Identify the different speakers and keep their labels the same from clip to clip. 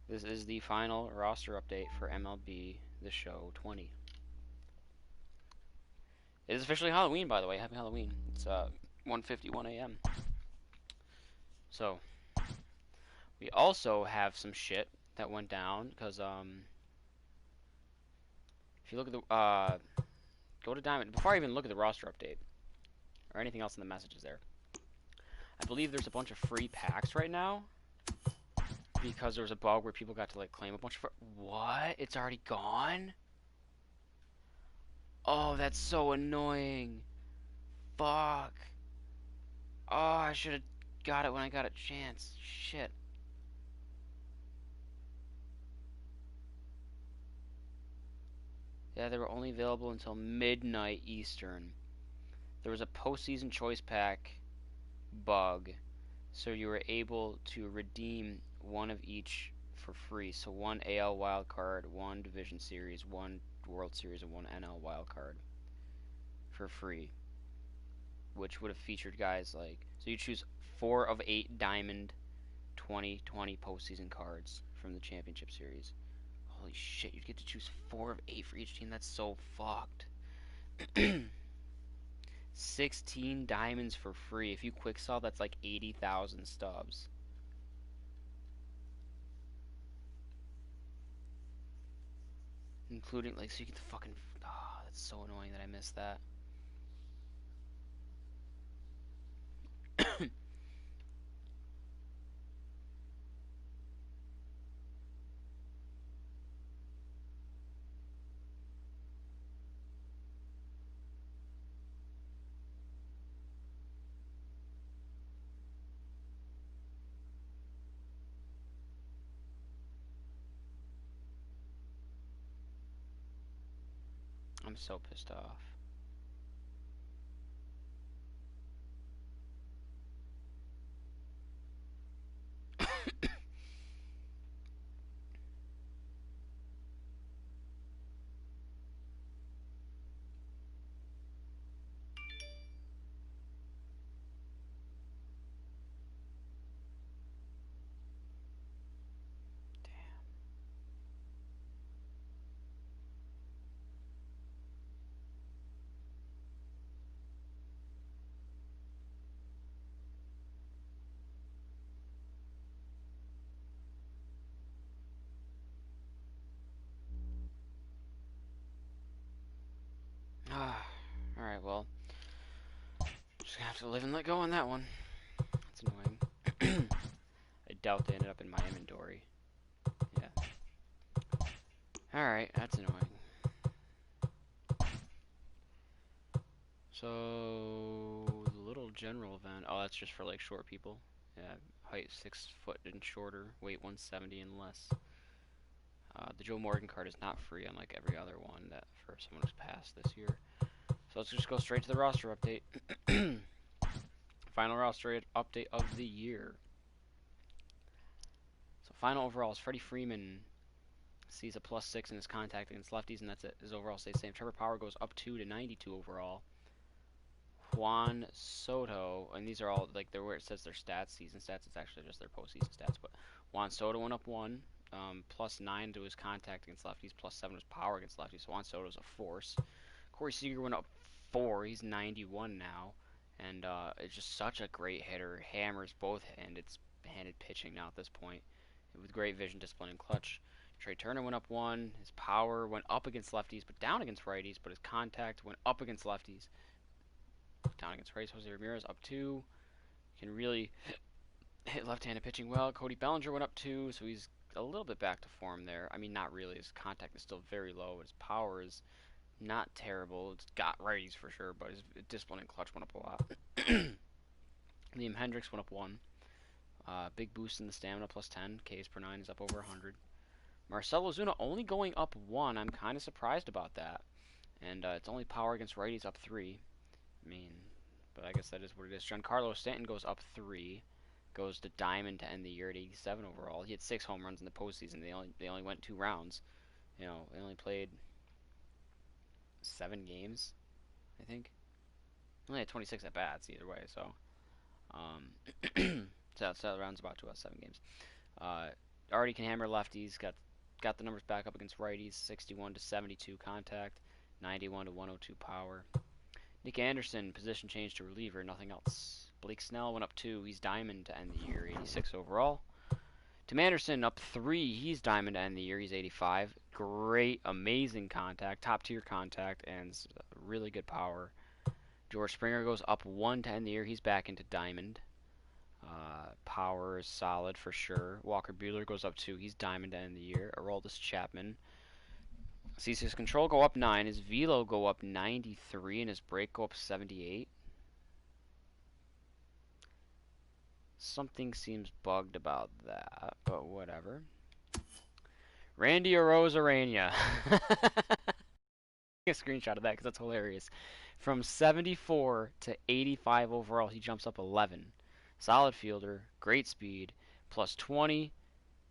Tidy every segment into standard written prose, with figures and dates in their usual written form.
Speaker 1: This is the final roster update for MLB The Show 20. It is officially Halloween, by the way. Happy Halloween. It's 1:51 a.m. So, we also have some shit that went down because if you look at the go to Diamond before I even look at the roster update or anything else in the messages there. I believe there's a bunch of free packs right now because there was a bug where people got to like claim a bunch of what? It's already gone? Oh, that's so annoying. Fuck. Oh, I should have got it when I got a chance. Shit. Yeah, they were only available until midnight Eastern. There was a postseason choice pack bug, so you were able to redeem one of each for free. So one AL wild card, one Division Series, one World Series, and one NL wild card for free, which would have featured guys like, so you choose 4 of 8 Diamond 2020 postseason cards from the Championship Series. Holy shit, you get to choose 4 of 8 for each team. That's so fucked. 16 diamonds for free. If you quick sell, that's like 80,000 stubs. Including, like, so you get the fucking... Oh, that's so annoying that I missed that. I'm so pissed off. Alright, well. Just gonna have to live and let go on that one. That's annoying. I doubt they ended up in my inventory. Yeah. Alright, that's annoying. So, the little general event. Oh, that's just for like short people. Yeah, height 6 foot and shorter, weight 170 and less. The Joe Morgan card is not free, unlike every other one that for someone who's passed this year. So let's just go straight to the roster update. Final roster update of the year. So final overall is Freddie Freeman sees a +6 in his contact against lefties, and that's it. His overall stays the same. Trevor Power goes up 2 to 92 overall. Juan Soto, and these are all like where it says their stats, season stats. It's actually just their postseason stats. But Juan Soto went up 1, +9 to his contact against lefties, +7 to his power against lefties. So Juan Soto's a force. Corey Seager went up 4. He's 91 now, and it's just such a great hitter. Hammers both handed pitching now at this point, with great vision, discipline, and clutch. Trey Turner went up 1. His power went up against lefties, but down against righties. But his contact went up against lefties, down against righties. Jose Ramirez up 2. Can really hit left-handed pitching well. Cody Bellinger went up 2, so he's a little bit back to form there. I mean, not really. His contact is still very low, but his power is not terrible. It's got righties for sure, but his discipline and clutch went up a lot. Liam Hendricks went up 1. Big boost in the stamina, +10. Ks per 9 is up over 100. Marcell Ozuna only going up 1. I'm kind of surprised about that. And it's only power against righties up 3. I mean, but I guess that is what it is. Giancarlo Stanton goes up 3. Goes to Diamond to end the year at 87 overall. He had 6 home runs in the postseason. They only went 2 rounds. You know, they only played 7 games, I think. Only had 26 at bats either way. So, so that rounds about to 7 games. already can hammer lefties. Got the numbers back up against righties. 61 to 72 contact, 91 to 102 power. Nick Anderson, position change to reliever, nothing else. Blake Snell went up 2. He's diamond to end the year, 86 overall. Tim Anderson up 3. He's diamond to end the year. He's 85. Great, amazing contact, top tier contact, and really good power. George Springer goes up 1 to end the year. He's back into diamond. Power is solid for sure. Walker Buehler goes up 2. He's diamond to end the year. Aroldis Chapman sees his control go up 9. His velo go up 93, and his break go up 78. Something seems bugged about that, but whatever. Randy Arozarena. A screenshot of that because that's hilarious. From 74 to 85 overall, he jumps up 11. Solid fielder, great speed, plus 20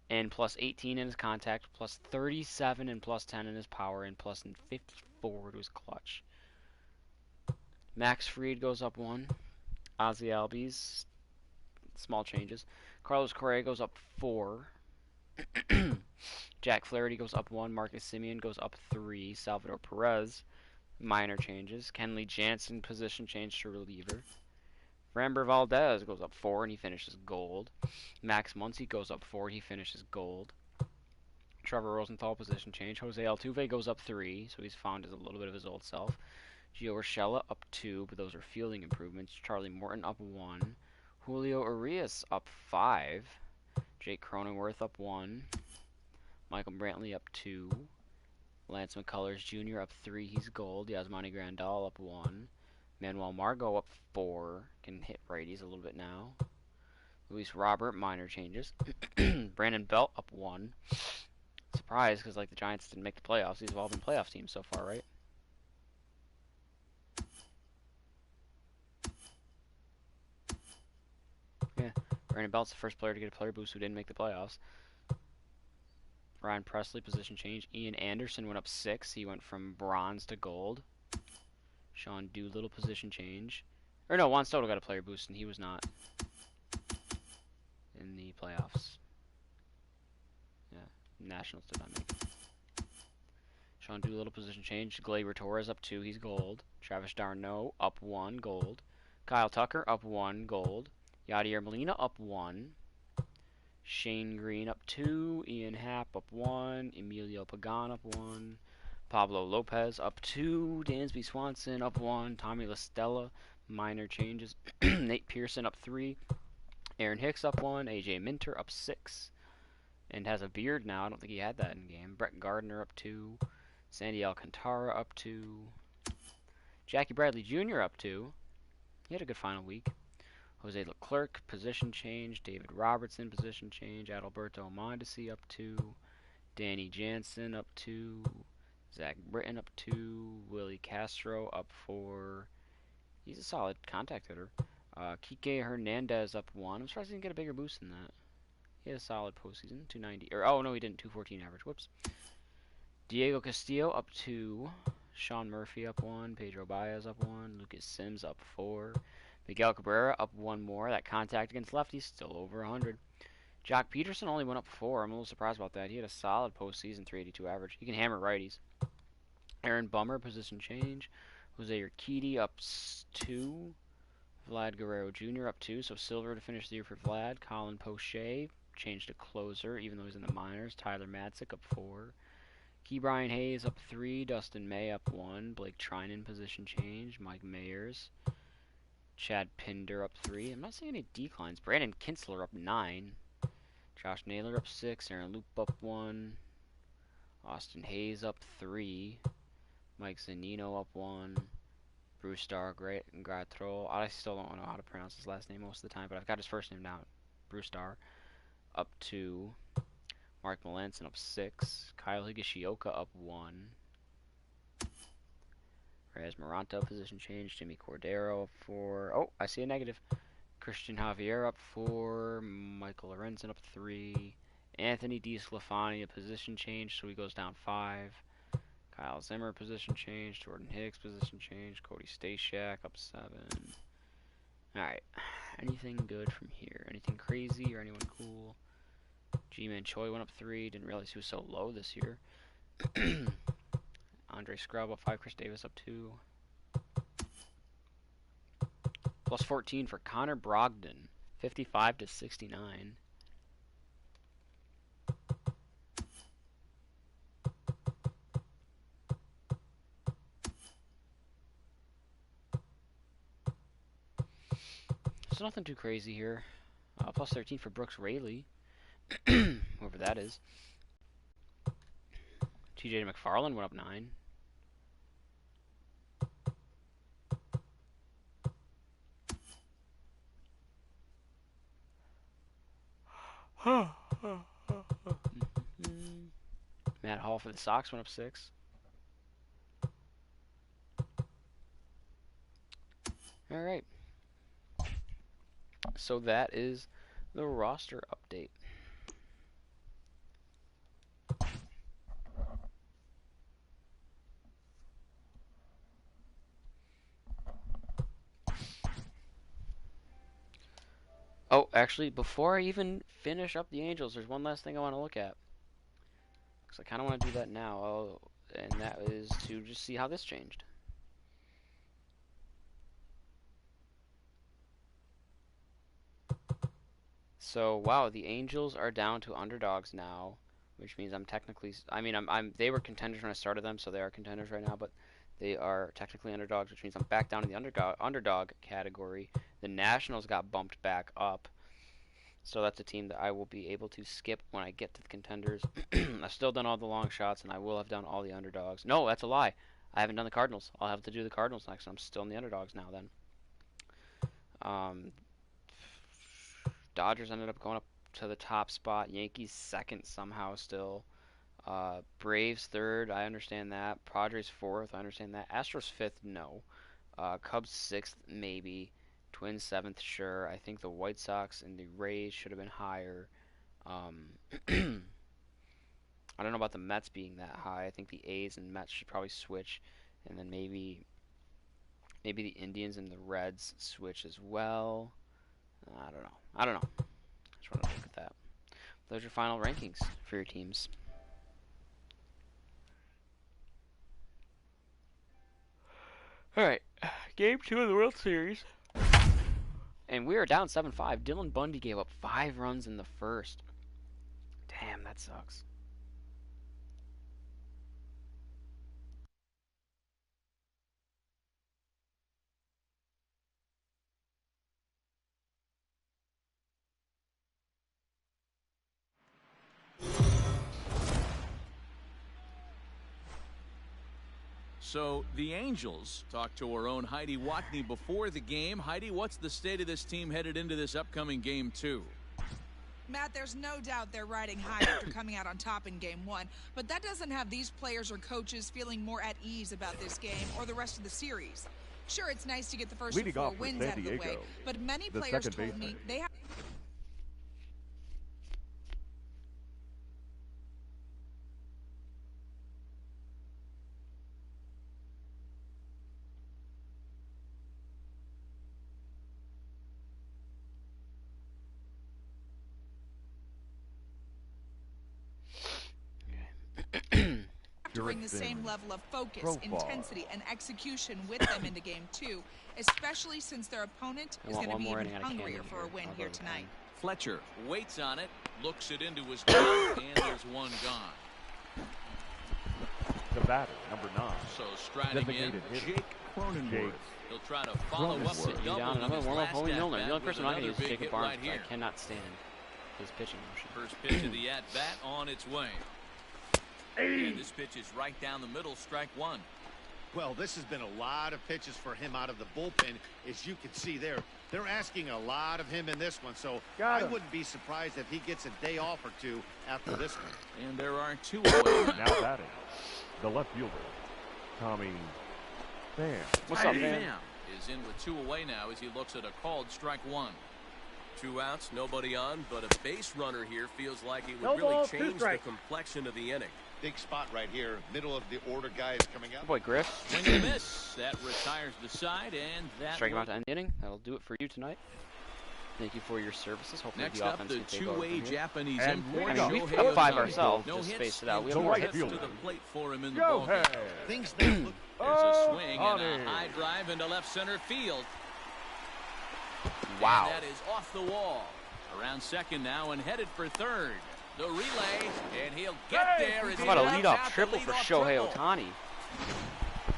Speaker 1: and plus 18 in his contact, plus 37 and plus 10 in his power, and plus 54 to his clutch. Max Fried goes up 1. Ozzy Albies, small changes. Carlos Correa goes up 4. Jack Flaherty goes up 1. Marcus Semien goes up 3. Salvador Perez, minor changes. Kenley Jansen, position change to reliever. Framber Valdez goes up 4, and he finishes gold. Max Muncy goes up 4, he finishes gold. Trevor Rosenthal, position change. Jose Altuve goes up 3, so he's found as a little bit of his old self. Gio Urshela up 2, but those are fielding improvements. Charlie Morton up 1. Julio Urias up 5. Jake Cronenworth up 1. Michael Brantley up 2. Lance McCullers Jr. up 3, he's gold. Yasmani Grandal up 1. Manuel Margot up 4, can hit righties a little bit now. Luis Robert, minor changes. Brandon Belt up 1. Surprised, because like the Giants didn't make the playoffs. These have all been playoff teams so far, right? Yeah, Brandon Belt's the first player to get a player boost who didn't make the playoffs. Ryan Presley, position change. Ian Anderson went up 6. He went from bronze to gold. Sean Doolittle, position change. Or no, Juan Soto got a player boost, and he was not in the playoffs. Yeah, Nationals did not make it. Sean Doolittle, position change. Gleyber Torres up 2, he's gold. Travis d'Arnaud up 1, gold. Kyle Tucker up 1, gold. Yadier Molina up 1. Shane Green up 2. Ian Happ up 1. Emilio Pagan up 1. Pablo Lopez up 2. Dansby Swanson up 1. Tommy La Stella, minor changes. Nate Pearson up 3. Aaron Hicks up 1. AJ Minter up 6. And has a beard now. I don't think he had that in game. Brett Gardner up 2. Sandy Alcantara up 2. Jackie Bradley Jr. up 2. He had a good final week. Jose Leclerc, position change. David Robertson, position change. Adalberto Mondesi up 2. Danny Jansen up 2. Zach Britton up 2. Willie Castro up 4. He's a solid contact hitter. Kike Hernandez up 1. I'm surprised he didn't get a bigger boost than that. He had a solid postseason. 290. Oh, no, he didn't. 214 average. Whoops. Diego Castillo up 2. Sean Murphy up 1. Pedro Baez up 1. Lucas Sims up 4. Miguel Cabrera up 1 more. That contact against lefties still over 100. Jock Peterson only went up 4. I'm a little surprised about that. He had a solid postseason 382 average. He can hammer righties. Aaron Bummer, position change. Jose Urquidy up 2. Vlad Guerrero Jr. up 2. So silver to finish the year for Vlad. Colin Poche changed to closer even though he's in the minors. Tyler Matzik up 4. Key Brian Hayes up 3. Dustin May up 1. Blake Trinan, position change. Mike Mayers. Chad Pinder up 3. I'm not seeing any declines. Brandon Kinsler up 9. Josh Naylor up 6. Aaron Loop up 1. Austin Hayes up 3. Mike Zanino up 1. Bruce Starr Gratro. I still don't know how to pronounce his last name most of the time, but I've got his first name down. Bruce Starr up 2. Mark Melanson up 6. Kyle Higashioka up 1. Reyes Maranta, position change. Jimmy Cordero up 4. Oh, I see a negative. Christian Javier up 4. Michael Lorenzen up 3. Anthony DeSclafani, a position change, so he goes down 5. Kyle Zimmer, position change. Jordan Hicks, position change. Cody Stashak up 7. Alright. Anything good from here? Anything crazy or anyone cool? G-Man Choi went up 3. Didn't realize he was so low this year. Andre Scrub up 5. Chris Davis up 2. Plus 14 for Connor Brogdon. 55 to 69. So nothing too crazy here. Plus 13 for Brooks Raley. Whoever that is. TJ McFarland went up 9. Matt Hall for the Sox went up 6. All right. So that is the roster update. Oh, actually, before I even finish up the Angels, there's one last thing I want to look at. Because I kind of want to do that now. And that is to just see how this changed. So, wow, the Angels are down to underdogs now. Which means I'm technically... I mean, they were contenders when I started them, so they are contenders right now. But they are technically underdogs, which means I'm back down in the underdog category. The Nationals got bumped back up. So that's a team that I will be able to skip when I get to the contenders. I've still done all the long shots, and I will have done all the underdogs. No, that's a lie. I haven't done the Cardinals. I'll have to do the Cardinals next. I'm still in the underdogs now then. Dodgers ended up going up to the top spot. Yankees second somehow still. Braves third. I understand that. Padres fourth. I understand that. Astros fifth. No. Cubs sixth. Maybe. Twins seventh. Sure. I think the White Sox and the Rays should have been higher. I don't know about the Mets being that high. I think the A's and Mets should probably switch, and then maybe the Indians and the Reds switch as well. I don't know. Just want to look at that. Those are final rankings for your teams. Alright, Game 2 of the World Series. And we are down 7-5. Dylan Bundy gave up 5 runs in the first. Damn, that sucks.
Speaker 2: So the Angels talked to our own Heidi Watney before the game. Heidi, what's the state of this team headed into this upcoming Game 2?
Speaker 3: Matt, there's no doubt they're riding high after coming out on top in Game 1, but that doesn't have these players or coaches feeling more at ease about this game or the rest of the series. Sure, it's nice to get the first 4 wins out of the way, but many players told me they have... to bring the same level of focus, intensity, and execution with them into Game 2, especially since their opponent is going to be even hungrier for a win here tonight.
Speaker 2: Fletcher waits on it, looks it into his glove, and there's one gone.
Speaker 4: The batter, number 9.
Speaker 2: So striding in, Jake Cronenworth. He'll try to follow up the double.
Speaker 1: I'm going to warm up Holy Milner. The only person I'm not going to use is Jacob Barnes. I cannot stand his pitching motion.
Speaker 2: First pitch of the at-bat on its way. And this pitch is right down the middle, strike 1.
Speaker 5: Well, this has been a lot of pitches for him out of the bullpen. As you can see there, they're asking a lot of him in this one. So I wouldn't be surprised if he gets a day off or 2 after this one.
Speaker 2: And there are 2 away.
Speaker 4: Now batting, the left fielder, Tommy Pham.
Speaker 1: What's up, man?
Speaker 2: Is in with 2 away now as he looks at a called strike 1.
Speaker 6: 2 outs, nobody on, but a base runner here feels like it would really change the complexion of the inning.
Speaker 5: Big spot right here, middle of the order guys coming up.
Speaker 1: Good boy, Griff.
Speaker 2: Swing and a miss. That retires the side, and that
Speaker 1: strike him out to end the inning. That'll do it for you tonight. Thank you for your services. Hopefully
Speaker 2: Next
Speaker 1: the
Speaker 2: up,
Speaker 1: offense
Speaker 2: the
Speaker 1: can take over
Speaker 2: two-way
Speaker 1: from here.
Speaker 2: Japanese
Speaker 4: And
Speaker 2: import.
Speaker 1: I mean, we
Speaker 2: Shohei
Speaker 1: put up 5
Speaker 2: Ohtani.
Speaker 1: ourselves.
Speaker 2: No
Speaker 1: Just
Speaker 2: hits
Speaker 1: space it out. We
Speaker 2: and
Speaker 1: have
Speaker 2: two
Speaker 1: more
Speaker 4: right
Speaker 1: hits
Speaker 2: hits
Speaker 1: than
Speaker 2: to the
Speaker 1: them.
Speaker 2: plate for him in the
Speaker 4: Go
Speaker 2: ballgame.
Speaker 4: ahead.
Speaker 5: Things don't look.
Speaker 2: There's a swing and a
Speaker 4: Ohtani.
Speaker 2: high drive into left center field.
Speaker 1: Wow.
Speaker 2: And that is off the wall. Around second now and headed for third. The relay, and he'll get there.
Speaker 1: How about a leadoff triple for Shohei Ohtani?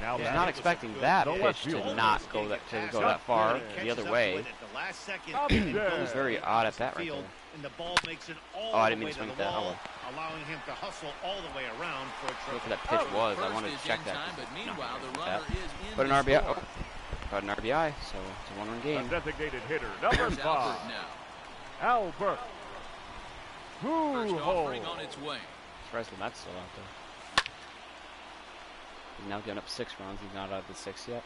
Speaker 4: Now
Speaker 1: He's
Speaker 4: that
Speaker 1: not
Speaker 4: is
Speaker 1: expecting that
Speaker 4: The
Speaker 1: pitch
Speaker 4: left
Speaker 1: to
Speaker 4: fielder.
Speaker 1: not go that far the other way.
Speaker 4: Upset.
Speaker 1: It was very odd at that right there.
Speaker 5: And the ball makes it all
Speaker 1: Oh, I
Speaker 5: the
Speaker 1: didn't mean
Speaker 5: way
Speaker 1: to
Speaker 5: to
Speaker 1: swing
Speaker 5: the
Speaker 1: at that.
Speaker 5: wall,
Speaker 1: Oh,
Speaker 5: allowing him to hustle all the way around for a
Speaker 1: Look
Speaker 5: triple.
Speaker 1: what that pitch was. I
Speaker 2: First
Speaker 1: wanted to
Speaker 2: is
Speaker 1: check
Speaker 2: in
Speaker 1: that.
Speaker 2: time, but meanwhile, the
Speaker 1: Not
Speaker 2: runner
Speaker 1: that.
Speaker 2: is in
Speaker 1: But an
Speaker 2: the
Speaker 1: RBI.
Speaker 2: score.
Speaker 1: Oh, got an RBI, so it's a one-run
Speaker 4: A
Speaker 1: game.
Speaker 4: designated hitter, number
Speaker 2: Here's
Speaker 4: 5,
Speaker 2: Albert now.
Speaker 4: Albert
Speaker 2: First offering
Speaker 4: Pujols.
Speaker 2: on its way.
Speaker 1: Surprised the Mets still out there. He's now getting up 6 runs. He's not out of the 6 yet.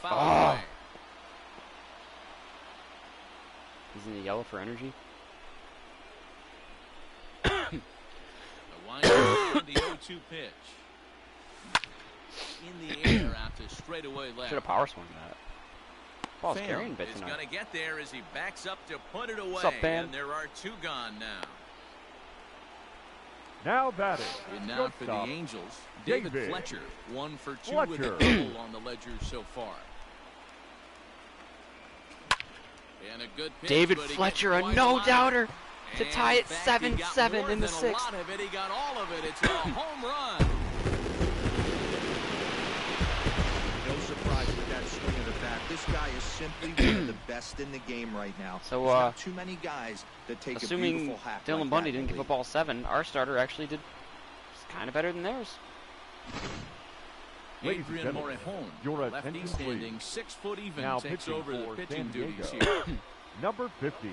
Speaker 2: Foul
Speaker 1: Oh.
Speaker 2: away.
Speaker 1: He's in the yellow for energy.
Speaker 2: The wind on the 0-2 pitch. In the air out to straightaway left.
Speaker 1: Should have power swung that. Ball's
Speaker 2: Pham
Speaker 1: carrying a bit
Speaker 2: is
Speaker 1: tonight.
Speaker 2: going to get there as he backs up to put it away.
Speaker 1: What's up, Pham?
Speaker 2: And there are 2 gone now.
Speaker 4: Now batting,
Speaker 2: And now for the
Speaker 4: shortstop,
Speaker 2: Angels, David
Speaker 4: David
Speaker 2: Fletcher. 1 for 2 with a
Speaker 4: Fletcher.
Speaker 2: double on the ledger so far. And a good pitch,
Speaker 1: David
Speaker 2: but he
Speaker 1: Fletcher,
Speaker 2: gets
Speaker 1: a
Speaker 2: wide
Speaker 1: no-doubter
Speaker 2: line.
Speaker 1: to
Speaker 2: And
Speaker 1: tie
Speaker 2: in
Speaker 1: it
Speaker 2: fact, he got
Speaker 1: 7-7
Speaker 2: more
Speaker 1: in the
Speaker 2: than a
Speaker 1: 6th.
Speaker 2: lot of it. He got all of it. It's a home run.
Speaker 7: No surprise with that swing of the bat. This guy is simply one of the best in the game right now.
Speaker 1: So,
Speaker 7: There's not too many guys that take a
Speaker 1: Assuming
Speaker 7: beautiful hack
Speaker 1: Dylan
Speaker 7: like
Speaker 1: Bundy
Speaker 7: that in
Speaker 1: didn't
Speaker 7: the
Speaker 1: give up
Speaker 7: league.
Speaker 1: all 7, our starter actually did kind of better than theirs.
Speaker 4: Ladies and
Speaker 2: Adrian
Speaker 4: gentlemen,
Speaker 2: Morejon,
Speaker 4: your
Speaker 2: lefty
Speaker 4: attention,
Speaker 2: standing
Speaker 4: please.
Speaker 2: 6 foot even,
Speaker 4: Now
Speaker 2: takes
Speaker 4: pitching
Speaker 2: over the
Speaker 4: for
Speaker 2: pitching
Speaker 4: San
Speaker 2: duties
Speaker 4: Diego.
Speaker 2: here.
Speaker 4: number 50,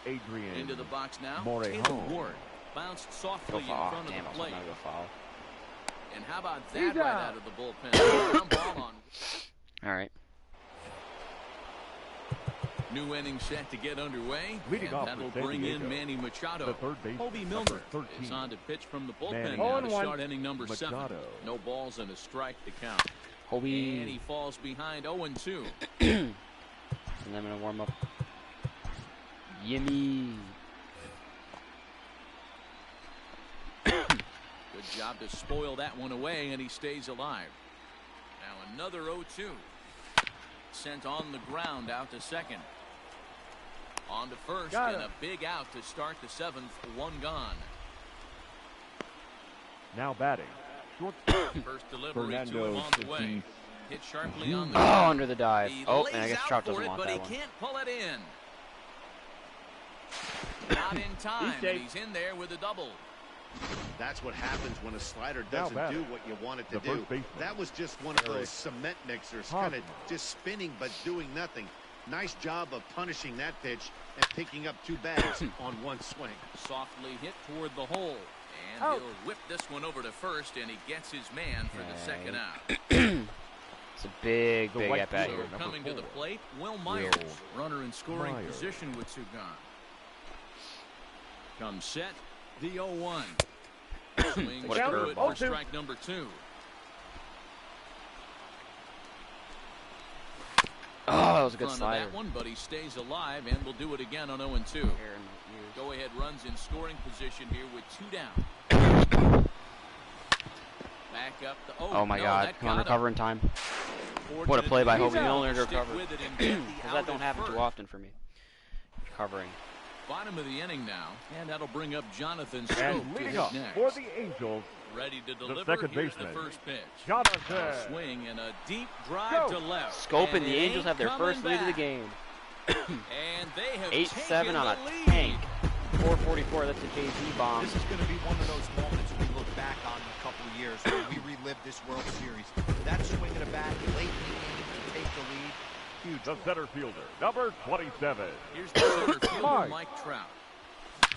Speaker 4: Adrian
Speaker 2: Into the box now,
Speaker 4: Morejon.
Speaker 2: Taylor Ward bounced
Speaker 1: Go
Speaker 2: softly in
Speaker 1: foul.
Speaker 2: front of
Speaker 1: Damn, I
Speaker 2: the
Speaker 1: was
Speaker 2: plate.
Speaker 1: not going to foul.
Speaker 2: And how about
Speaker 4: He's
Speaker 2: that right
Speaker 4: out.
Speaker 2: out of the bullpen? Ground ball on.
Speaker 1: All right.
Speaker 2: New inning set to get underway.
Speaker 4: Leading
Speaker 2: and
Speaker 4: off
Speaker 2: that'll
Speaker 4: for San
Speaker 2: bring in
Speaker 4: Diego,
Speaker 2: Manny Machado.
Speaker 4: the third baseman,
Speaker 2: Hobie
Speaker 4: number
Speaker 2: Milner
Speaker 4: 13.
Speaker 2: is on to pitch from the bullpen
Speaker 4: Manny.
Speaker 2: now to
Speaker 4: 0-1.
Speaker 2: start inning number 7.
Speaker 4: Machado.
Speaker 2: No balls and a strike to count. And
Speaker 1: Hobie.
Speaker 2: he falls behind 0-2.
Speaker 1: And I'm going to warm up. Yimmy.
Speaker 2: Good job to spoil that one away, and he stays alive. Now another 0-2. Sent on the ground out to second. On to first,
Speaker 4: Got
Speaker 2: and
Speaker 4: him.
Speaker 2: a big out to start the 7th. 1 gone.
Speaker 4: Now batting, short
Speaker 2: First delivery to
Speaker 4: Fernando
Speaker 2: him on the way.
Speaker 4: Tatis
Speaker 2: Hit sharply on the
Speaker 1: Oh,
Speaker 2: ground.
Speaker 1: under the dive.
Speaker 2: He
Speaker 1: Oh,
Speaker 2: lays
Speaker 1: and I guess
Speaker 2: out
Speaker 1: Trout
Speaker 2: for
Speaker 1: doesn't
Speaker 2: it,
Speaker 1: want
Speaker 2: but
Speaker 1: that
Speaker 2: he
Speaker 1: one.
Speaker 2: can't pull it in. Not in time, and he's in there with a double.
Speaker 5: That's what happens when a slider
Speaker 4: Now
Speaker 5: doesn't
Speaker 4: batting,
Speaker 5: do what you want it to
Speaker 4: the
Speaker 5: do.
Speaker 4: first baseman,
Speaker 5: That was just one of
Speaker 4: Eric
Speaker 5: those cement mixers, kind of
Speaker 4: Hosmer.
Speaker 5: just spinning but doing nothing. Nice job of punishing that pitch and picking up 2 bags on 1 swing.
Speaker 2: Softly hit toward the hole. And
Speaker 4: Out.
Speaker 2: he'll whip this one over to first, and he gets his man for the second
Speaker 1: Okay.
Speaker 2: out.
Speaker 1: It's a big,
Speaker 4: The
Speaker 1: big
Speaker 4: right
Speaker 1: at bat
Speaker 2: So
Speaker 1: here.
Speaker 4: number
Speaker 2: coming to the
Speaker 4: 4.
Speaker 2: plate, Will Myers. Runner in scoring
Speaker 4: Myers.
Speaker 2: position with 2 gone. Comes set, the 0-1. Swings
Speaker 1: What a
Speaker 2: through it for
Speaker 4: curveball.
Speaker 2: strike number 2.
Speaker 1: Oh, that was a good
Speaker 2: Front of
Speaker 1: slider.
Speaker 2: that one, but he stays alive and will do it again on 0-2.
Speaker 1: Hair in my ears.
Speaker 2: Go ahead runs in scoring position here with 2 down. Back up the
Speaker 1: Oh my
Speaker 2: no,
Speaker 1: God!
Speaker 2: that
Speaker 1: Come on,
Speaker 2: got him.
Speaker 1: recover in time. What a play by Hobie Milner to
Speaker 2: Stick
Speaker 1: recover.
Speaker 2: with it and get the
Speaker 1: Because
Speaker 2: out
Speaker 1: that don't
Speaker 2: at
Speaker 1: happen
Speaker 2: first.
Speaker 1: too often for me. Recovering.
Speaker 2: Bottom of the inning now, and that'll bring up Jonathan Schoop
Speaker 4: And
Speaker 2: to
Speaker 4: leading
Speaker 2: hit
Speaker 4: up
Speaker 2: next.
Speaker 4: for the Angels,
Speaker 2: Ready to
Speaker 4: the
Speaker 2: deliver.
Speaker 4: second
Speaker 2: Here's the
Speaker 4: baseman,
Speaker 2: first pitch.
Speaker 4: Jonathan.
Speaker 2: A swing and a deep drive
Speaker 4: Go.
Speaker 2: to left.
Speaker 1: Scope and
Speaker 2: it
Speaker 1: the Angels
Speaker 2: ain't
Speaker 1: have their
Speaker 2: coming
Speaker 1: first lead of the
Speaker 2: back.
Speaker 1: game.
Speaker 2: And they have
Speaker 1: 8-7
Speaker 2: taken
Speaker 1: on
Speaker 2: the
Speaker 1: a
Speaker 2: lead.
Speaker 1: tank. 444. That's a JT bomb.
Speaker 7: This is going to be one of those moments we look back on in a couple of years when we relive this World Series. That swing of the bat late in the game to take the lead. Huge.
Speaker 4: The center fielder, number 27,
Speaker 2: Here's the center fielder,
Speaker 4: Mike.
Speaker 2: Mike Trout.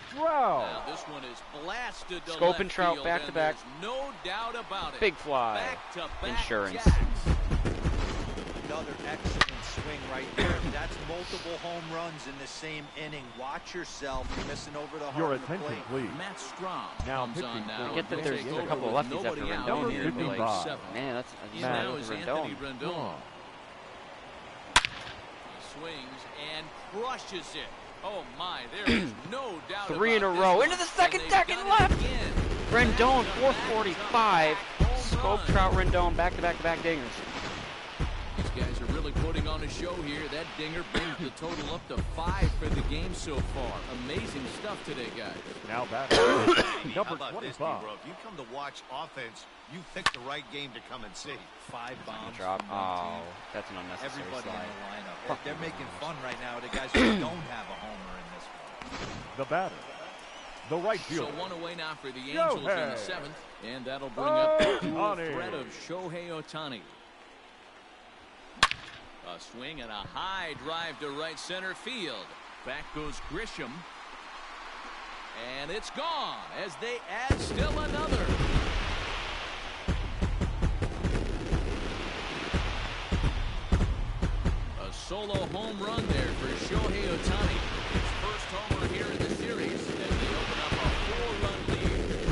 Speaker 4: Trout.
Speaker 2: Now this one is blasted to
Speaker 1: Scope
Speaker 2: left
Speaker 1: and Trout
Speaker 2: field,
Speaker 1: back to
Speaker 2: and
Speaker 1: back.
Speaker 2: there's no doubt about it.
Speaker 1: Big fly.
Speaker 2: Back to back
Speaker 1: Insurance.
Speaker 2: jacks.
Speaker 7: Another excellent swing right there. That's multiple home runs in the same inning. Watch yourself. You're missing over the
Speaker 4: Your
Speaker 7: heart of the
Speaker 4: attention,
Speaker 7: plate.
Speaker 4: please.
Speaker 2: Matt Strom
Speaker 4: Now
Speaker 2: comes
Speaker 4: pitching
Speaker 2: on now.
Speaker 4: for
Speaker 1: I get that
Speaker 2: He'll
Speaker 1: there's
Speaker 2: take
Speaker 1: a
Speaker 2: over
Speaker 1: couple of
Speaker 2: with
Speaker 1: lefties after
Speaker 2: nobody out
Speaker 1: Rendon
Speaker 4: Number
Speaker 2: here
Speaker 1: here,
Speaker 2: in
Speaker 1: but like,
Speaker 4: 55.
Speaker 1: man, that's
Speaker 2: In
Speaker 4: Matt
Speaker 2: now is
Speaker 1: Rendon.
Speaker 2: Anthony Rendon.
Speaker 4: Wrong.
Speaker 2: He swings and crushes it. Oh my, there is no doubt
Speaker 1: 3 in a
Speaker 2: about this
Speaker 1: row.
Speaker 2: one.
Speaker 1: Into the second
Speaker 2: And
Speaker 1: deck
Speaker 2: they've
Speaker 1: and
Speaker 2: done it
Speaker 1: left.
Speaker 2: again.
Speaker 1: Rendon,
Speaker 2: Back-to-back
Speaker 1: 445.
Speaker 2: home
Speaker 1: Scope,
Speaker 2: run.
Speaker 1: Trout, Rendon, back-to-back dingers.
Speaker 2: These guys are really putting on a show here. That dinger brings the total up to 5 for the game so far. Amazing stuff today, guys.
Speaker 4: Now batting.
Speaker 5: How
Speaker 4: Number
Speaker 5: about this,
Speaker 4: 25.
Speaker 5: D-Bro? If you come to watch offense, you picked the right game to come and see.
Speaker 7: 5 bombs.
Speaker 1: Drop.
Speaker 7: from one team.
Speaker 1: Oh, that's an unnecessary
Speaker 7: Everybody in
Speaker 1: slide.
Speaker 7: the lineup.
Speaker 1: Fuck
Speaker 7: They're
Speaker 1: you,
Speaker 7: making
Speaker 1: Ramos.
Speaker 7: fun right now of the guys who don't have a homer in this one.
Speaker 4: The batter. The right
Speaker 2: So
Speaker 4: fielder.
Speaker 2: one away now for the Angels in the
Speaker 4: Shohei.
Speaker 2: 7th. And that'll bring up the dual
Speaker 4: Ohtani.
Speaker 2: threat of Shohei Ohtani. A swing and a high drive to right center field. Back goes Grisham. And it's gone as they add still another. A solo home run there for Shohei Ohtani. His first homer here in the series as they open up a 4-run lead.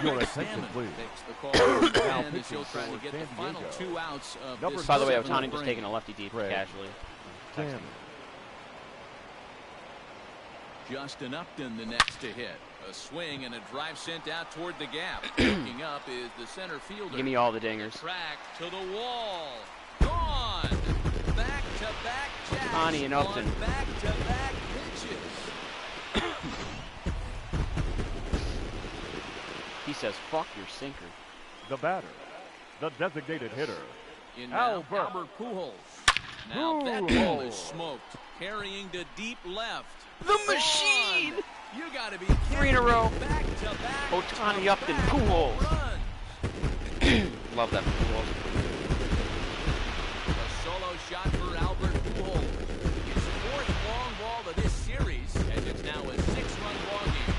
Speaker 4: Your
Speaker 2: Rick
Speaker 4: attention,
Speaker 2: Salmon
Speaker 4: please.
Speaker 2: takes the call.
Speaker 4: Now
Speaker 2: And this
Speaker 4: pitching
Speaker 2: he'll try to
Speaker 4: for
Speaker 2: get the
Speaker 4: San
Speaker 2: final
Speaker 4: Diego.
Speaker 2: 2 outs of
Speaker 4: Number
Speaker 2: this
Speaker 1: By the way,
Speaker 2: 7th
Speaker 1: Ohtani just
Speaker 2: frame.
Speaker 1: taking a lefty deep
Speaker 4: Fred.
Speaker 1: casually.
Speaker 4: Salmon.
Speaker 2: Justin Upton the next to hit. A swing and a drive sent out toward the gap. Looking up is the center fielder.
Speaker 1: Give me all the dingers.
Speaker 2: Track to the wall. Gone. Back-to-back jacks.
Speaker 1: Ohtani and Upton.
Speaker 2: On back-to-back pitches.
Speaker 1: He says, fuck your sinker.
Speaker 4: The batter. The designated hitter.
Speaker 2: In now,
Speaker 4: Albert.
Speaker 2: Albert Pujols. Now that ball is smoked. Carrying to deep left.
Speaker 1: The machine!
Speaker 2: You gotta be kidding
Speaker 1: 3 in a row.
Speaker 2: me. Back-to-back
Speaker 1: Ohtani, Upton,
Speaker 2: back
Speaker 1: Pujols.
Speaker 2: runs.
Speaker 1: Love that Pujols.
Speaker 2: A solo shot for Albert Pujols. His 4th long ball of this series, as it's now a 6-run ball game.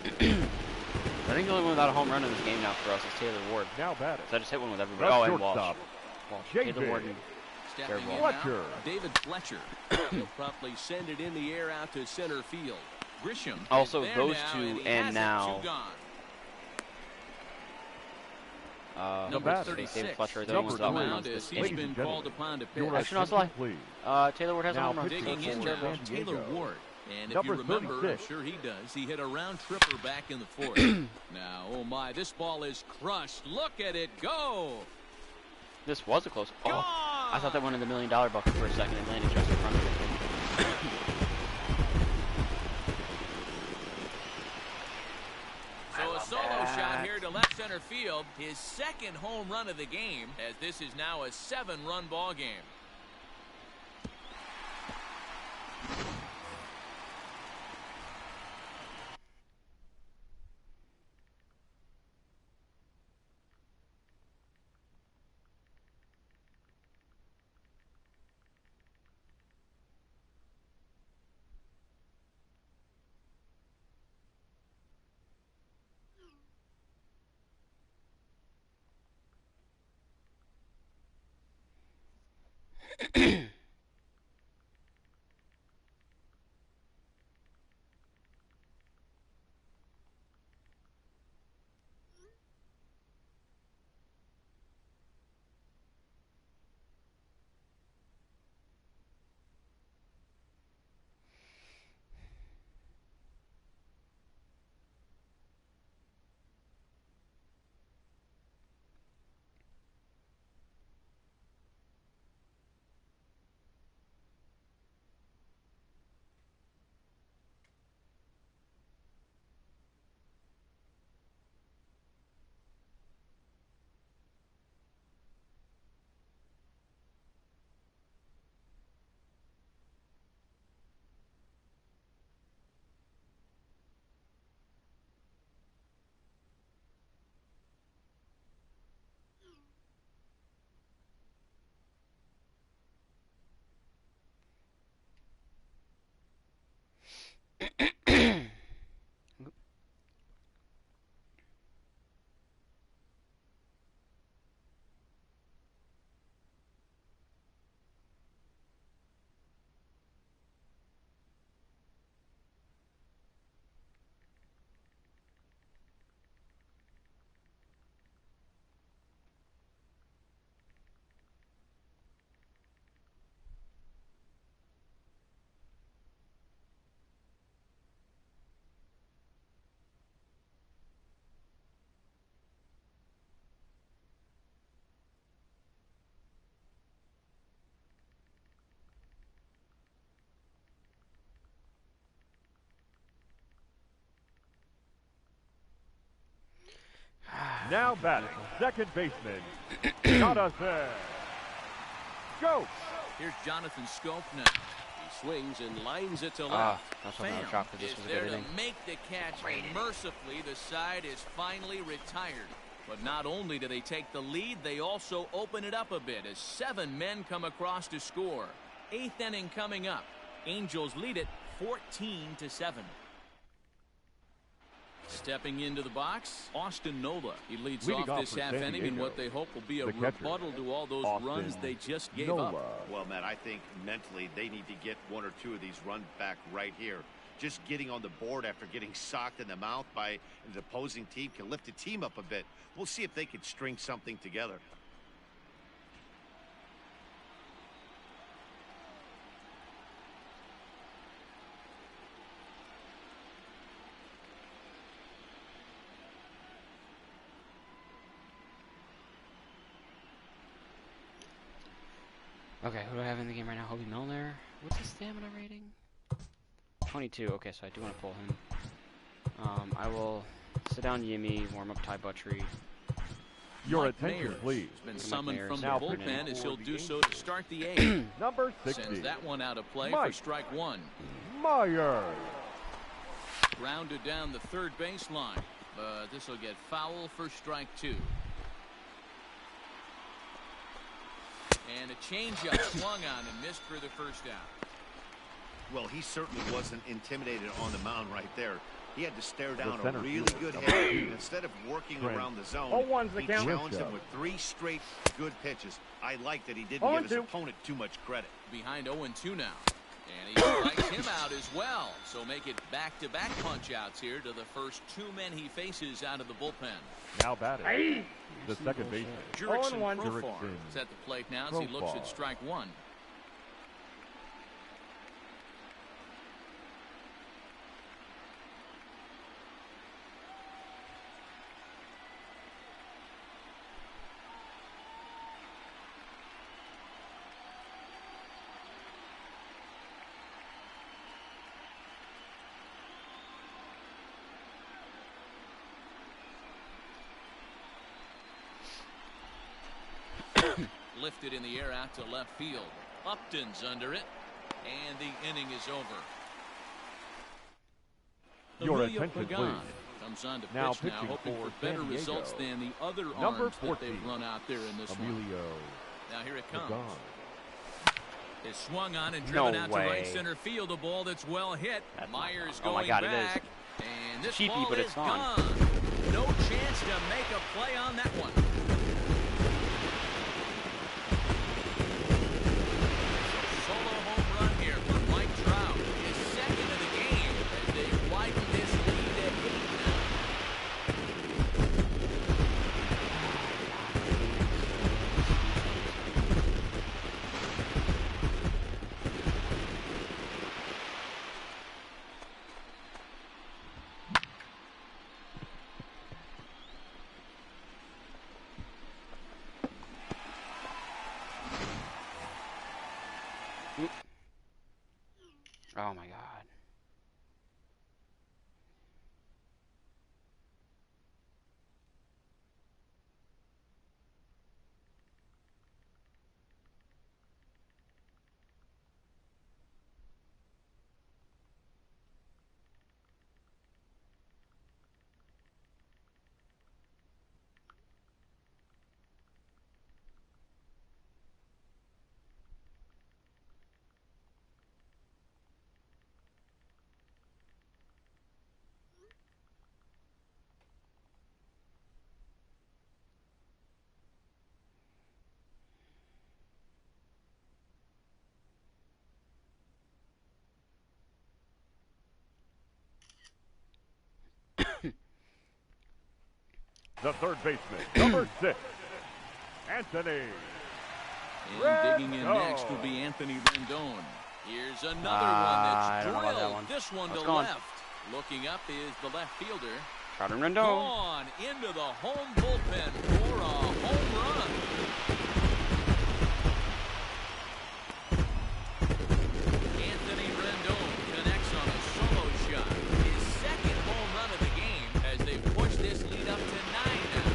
Speaker 1: I think the only one without a home run in this game now for us is Taylor Ward.
Speaker 4: Now batting.
Speaker 1: So I just hit one with
Speaker 4: The
Speaker 1: everybody. Oh, and Walsh.
Speaker 4: shortstop.
Speaker 1: Walsh.
Speaker 4: JJ.
Speaker 1: Taylor Ward and
Speaker 2: Stepping in
Speaker 1: Fletcher.
Speaker 2: now, David Fletcher. He'll promptly send it in the air out to center field. Grisham. is
Speaker 1: Also,
Speaker 2: there
Speaker 1: those
Speaker 2: now,
Speaker 1: two
Speaker 2: and, he
Speaker 1: and
Speaker 2: has it,
Speaker 1: now-
Speaker 2: 2 gone.
Speaker 1: Number
Speaker 4: batter.
Speaker 1: 36. David
Speaker 2: 36.
Speaker 1: Fletcher. The
Speaker 2: Takes
Speaker 1: only one's
Speaker 2: the
Speaker 1: without home
Speaker 2: mound
Speaker 1: runs
Speaker 2: as
Speaker 1: this
Speaker 2: he's
Speaker 1: game.
Speaker 4: Ladies
Speaker 2: been
Speaker 4: and
Speaker 2: called
Speaker 4: gentlemen,
Speaker 2: upon to pitch.
Speaker 4: Your
Speaker 1: Actually, no, it's a
Speaker 4: attention,
Speaker 1: lie.
Speaker 4: please.
Speaker 1: Taylor Ward has a
Speaker 4: Now
Speaker 1: home run.
Speaker 4: pitching
Speaker 2: Digging in
Speaker 4: for
Speaker 2: now,
Speaker 4: San
Speaker 2: Taylor
Speaker 4: Diego.
Speaker 2: Ward. And if
Speaker 4: Number
Speaker 2: you remember, I'm
Speaker 4: 36.
Speaker 2: sure he does, he hit a round tripper back in the 4th. Now, oh my, this ball is crushed. Look at it go.
Speaker 1: This was a close. Oh,
Speaker 2: Gone.
Speaker 1: I thought that went in the $1 million bucket for a second and landed just in front of it.
Speaker 2: So a solo shot here to left center field. His 2nd home run of the game, as this is now a 7-run ball game.
Speaker 4: Now batting, second baseman, Jonathan Scope.
Speaker 2: Here's Jonathan Scope now. He swings and lines it to left.
Speaker 1: That's what I dropped, because this was a good
Speaker 2: there to
Speaker 1: inning.
Speaker 2: make the catch, and mercifully the side is finally retired. But not only do they take the lead, they also open it up a bit as 7 men come across to score. 8th inning coming up. Angels lead it 14-7. Stepping into the box, Austin Nola. He leads
Speaker 4: Leading
Speaker 2: off this half inning in what they hope will be a rebuttal to all those runs they just gave up.
Speaker 5: Well, Matt, I think mentally they need to get 1 or 2 of these runs back right here. Just getting on the board after getting socked in the mouth by the opposing team can lift the team up a bit. We'll see if they can string something together.
Speaker 1: Okay, who do I have in the game right now? Hobie Milner. What's his stamina rating? 22. Okay, so I do want to pull him. I will sit down Yimmy, warm up Ty Buttrey.
Speaker 4: Your
Speaker 2: Mike
Speaker 4: attention,
Speaker 2: Mayers
Speaker 4: please.
Speaker 2: has been summoned from the
Speaker 4: Now
Speaker 2: bullpen as he'll
Speaker 4: pitching
Speaker 2: do
Speaker 4: for
Speaker 2: so
Speaker 4: the
Speaker 2: to start the 8th.
Speaker 4: Number 60,
Speaker 2: Sends that one out of play for
Speaker 4: Mike
Speaker 2: strike 1.
Speaker 4: Myers.
Speaker 2: Grounded down the third baseline, but this will get foul for strike 2. And a changeup swung on and missed for the first out.
Speaker 5: Well, he certainly wasn't intimidated on the mound right there. He had to stare down a
Speaker 4: center
Speaker 5: really
Speaker 4: fielder,
Speaker 5: good hit. Instead of working around the zone, he challenged him with 3 straight good pitches. I like that he didn't give his opponent too much credit.
Speaker 2: Behind 0-2 now. And he strikes him out as well. So make it back-to-back punch-outs here to the first 2 men he faces out of the bullpen.
Speaker 4: Now batting, the second baseman,
Speaker 2: Jurickson Profar
Speaker 4: Jurickson
Speaker 2: is at the plate now as he looks at strike 1. Lifted in the air out to left field. Upton's under it, and the inning is over.
Speaker 4: Your
Speaker 2: Emilio
Speaker 4: attention,
Speaker 2: Pagan
Speaker 4: please.
Speaker 2: comes on to
Speaker 4: Now
Speaker 2: pitch now,
Speaker 4: pitching
Speaker 2: hoping
Speaker 4: for
Speaker 2: for better
Speaker 4: San Diego,
Speaker 2: results than the other
Speaker 4: number
Speaker 2: arms that
Speaker 4: 14,
Speaker 2: they've run out there in this one.
Speaker 4: Emilio
Speaker 2: Now here it comes.
Speaker 4: Pagan.
Speaker 2: Is swung on and driven out
Speaker 1: way.
Speaker 2: to right center field. A ball that's well hit.
Speaker 1: That's
Speaker 2: Myers
Speaker 1: not, oh my
Speaker 2: going
Speaker 1: God,
Speaker 2: back.
Speaker 1: it is.
Speaker 2: And this
Speaker 1: Cheapy,
Speaker 2: ball
Speaker 1: but
Speaker 2: is
Speaker 1: it's on.
Speaker 2: gone. No chance to make a play on that one. Solo home run here for Mike Trout. His second of the game as they widen this lead at 8 now.
Speaker 1: Oh my God.
Speaker 4: The third baseman, number 6, Anthony.
Speaker 2: And digging in next will be Anthony Rendon. Here's another one that's
Speaker 1: I don't know about that
Speaker 2: drilled.
Speaker 1: one.
Speaker 2: This one
Speaker 1: Let's
Speaker 2: to
Speaker 1: go on.
Speaker 2: left. Looking up is the left fielder.
Speaker 1: Trout and Rendon.
Speaker 2: Gone into the home bullpen for a home run. Anthony Rendon connects on a solo shot. His second home run of the game as they push this lead up to 9 now.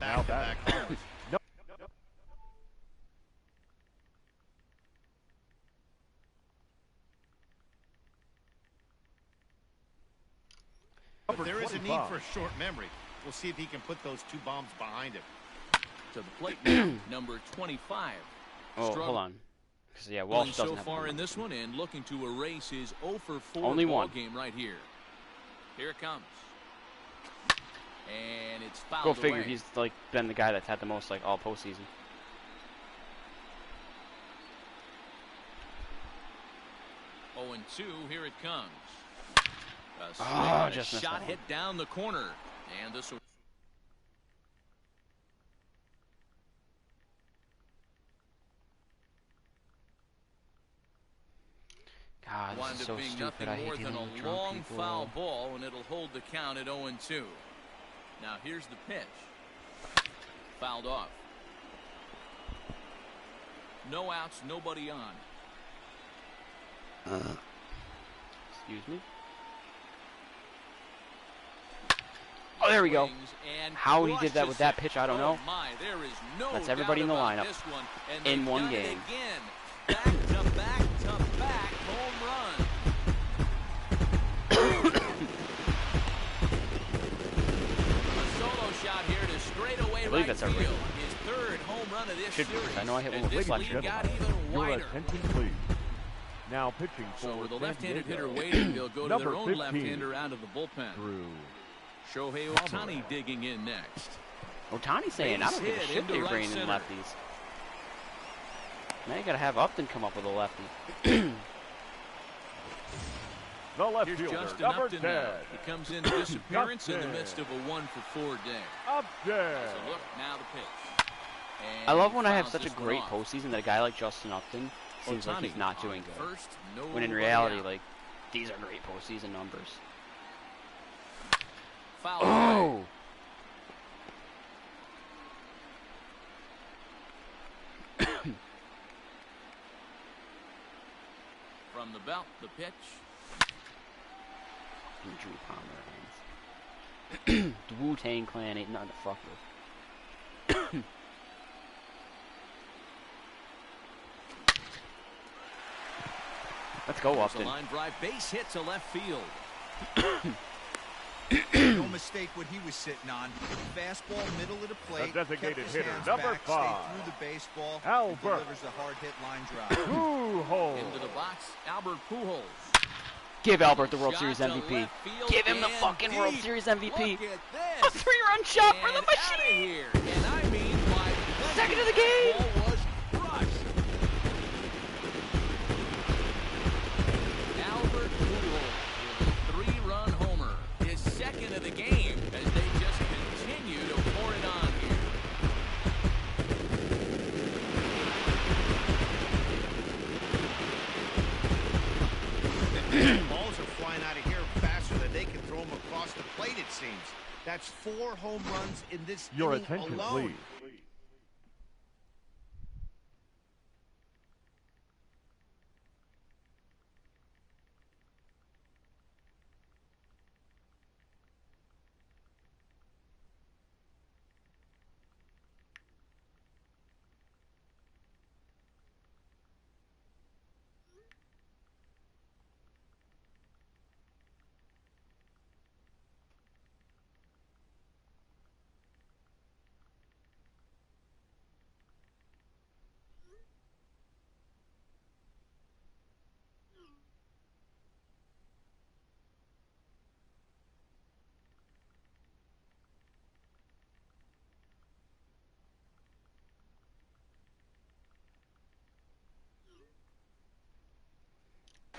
Speaker 5: back-to-back homers. But there is a need for a short memory. We'll see if he can put those 2 bombs behind him.
Speaker 2: To the plate now, number 25.
Speaker 1: Oh, hold on. Because, yeah, Walsh doesn't
Speaker 2: so
Speaker 1: have
Speaker 2: far
Speaker 1: one.
Speaker 2: in this one and looking to erase his 0 for 4
Speaker 1: Only
Speaker 2: ball
Speaker 1: one.
Speaker 2: game right here. Here it comes. And it's fouled
Speaker 1: Go figure.
Speaker 2: away.
Speaker 1: He's, like, been the guy that's had the most, like, all postseason.
Speaker 2: Oh, and 2, here it comes. A
Speaker 1: Just missed
Speaker 2: shot
Speaker 1: that
Speaker 2: hit down the corner. And this will...
Speaker 1: God,
Speaker 2: Wind
Speaker 1: this is
Speaker 2: up
Speaker 1: so
Speaker 2: being
Speaker 1: stupid.
Speaker 2: nothing
Speaker 1: I hate
Speaker 2: more than
Speaker 1: dealing with
Speaker 2: a
Speaker 1: drunk
Speaker 2: long
Speaker 1: people.
Speaker 2: foul ball, and it'll hold the count at 0 and 2. Now here's the pitch. Fouled off. No outs, nobody on.
Speaker 1: Excuse me. Oh, there we go. How he did that with that pitch, I don't know.
Speaker 2: My, there is no
Speaker 1: That's everybody in the
Speaker 2: doubt
Speaker 1: lineup
Speaker 2: about this one. And
Speaker 1: in
Speaker 2: they've
Speaker 1: one
Speaker 2: done it
Speaker 1: game.
Speaker 2: Again. Back to back to back home run. A solo shot here to straightaway right
Speaker 1: that's a
Speaker 2: field.
Speaker 1: ring.
Speaker 2: His 3rd home run of this
Speaker 1: Should be.
Speaker 2: series.
Speaker 1: I know I hit one
Speaker 2: And
Speaker 1: with
Speaker 2: this
Speaker 1: Wiggles.
Speaker 2: lead got
Speaker 4: Gentlemen,
Speaker 2: even
Speaker 4: your
Speaker 2: wider.
Speaker 4: attention, please. Now pitching for
Speaker 2: So with the
Speaker 4: San
Speaker 2: left-handed hitter
Speaker 4: Diego,
Speaker 2: waiting, they'll go to
Speaker 4: number
Speaker 2: their own
Speaker 4: 15,
Speaker 2: left-hander out of the bullpen.
Speaker 4: Drew.
Speaker 2: Shohei Ohtani digging in next.
Speaker 1: Otani's saying, I don't give a
Speaker 2: Base
Speaker 1: shit
Speaker 2: hit
Speaker 1: they're
Speaker 2: into right
Speaker 1: bringing in
Speaker 2: center.
Speaker 1: lefties. Now you gotta have Upton come up with a lefty.
Speaker 4: The left
Speaker 2: Here's
Speaker 4: fielder,
Speaker 2: Justin
Speaker 4: number
Speaker 2: Upton
Speaker 4: 10.
Speaker 2: now. He comes in disappearance in the
Speaker 4: Upton.
Speaker 2: midst of a 1 for 4 day.
Speaker 4: Upton.
Speaker 2: So look, now the pitch. And
Speaker 1: I love when I have
Speaker 2: fouls
Speaker 1: such a
Speaker 2: this one
Speaker 1: great
Speaker 2: off.
Speaker 1: postseason that a guy like Justin Upton seems like he's
Speaker 2: Ohtani
Speaker 1: not
Speaker 2: on
Speaker 1: doing good.
Speaker 2: First,
Speaker 1: When in
Speaker 2: nobody
Speaker 1: reality,
Speaker 2: out.
Speaker 1: like, these are great postseason numbers.
Speaker 2: Foul away.
Speaker 1: Oh!
Speaker 2: From the belt, the pitch.
Speaker 1: Drew Palmer hands. The Wu-Tang Clan ain't nothing to fuck with. Let's go,
Speaker 2: There's a
Speaker 1: Upton.
Speaker 2: line drive, base hit to left field.
Speaker 7: No mistake what he was sitting on. Fastball, middle of the plate.
Speaker 4: The designated
Speaker 7: kept his
Speaker 4: hitter,
Speaker 7: hands
Speaker 4: number
Speaker 7: back,
Speaker 4: 5.
Speaker 7: stayed through the baseball.
Speaker 4: Albert.
Speaker 7: Delivers a hard hit line drive.
Speaker 4: Pujols.
Speaker 2: Into the box, Albert Pujols.
Speaker 1: Give Albert the World
Speaker 2: Shot
Speaker 1: Series
Speaker 2: to
Speaker 1: MVP.
Speaker 2: left field
Speaker 1: Give him the
Speaker 2: and
Speaker 1: fucking World
Speaker 2: deep.
Speaker 1: Series MVP.
Speaker 2: Look at
Speaker 1: A
Speaker 2: this.
Speaker 1: 3-run shot for the
Speaker 2: And outta
Speaker 1: machine.
Speaker 2: here. And I mean by plenty.
Speaker 1: Second of the game.
Speaker 2: That ball was crushed. Albert Pujols with a 3-run homer. His 2nd of the game as they just continue to pour it on here.
Speaker 5: Balls are flying out of here faster than they can throw them across the plate, it seems. That's 4 home runs in this
Speaker 4: Your
Speaker 5: inning
Speaker 4: attention,
Speaker 5: alone.
Speaker 4: please.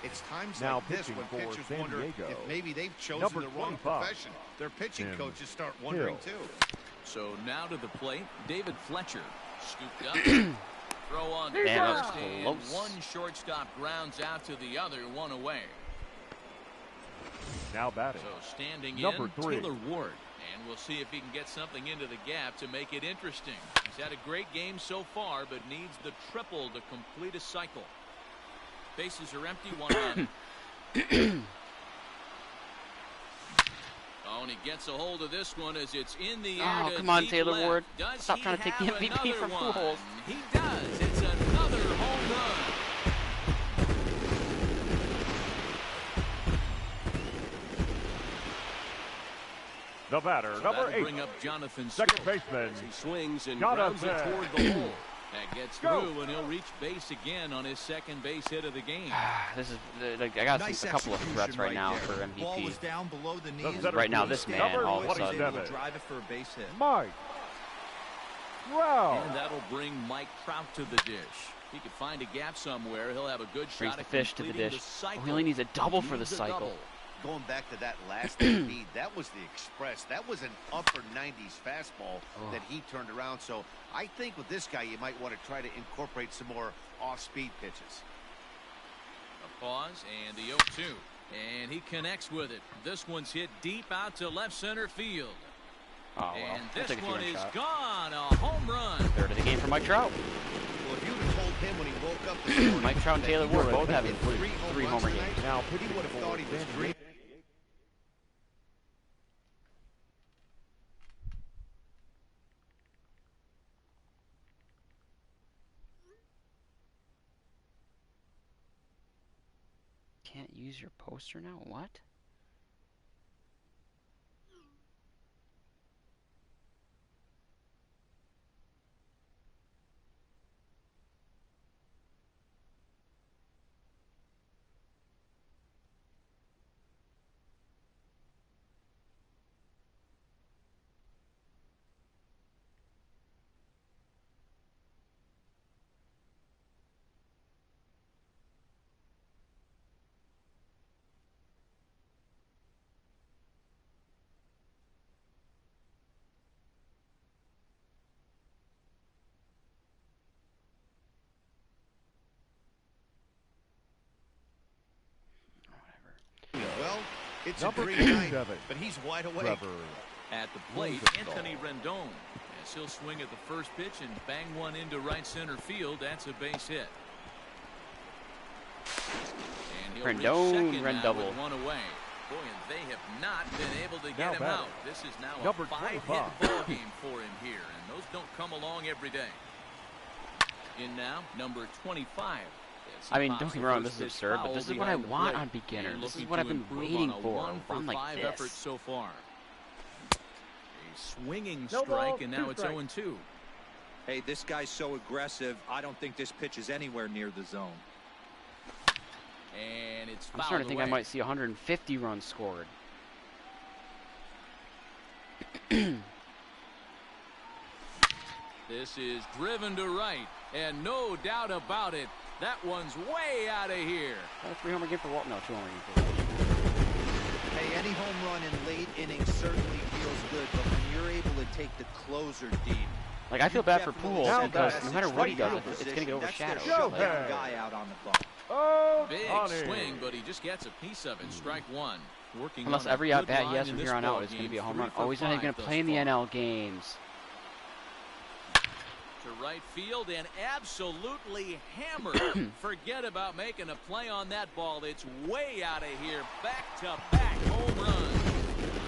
Speaker 5: It's times
Speaker 4: Now
Speaker 5: like this
Speaker 4: pitching
Speaker 5: when
Speaker 4: for
Speaker 5: pitchers
Speaker 4: San
Speaker 5: wonder
Speaker 4: Diego,
Speaker 5: if maybe they've chosen
Speaker 4: number
Speaker 5: the wrong
Speaker 4: 25,
Speaker 5: profession. Their pitching
Speaker 4: Tim
Speaker 5: coaches start wondering
Speaker 4: Hill.
Speaker 5: too.
Speaker 2: So now to the plate, David Fletcher. Scooped up. Throw on to
Speaker 1: Man, that was
Speaker 2: first, and
Speaker 1: close.
Speaker 2: one shortstop grounds out to the other, 1 away.
Speaker 4: Now batting,
Speaker 2: So standing
Speaker 4: number
Speaker 2: in,
Speaker 4: 3.
Speaker 2: Taylor Ward. And we'll see if he can get something into the gap to make it interesting. He's had a great game so far, but needs the triple to complete a cycle. Bases are empty, 1 on. Oh, and he gets a hold of this one as it's in the air.
Speaker 1: Oh,
Speaker 2: to
Speaker 1: come on,
Speaker 2: deep
Speaker 1: Taylor
Speaker 2: left.
Speaker 1: Ward.
Speaker 2: Does
Speaker 1: Stop
Speaker 2: he
Speaker 1: trying to take the
Speaker 2: have
Speaker 1: MVP
Speaker 2: another
Speaker 1: from
Speaker 2: one?
Speaker 1: Pujols.
Speaker 2: He does. It's another home run.
Speaker 4: The batter, number 8.
Speaker 2: Bring up Jonathan
Speaker 4: Second
Speaker 2: Smith
Speaker 4: baseman.
Speaker 6: As he swings and
Speaker 4: Jonathan.
Speaker 6: grounds it toward the hole.
Speaker 2: That gets
Speaker 4: Go.
Speaker 2: through, and he'll reach base again on his second base hit of the game.
Speaker 1: This is like I got
Speaker 7: Nice
Speaker 1: a couple of threats right now
Speaker 7: there.
Speaker 1: for
Speaker 7: Ball
Speaker 1: MVP.
Speaker 7: was down below the knees.
Speaker 4: center
Speaker 1: Right now,
Speaker 4: field,
Speaker 1: this man
Speaker 4: number
Speaker 1: all of a
Speaker 7: Was
Speaker 1: sudden.
Speaker 7: able to
Speaker 4: 27.
Speaker 7: drive it for a base hit.
Speaker 4: Mike Trout.
Speaker 2: And that'll bring Mike Trout to the dish. He could find a gap somewhere. He'll have a good
Speaker 1: Brings
Speaker 2: shot
Speaker 1: the
Speaker 2: at
Speaker 1: fish to the
Speaker 2: completing
Speaker 1: dish.
Speaker 2: cycle.
Speaker 1: Oh, he only needs a double for the
Speaker 2: Needs a
Speaker 1: cycle.
Speaker 2: double.
Speaker 5: Going back to that last lead, that was the express. That was an upper 90s fastball that he turned around. So I think with this guy, you might want to try to incorporate some more off-speed pitches.
Speaker 2: A pause and the 0-2. And he connects with it. This one's hit deep out to left center field.
Speaker 1: Oh, well.
Speaker 2: And
Speaker 1: We'll
Speaker 2: this
Speaker 1: take a
Speaker 2: one
Speaker 1: two-run
Speaker 2: is
Speaker 1: shot.
Speaker 2: gone. A home run.
Speaker 1: Third of the game for Mike Trout.
Speaker 5: Well, if you'd have told him when he woke up this morning
Speaker 1: Mike Trout and
Speaker 5: that
Speaker 1: Taylor
Speaker 5: he
Speaker 1: Ward
Speaker 5: would
Speaker 1: both
Speaker 5: have
Speaker 1: having
Speaker 5: hit
Speaker 1: three
Speaker 5: runs
Speaker 1: homer
Speaker 5: tonight,
Speaker 1: games.
Speaker 4: Now
Speaker 5: he would have thought he was dreaming.
Speaker 1: Can't use your poster now? What?
Speaker 5: Well, it's
Speaker 4: Number
Speaker 5: a green night,
Speaker 4: 7.
Speaker 5: but he's wide awake.
Speaker 4: Trevor.
Speaker 2: At the plate,
Speaker 4: Rosenthal.
Speaker 2: Anthony Rendon. As he'll swing at the first pitch and bang one into right center field. That's a base hit. And he'll reach
Speaker 1: Rendon,
Speaker 2: second
Speaker 1: run
Speaker 2: now
Speaker 1: double.
Speaker 2: with one away. Boy, and they have not been able to
Speaker 4: Now
Speaker 2: get him
Speaker 4: batting.
Speaker 2: out. This is now a
Speaker 4: Number
Speaker 2: 5-hit
Speaker 4: 25.
Speaker 2: ball game for him here, and those don't come along every day. In now, number 25. As he
Speaker 1: I mean,
Speaker 2: pops
Speaker 1: don't get
Speaker 2: the
Speaker 1: me wrong,
Speaker 2: first
Speaker 1: this is
Speaker 2: pitch
Speaker 1: absurd, but
Speaker 2: foul
Speaker 1: this is what I
Speaker 2: behind the
Speaker 1: want
Speaker 2: plate.
Speaker 1: on beginner.
Speaker 2: And
Speaker 1: This is
Speaker 2: looking
Speaker 1: what
Speaker 2: to
Speaker 1: I've been
Speaker 2: improve
Speaker 1: waiting
Speaker 2: on a
Speaker 1: for.
Speaker 2: 1 for
Speaker 1: Run like
Speaker 2: 5
Speaker 1: this.
Speaker 2: effort so far. A swinging
Speaker 4: No ball,
Speaker 2: strike, and now
Speaker 4: two
Speaker 2: it's
Speaker 4: strikes.
Speaker 2: 0-2.
Speaker 7: Hey, this guy's so aggressive. I don't think this pitch is anywhere near the zone.
Speaker 2: And it's
Speaker 1: I'm
Speaker 2: fouled
Speaker 1: starting to think I
Speaker 2: away.
Speaker 1: might see 150 runs scored.
Speaker 2: This is driven to right, and no doubt about it, that one's way out of here.
Speaker 1: 3-homer game for Walt? No, 2-homer game for Walt.
Speaker 7: Hey, any home run in late innings certainly feels good, but when you're able to take the closer deep.
Speaker 1: Like, I feel bad for
Speaker 7: definitely
Speaker 1: Pujols
Speaker 7: send
Speaker 1: because
Speaker 7: a
Speaker 1: no matter
Speaker 7: message
Speaker 1: what he
Speaker 7: right
Speaker 1: does,
Speaker 7: now
Speaker 1: it's going to
Speaker 7: position.
Speaker 1: get
Speaker 7: That's their
Speaker 1: overshadowed.
Speaker 7: shut
Speaker 1: Like,
Speaker 7: down guy out on the bump.
Speaker 4: Oh,
Speaker 2: Big
Speaker 4: Tony.
Speaker 2: swing, but he just gets a piece of it. Strike one. Working
Speaker 1: unless
Speaker 2: on a
Speaker 1: every
Speaker 2: good
Speaker 1: at-bat he
Speaker 2: line
Speaker 1: has
Speaker 2: in
Speaker 1: from
Speaker 2: this
Speaker 1: here on out
Speaker 2: ball
Speaker 1: is going to
Speaker 2: game.
Speaker 1: be a home
Speaker 2: 3
Speaker 1: run.
Speaker 2: for
Speaker 1: Oh, he's not even
Speaker 2: 5
Speaker 1: going to
Speaker 2: thus
Speaker 1: play in the
Speaker 2: far.
Speaker 1: NL games.
Speaker 2: To right field and absolutely hammered. Forget about making a play on that ball. It's way out of here. Back-to-back home runs.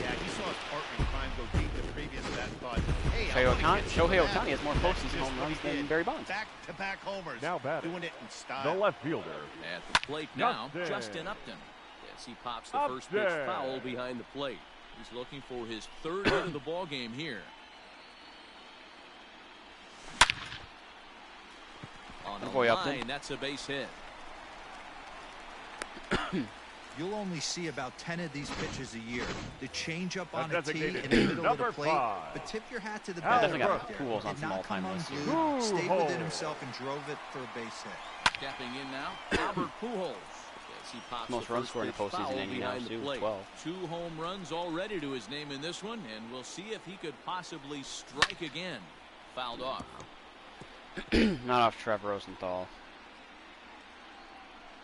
Speaker 5: Yeah, he saw his partner in crime go deep the previous bat and thought, hey, I
Speaker 1: Shohei
Speaker 5: wanna
Speaker 1: Ohtani,
Speaker 5: get some of
Speaker 1: Shohei
Speaker 5: that.
Speaker 1: Ohtani has more
Speaker 5: That's
Speaker 1: postseason
Speaker 5: just
Speaker 1: home
Speaker 5: what
Speaker 1: runs
Speaker 5: he
Speaker 1: than
Speaker 5: did.
Speaker 1: Barry Bonds.
Speaker 5: Back-to-back homers.
Speaker 4: Now batting.
Speaker 5: Doing it in
Speaker 4: The
Speaker 5: style.
Speaker 4: left fielder.
Speaker 2: At the plate now,
Speaker 4: Justin.
Speaker 2: Justin Upton. As he pops the
Speaker 4: Upton.
Speaker 2: first pitch foul behind the plate. He's looking for his third hit of the ball game here. On the
Speaker 1: Boy, Upton.
Speaker 2: line, that's a base hit.
Speaker 7: You'll only see about 10 of these pitches a year. The changeup
Speaker 4: A
Speaker 7: on a tee
Speaker 4: designated
Speaker 7: in the middle of
Speaker 4: number
Speaker 7: the plate.
Speaker 4: 5.
Speaker 7: But tip your hat to the
Speaker 4: Al
Speaker 7: bat
Speaker 1: definitely got
Speaker 7: right there.
Speaker 1: Pujols on
Speaker 7: Did
Speaker 1: some
Speaker 7: not
Speaker 1: all-time
Speaker 7: come
Speaker 1: lists.
Speaker 7: unglued, stayed
Speaker 4: Pujols.
Speaker 7: within himself and drove it for a base hit.
Speaker 2: Stepping in now, Albert Pujols. As he pops
Speaker 1: Most
Speaker 2: the
Speaker 1: runs
Speaker 2: first
Speaker 1: scored in
Speaker 2: pitch
Speaker 1: the postseason
Speaker 2: foul
Speaker 1: in any now,
Speaker 2: behind the
Speaker 1: too,
Speaker 2: plate.
Speaker 1: 12.
Speaker 2: 2 home runs already to his name in this one, and we'll see if he could possibly strike again. Fouled off.
Speaker 1: Not off Trevor Rosenthal.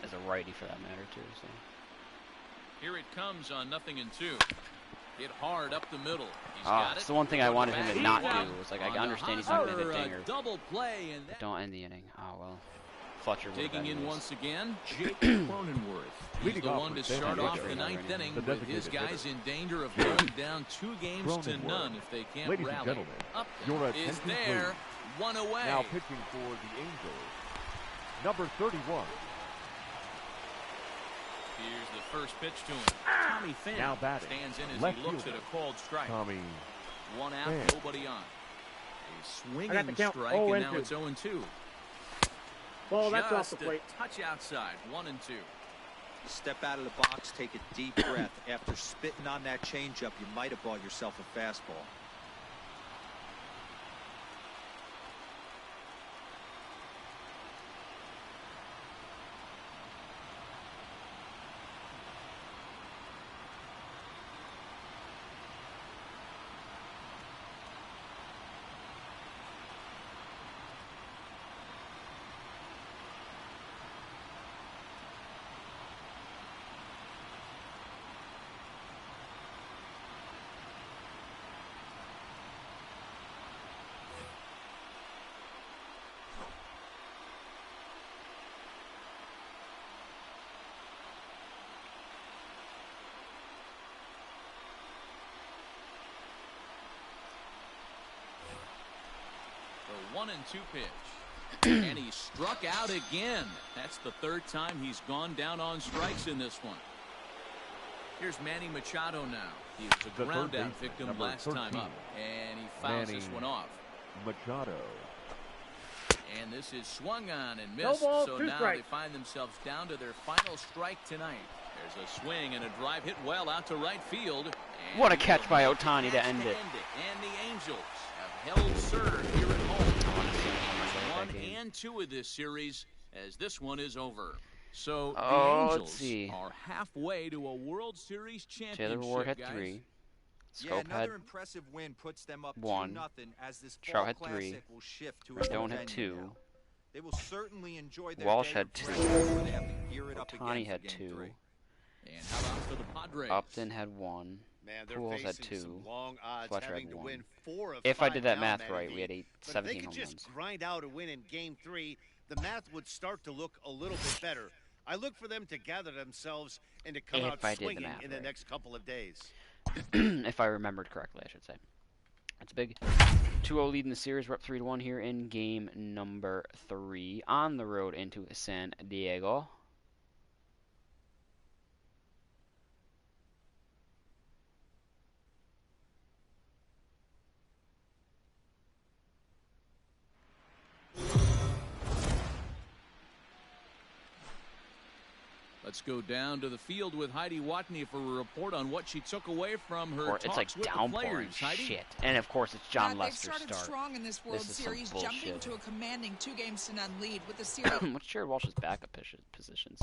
Speaker 1: As a righty for that matter, too. So.
Speaker 2: Here it comes on 0-2. Hit hard up the middle. He's got
Speaker 1: It's
Speaker 2: it.
Speaker 1: the one thing I wanted him to
Speaker 2: He's
Speaker 1: not
Speaker 2: out.
Speaker 1: do. Was like, I
Speaker 2: On the
Speaker 1: understand he's not going to
Speaker 2: hopper,
Speaker 1: hit
Speaker 2: a
Speaker 1: dinger,
Speaker 2: double play, and
Speaker 1: but don't end the inning. Oh, well. Fletcher would have
Speaker 2: Taking
Speaker 1: been
Speaker 2: in
Speaker 1: loose.
Speaker 2: once again, Jake Cronenworth. He's
Speaker 4: Leading
Speaker 2: the
Speaker 4: off
Speaker 2: one to
Speaker 4: for San
Speaker 2: start
Speaker 4: Diego.
Speaker 2: off the ninth inning
Speaker 4: The
Speaker 2: with his
Speaker 4: designated
Speaker 2: guys
Speaker 4: hitter.
Speaker 2: in danger of going down 2 games to
Speaker 4: Cronenworth.
Speaker 2: none if they can't
Speaker 4: Ladies and
Speaker 2: rally.
Speaker 4: gentlemen,
Speaker 2: Upton
Speaker 4: your
Speaker 2: is
Speaker 4: attention,
Speaker 2: there,
Speaker 4: please.
Speaker 2: 1 away.
Speaker 4: Now pitching for the Angels, number 31.
Speaker 2: Here's the first pitch to him. Tommy Pham
Speaker 4: Now batting,
Speaker 2: stands in as
Speaker 4: left
Speaker 2: he looks
Speaker 4: fielder.
Speaker 2: at a called strike.
Speaker 4: Tommy
Speaker 2: 1 out,
Speaker 4: Pham.
Speaker 2: nobody on. A swinging
Speaker 8: I got the count.
Speaker 2: strike,
Speaker 8: Oh,
Speaker 2: and
Speaker 8: and
Speaker 2: now
Speaker 8: two.
Speaker 2: it's 0-2.
Speaker 8: Well, that's off
Speaker 2: Just
Speaker 8: the plate.
Speaker 2: a touch outside, 1-2.
Speaker 7: Step out of the box, take a deep breath. After spitting on that changeup, you might have bought yourself a fastball.
Speaker 2: The 1-2 pitch. And he struck out again. That's the 3rd time he's gone down on strikes in this one. Here's Manny Machado now. He was a
Speaker 4: The
Speaker 2: ground
Speaker 4: third
Speaker 2: out
Speaker 4: baseman,
Speaker 2: victim
Speaker 4: number
Speaker 2: last time
Speaker 4: 13.
Speaker 2: up. And he fouls
Speaker 4: Manny
Speaker 2: this one off.
Speaker 4: Machado.
Speaker 2: And this is swung on and
Speaker 8: No
Speaker 2: missed.
Speaker 8: ball,
Speaker 2: So
Speaker 8: 2
Speaker 2: now
Speaker 8: strikes.
Speaker 2: they find themselves down to their final strike tonight. There's a swing and a drive hit well out to right field. And
Speaker 1: What a catch by Ohtani to end it.
Speaker 2: And the Angels have held serve here at home. 1 and 2 of this series, as this one is over. So the
Speaker 1: let's
Speaker 2: Angels
Speaker 1: see.
Speaker 2: are halfway to a World Series
Speaker 1: Taylor
Speaker 2: championship,
Speaker 1: Ward had
Speaker 2: guys.
Speaker 1: 3.
Speaker 7: Yeah,
Speaker 1: Scope had
Speaker 7: another impressive win puts them up
Speaker 1: 1.
Speaker 7: 2-0 as this
Speaker 1: Trout
Speaker 7: fall
Speaker 1: had 3.
Speaker 7: classic will shift to a
Speaker 1: Rendon
Speaker 7: new
Speaker 1: had
Speaker 7: venue
Speaker 1: 2.
Speaker 7: now. They will certainly enjoy their
Speaker 1: Walsh
Speaker 7: day
Speaker 1: had
Speaker 7: of
Speaker 1: 2.
Speaker 7: rest before they have to gear it up
Speaker 1: Ohtani
Speaker 7: again for
Speaker 1: had
Speaker 7: game
Speaker 1: 2.
Speaker 7: 3.
Speaker 2: And how about for the Padres?
Speaker 1: Upton had 1.
Speaker 5: Man, they're
Speaker 1: Pools had
Speaker 5: facing
Speaker 1: 2.
Speaker 5: some long odds
Speaker 1: Fletcher
Speaker 5: having
Speaker 1: had
Speaker 5: to
Speaker 1: 1.
Speaker 5: win 4 of
Speaker 1: If I
Speaker 5: 5
Speaker 1: did that
Speaker 5: now,
Speaker 1: math
Speaker 5: Matty
Speaker 1: right,
Speaker 5: D.
Speaker 1: we had 8,
Speaker 5: But if
Speaker 1: 17
Speaker 5: they
Speaker 1: home
Speaker 5: could just
Speaker 1: runs.
Speaker 5: grind out a win in Game 3, the math would start to look a little bit better. I look for them to gather themselves and to come
Speaker 1: If
Speaker 5: out
Speaker 1: I did the
Speaker 5: swinging
Speaker 1: math
Speaker 5: in the
Speaker 1: right.
Speaker 5: next couple of days.
Speaker 1: If I remembered correctly, I should say. That's a big 2-0 lead in the series. We're up 3-1 here in game number 3 on the road into San Diego.
Speaker 2: Let's go down to the field with Heidi Watney for a report on what she took away from her
Speaker 1: Or it's
Speaker 2: talks
Speaker 1: like
Speaker 2: with the
Speaker 1: downpouring
Speaker 2: players. Heidi?
Speaker 1: shit. And of course, it's John
Speaker 3: They've
Speaker 1: Lester's
Speaker 3: started
Speaker 1: start.
Speaker 3: strong in this World
Speaker 1: This is some
Speaker 3: Series, jumping
Speaker 1: bullshit.
Speaker 3: to a commanding 2-0 lead with the series
Speaker 1: What's Jared Walsh's backup positions?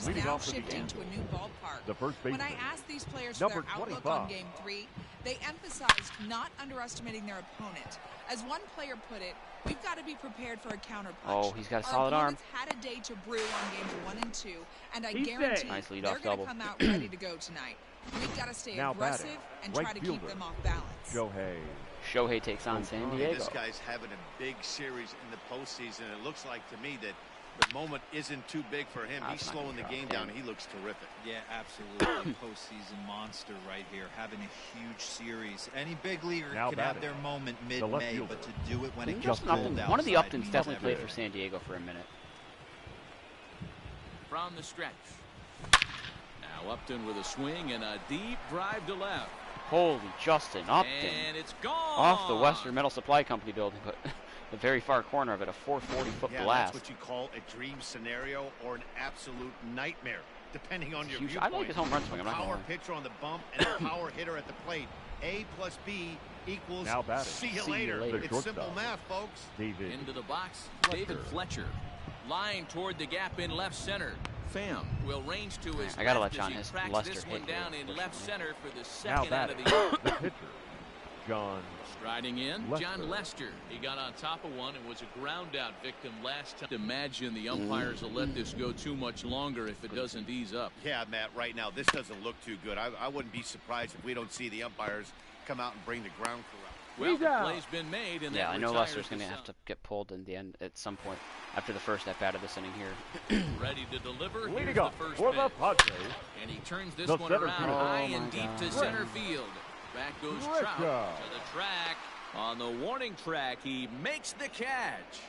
Speaker 4: Leading
Speaker 3: now
Speaker 4: off for the
Speaker 3: shifting to a
Speaker 4: Angels,
Speaker 3: new ballpark.
Speaker 4: the first
Speaker 3: When I
Speaker 4: baseman,
Speaker 3: asked these players for
Speaker 4: number
Speaker 3: their outlook on
Speaker 4: 25.
Speaker 3: Game 3, they emphasized not underestimating their opponent. As one player put it, we've got to be prepared for a counterpunch.
Speaker 1: Oh, he's got a
Speaker 3: Our
Speaker 1: solid arm.
Speaker 3: opponents had a day to brew on Games 1 and 2, and I
Speaker 8: He's
Speaker 3: guarantee
Speaker 8: safe.
Speaker 1: Nice lead
Speaker 3: they're
Speaker 1: off
Speaker 3: going to
Speaker 1: double.
Speaker 3: come out ready to go tonight. We've got to stay
Speaker 4: Now
Speaker 3: aggressive
Speaker 4: batting,
Speaker 3: and
Speaker 4: right
Speaker 3: try to
Speaker 4: fielder,
Speaker 3: keep them off balance.
Speaker 4: Shohei.
Speaker 1: Shohei takes on San Diego.
Speaker 5: This guy's having a big series in the postseason. It looks like to me that the moment isn't too big for him. He's
Speaker 1: That's not
Speaker 5: slowing the
Speaker 1: gonna
Speaker 5: game
Speaker 1: drop
Speaker 5: down.
Speaker 1: him.
Speaker 5: He looks terrific.
Speaker 7: Yeah, absolutely. Postseason monster right here, having a huge series. Any big leaguer
Speaker 4: Now
Speaker 7: can have
Speaker 4: batting,
Speaker 7: their moment
Speaker 4: the left
Speaker 7: mid-May,
Speaker 4: fielder,
Speaker 7: but to do it when it gets
Speaker 1: Justin
Speaker 7: cold
Speaker 1: Upton,
Speaker 7: outside
Speaker 1: one of the Uptons
Speaker 7: means
Speaker 1: definitely played
Speaker 7: everything.
Speaker 1: for San Diego for a minute.
Speaker 2: From the stretch. Now Upton with a swing and a deep drive to left.
Speaker 1: Holy Justin Upton.
Speaker 2: And it's gone.
Speaker 1: Off the Western Metal Supply Company building, but the very far corner of it, a 440-foot
Speaker 5: Yeah,
Speaker 1: blast.
Speaker 5: that's what you call a dream scenario or an absolute nightmare, depending on your
Speaker 1: Huge.
Speaker 5: viewpoint.
Speaker 1: I like his home run swing. I'm not gonna
Speaker 5: Power
Speaker 1: lie.
Speaker 5: pitcher on the bump and a power hitter at the plate. A plus B equals
Speaker 4: Now batting.
Speaker 5: see you
Speaker 1: See you
Speaker 5: later.
Speaker 1: later.
Speaker 4: The
Speaker 5: It's simple
Speaker 4: shortstop.
Speaker 5: math, folks.
Speaker 4: David
Speaker 2: Into the box,
Speaker 4: Fletcher.
Speaker 2: David Fletcher. Line toward the gap in left center. Pham will range to his
Speaker 1: I gotta
Speaker 2: left
Speaker 1: let
Speaker 2: as
Speaker 1: John
Speaker 2: he cracks
Speaker 1: Lester
Speaker 2: this
Speaker 1: hit
Speaker 2: one
Speaker 1: here,
Speaker 2: down in left
Speaker 1: unfortunately.
Speaker 2: center for the
Speaker 4: Now
Speaker 2: second out of
Speaker 4: batting,
Speaker 2: the
Speaker 4: the pitcher, John
Speaker 2: Striding in,
Speaker 4: Lester.
Speaker 2: John Lester. He got on top of one and was a ground out victim last time. Imagine the umpires will let this go too much longer if it doesn't ease up.
Speaker 5: Yeah, Matt, right now, this doesn't look too good. I wouldn't be surprised if we don't see the umpires come out and bring the ground crew out.
Speaker 2: Well, the play's been made, and
Speaker 1: Yeah, I know
Speaker 2: retires
Speaker 1: Lester's going to
Speaker 2: the
Speaker 1: have to
Speaker 2: side.
Speaker 1: get pulled in the end at some point after the first at-bat of this inning here.
Speaker 2: Ready to deliver. Here's
Speaker 4: Leading
Speaker 2: the
Speaker 4: up
Speaker 2: first
Speaker 4: for the
Speaker 2: pitch.
Speaker 4: Padres,
Speaker 2: And he turns this
Speaker 4: the
Speaker 2: one
Speaker 4: center
Speaker 2: around
Speaker 4: fielder.
Speaker 2: high
Speaker 1: Oh,
Speaker 2: and
Speaker 1: my
Speaker 2: deep
Speaker 1: God.
Speaker 2: to center field. Back goes Trout to the track. On the warning track, he makes the catch.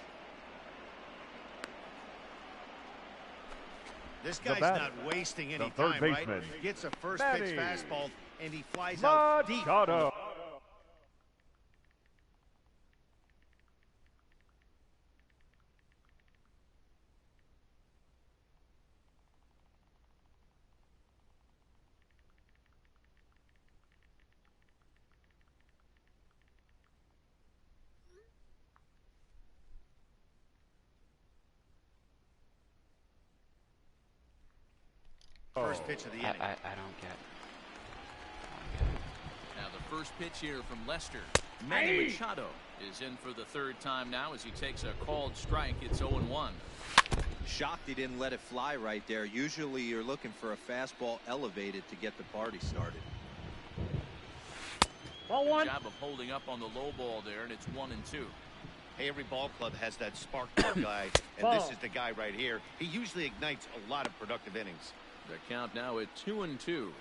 Speaker 5: This
Speaker 4: The
Speaker 5: guy's
Speaker 4: batter,
Speaker 5: not wasting any
Speaker 4: the third
Speaker 5: time, right?
Speaker 4: baseman,
Speaker 5: Gets a first
Speaker 4: Manny
Speaker 5: pitch fastball, and he flies out deep.
Speaker 4: Machado.
Speaker 5: First pitch of the inning.
Speaker 1: I don't get.
Speaker 2: Now the first pitch here from Lester. Manny Machado is in for the third time now as he takes a called strike. It's 0-1.
Speaker 7: Shocked he didn't let it fly right there. Usually you're looking for a fastball elevated to get the party started.
Speaker 8: Ball
Speaker 2: Good
Speaker 8: one.
Speaker 2: job of holding up on the low ball there, and it's 1-2.
Speaker 5: Hey, every ball club has that spark plug guy, and this is the guy right here. He usually ignites a lot of productive innings.
Speaker 2: The count now at 2-2.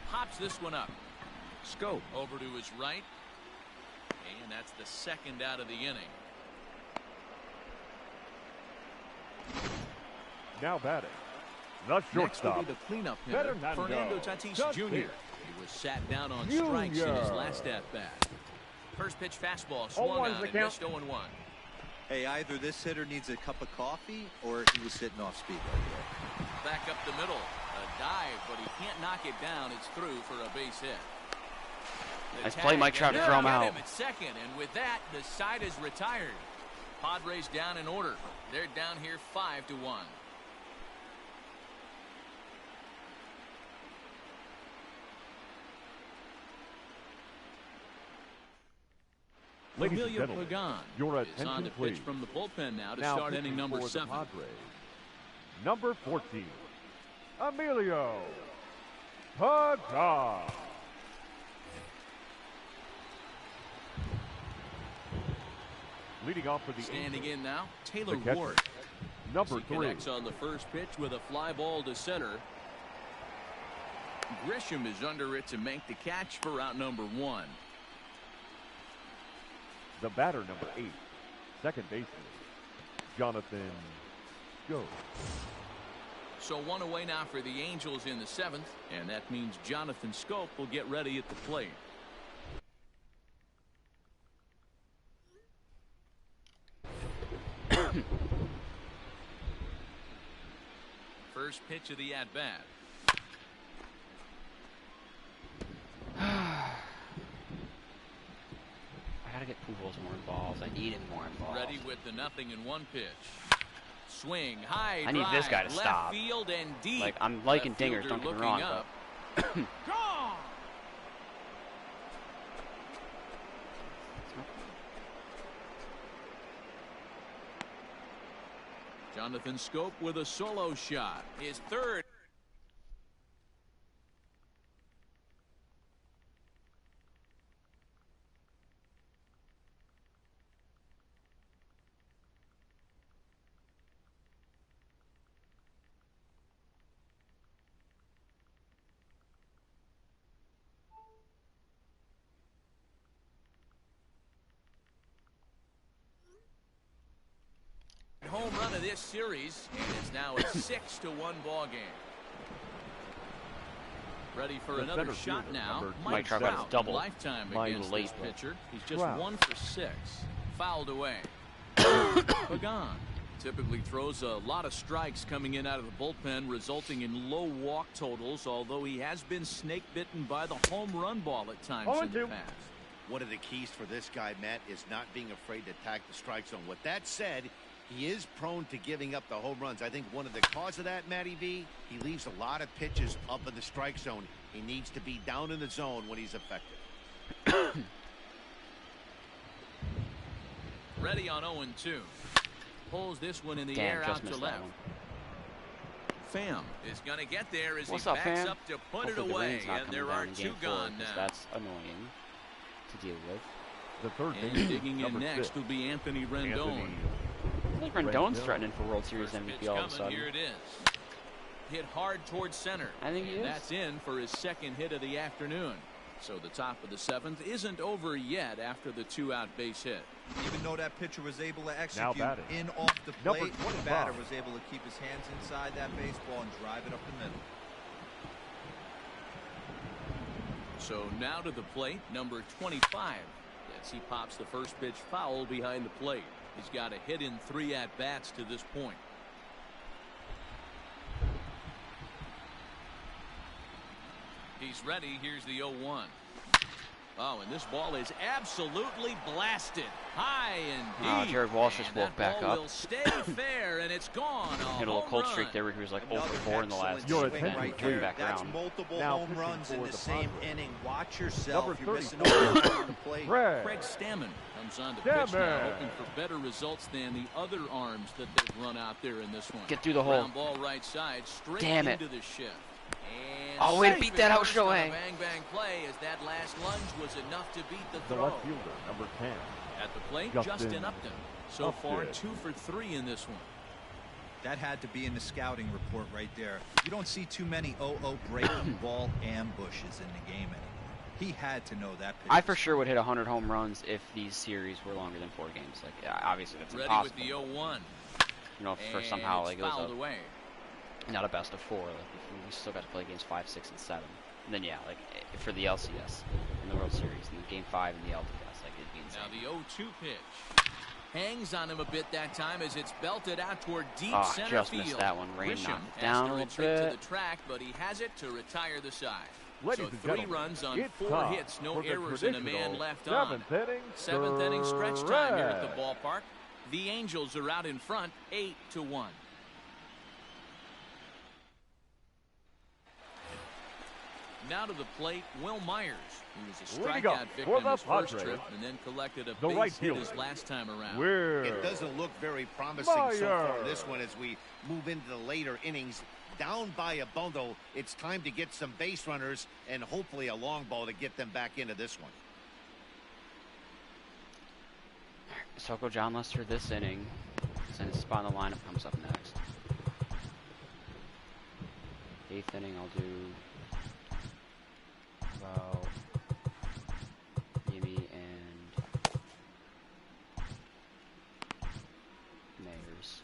Speaker 2: Pops this one up. Scope over to his right. And that's the second out of the inning.
Speaker 4: Now batting, the
Speaker 2: Next will
Speaker 4: shortstop,
Speaker 2: be the cleanup hitter, Fernando Tatis Jr. He was sat down on strikes in his last at-bat. First pitch fastball swung out and missed 0-1.
Speaker 7: Hey, either this hitter needs a cup of coffee or he was sitting off speed right there.
Speaker 2: Back up the middle. A dive, but he can't knock it down. It's through for a base hit.
Speaker 1: Nice play, Mike Trout, to throw him out.
Speaker 2: At second, and with that, the side is retired. Padres down in order. They're down here 5-1.
Speaker 4: Ladies and
Speaker 2: Emilio
Speaker 4: gentlemen,
Speaker 2: Pagan
Speaker 4: your
Speaker 2: is on
Speaker 4: attention,
Speaker 2: the pitch
Speaker 4: please.
Speaker 2: from the bullpen now to
Speaker 4: Now
Speaker 2: start inning
Speaker 4: pitching
Speaker 2: number
Speaker 4: for
Speaker 2: 7.
Speaker 4: the Padres, number 14, Emilio Pagan. Leading off for the
Speaker 2: Standing
Speaker 4: Angels,
Speaker 2: in now, Taylor
Speaker 4: the catcher,
Speaker 2: Ward.
Speaker 4: number
Speaker 6: He
Speaker 4: 3,
Speaker 6: connects on the first pitch with a fly ball to center.
Speaker 2: Grisham is under it to make the catch for out number 1.
Speaker 4: the batter, number 8, second baseman, Jonathan Joe.
Speaker 2: So one away now for the Angels in the 7th, and that means Jonathan Scope will get ready at the plate. First pitch of the at-bat.
Speaker 1: I gotta get Pujols more involved. I need him more involved.
Speaker 2: Ready with the 0-1 pitch. Swing high.
Speaker 1: I need this guy to
Speaker 2: left
Speaker 1: stop.
Speaker 2: Field and deep.
Speaker 1: Like, I'm liking
Speaker 2: Left
Speaker 1: dingers,
Speaker 2: fielder
Speaker 1: don't get me
Speaker 2: looking
Speaker 1: wrong,
Speaker 2: up.
Speaker 3: Gone.
Speaker 2: Jonathan Scope with a solo shot. His third. Home run of this series, and it's now a 6-1 ball game. Ready for
Speaker 4: The
Speaker 2: another
Speaker 4: center
Speaker 2: shot
Speaker 4: fielder,
Speaker 2: now.
Speaker 4: number
Speaker 2: Mike
Speaker 1: Trout got his
Speaker 2: Trout,
Speaker 1: double.
Speaker 2: lifetime
Speaker 1: Mine
Speaker 2: against
Speaker 1: late,
Speaker 2: this
Speaker 1: though.
Speaker 2: pitcher. He's just
Speaker 4: Trout.
Speaker 2: 1 for 6. Fouled away. Pagan typically throws a lot of strikes coming in out of the bullpen, resulting in low walk totals, although he has been snake bitten by the home run ball at times in the
Speaker 8: 0-2.
Speaker 2: past.
Speaker 5: One of the keys for this guy, Matt, is not being afraid to attack the strike zone. With that said, he is prone to giving up the home runs. I think one of the cause of that, Matty V, he leaves a lot of pitches up in the strike zone. He needs to be down in the zone when he's effective.
Speaker 2: Ready on 0-2. Pulls this one in the air out to left. Pham is going to get there as he backs up to put it away, and there are 2 gone now.
Speaker 1: That's annoying to deal with.
Speaker 4: The third
Speaker 2: and digging in next will be Anthony Rendon.
Speaker 1: I think Rendon's threatening for World Series MVP all of a sudden.
Speaker 2: Here it is. Hit hard towards center.
Speaker 1: I think he is.
Speaker 2: That's in for his 2nd hit of the afternoon. So the top of the 7th isn't over yet after the 2-out base hit.
Speaker 7: Even though that pitcher was able to execute in off the plate, the batter was able to keep his hands inside that baseball and drive it up the middle.
Speaker 2: So now to the plate, number 25. As he pops the first pitch foul behind the plate. He's got a hit in 3 at-bats to this point. He's ready. Here's the 0-1. Oh, and this ball is absolutely blasted. High and deep.
Speaker 1: Jared Walsh just woke back up.
Speaker 2: Will stay fair, and it's gone.
Speaker 1: Hit a little cold streak there where he was like 0 for 4 in the last.
Speaker 7: Your attention
Speaker 1: right there. Back
Speaker 7: That's
Speaker 1: around.
Speaker 7: multiple
Speaker 4: now
Speaker 7: home runs in the same inning. Watch
Speaker 4: Number
Speaker 7: yourself. You're
Speaker 4: 30.
Speaker 7: missing over on the plate.
Speaker 2: Craig Stammen comes on the pitch now, hoping for better results than the other arms that they've run out there in this one.
Speaker 1: Get through the hole.
Speaker 2: Ground ball right side, straight
Speaker 1: Damn it.
Speaker 2: into the shift.
Speaker 1: Oh, way to beat that out, Shohei.
Speaker 2: Bang bang play as that last lunge was enough to beat the
Speaker 4: The
Speaker 2: throw.
Speaker 4: left fielder, number 10.
Speaker 2: At the plate, Justin Upton. So far, 2 for 3 in this one.
Speaker 7: That had to be in the scouting report right there. You don't see too many 0-0 breaking ball ambushes in the game anymore. He had to know that pitch.
Speaker 1: I for sure would hit 100 home runs if these series were longer than 4 games. Like, yeah, obviously that's
Speaker 2: ready
Speaker 1: impossible.
Speaker 2: With the 0-1.
Speaker 1: You know, if for somehow like it was
Speaker 2: away.
Speaker 1: Not a best of 4. Like we still got to play games 5, 6, and 7. And then yeah, like for the LCS in the World Series, and then Game 5 in the LDS, like it'd be insane.
Speaker 2: Now the 0-2 pitch hangs on him a bit that time as it's belted out toward deep center
Speaker 1: just
Speaker 2: field.
Speaker 1: Missed that one. Rain
Speaker 2: Grisham
Speaker 1: knocked it down a little bit.
Speaker 2: To the track, but he has it to retire the side.
Speaker 4: Ladies
Speaker 2: so 3 runs on 4 hits, no errors, and a man left on. 7th inning stretch time here at the ballpark. The Angels are out in front, 8-1. Now to the plate, Will Myers. He was a strikeout victim his first trip and then collected a base hit his last time around.
Speaker 5: It doesn't look very promising so far this one as we move into the later innings. Down by a bundle, it's time to get some base runners and hopefully a long ball to get them back into this one.
Speaker 1: So go John Lester this inning. Send his spot in the lineup comes up next. 8th inning, I'll do about Yimi and Mayers.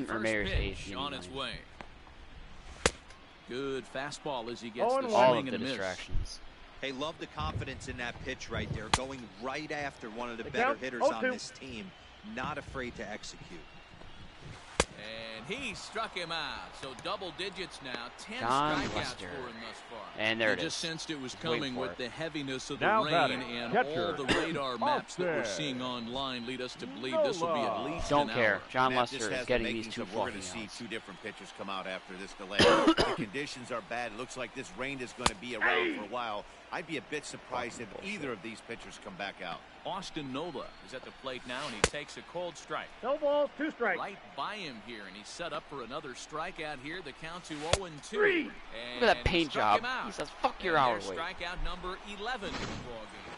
Speaker 1: Or Mayers 8th.
Speaker 2: On its way. Good fastball as he gets the
Speaker 1: all
Speaker 2: swing
Speaker 1: of
Speaker 2: and
Speaker 1: the
Speaker 2: a miss.
Speaker 1: distractions.
Speaker 7: Hey, love the confidence in that pitch right there, going right after one of the better hitters on this team. Not afraid to execute.
Speaker 2: And he struck him out. So double digits now. 10
Speaker 1: John
Speaker 2: strikeouts
Speaker 1: Lester.
Speaker 2: for him thus far.
Speaker 1: And there it is.
Speaker 2: Just sensed it was coming with the heaviness of the
Speaker 4: Now
Speaker 2: rain
Speaker 4: batting,
Speaker 2: and
Speaker 4: catcher,
Speaker 2: all the radar maps that we're seeing online lead us to believe this will be at least
Speaker 1: Don't
Speaker 2: an
Speaker 1: care.
Speaker 2: hour.
Speaker 1: John
Speaker 5: Matt
Speaker 1: Lester
Speaker 5: just
Speaker 1: is
Speaker 5: has
Speaker 1: getting
Speaker 5: the
Speaker 1: these
Speaker 5: makings
Speaker 1: 2
Speaker 5: of we're going to
Speaker 1: fluffy
Speaker 5: see
Speaker 1: outs.
Speaker 5: 2 different pitchers come out after this delay. The conditions are bad. It looks like this rain is going to be around for a while. I'd be a bit surprised if either of these pitchers come back out.
Speaker 2: Austin Nola is at the plate now, and he takes a cold strike.
Speaker 8: No balls, 2 strikes.
Speaker 2: Right by him here, and he's set up for another strikeout here. The count to 0-2.
Speaker 8: Three.
Speaker 1: Look at that paint job. He says, fuck your hour weight.
Speaker 2: Strikeout number 11 in the ballgame.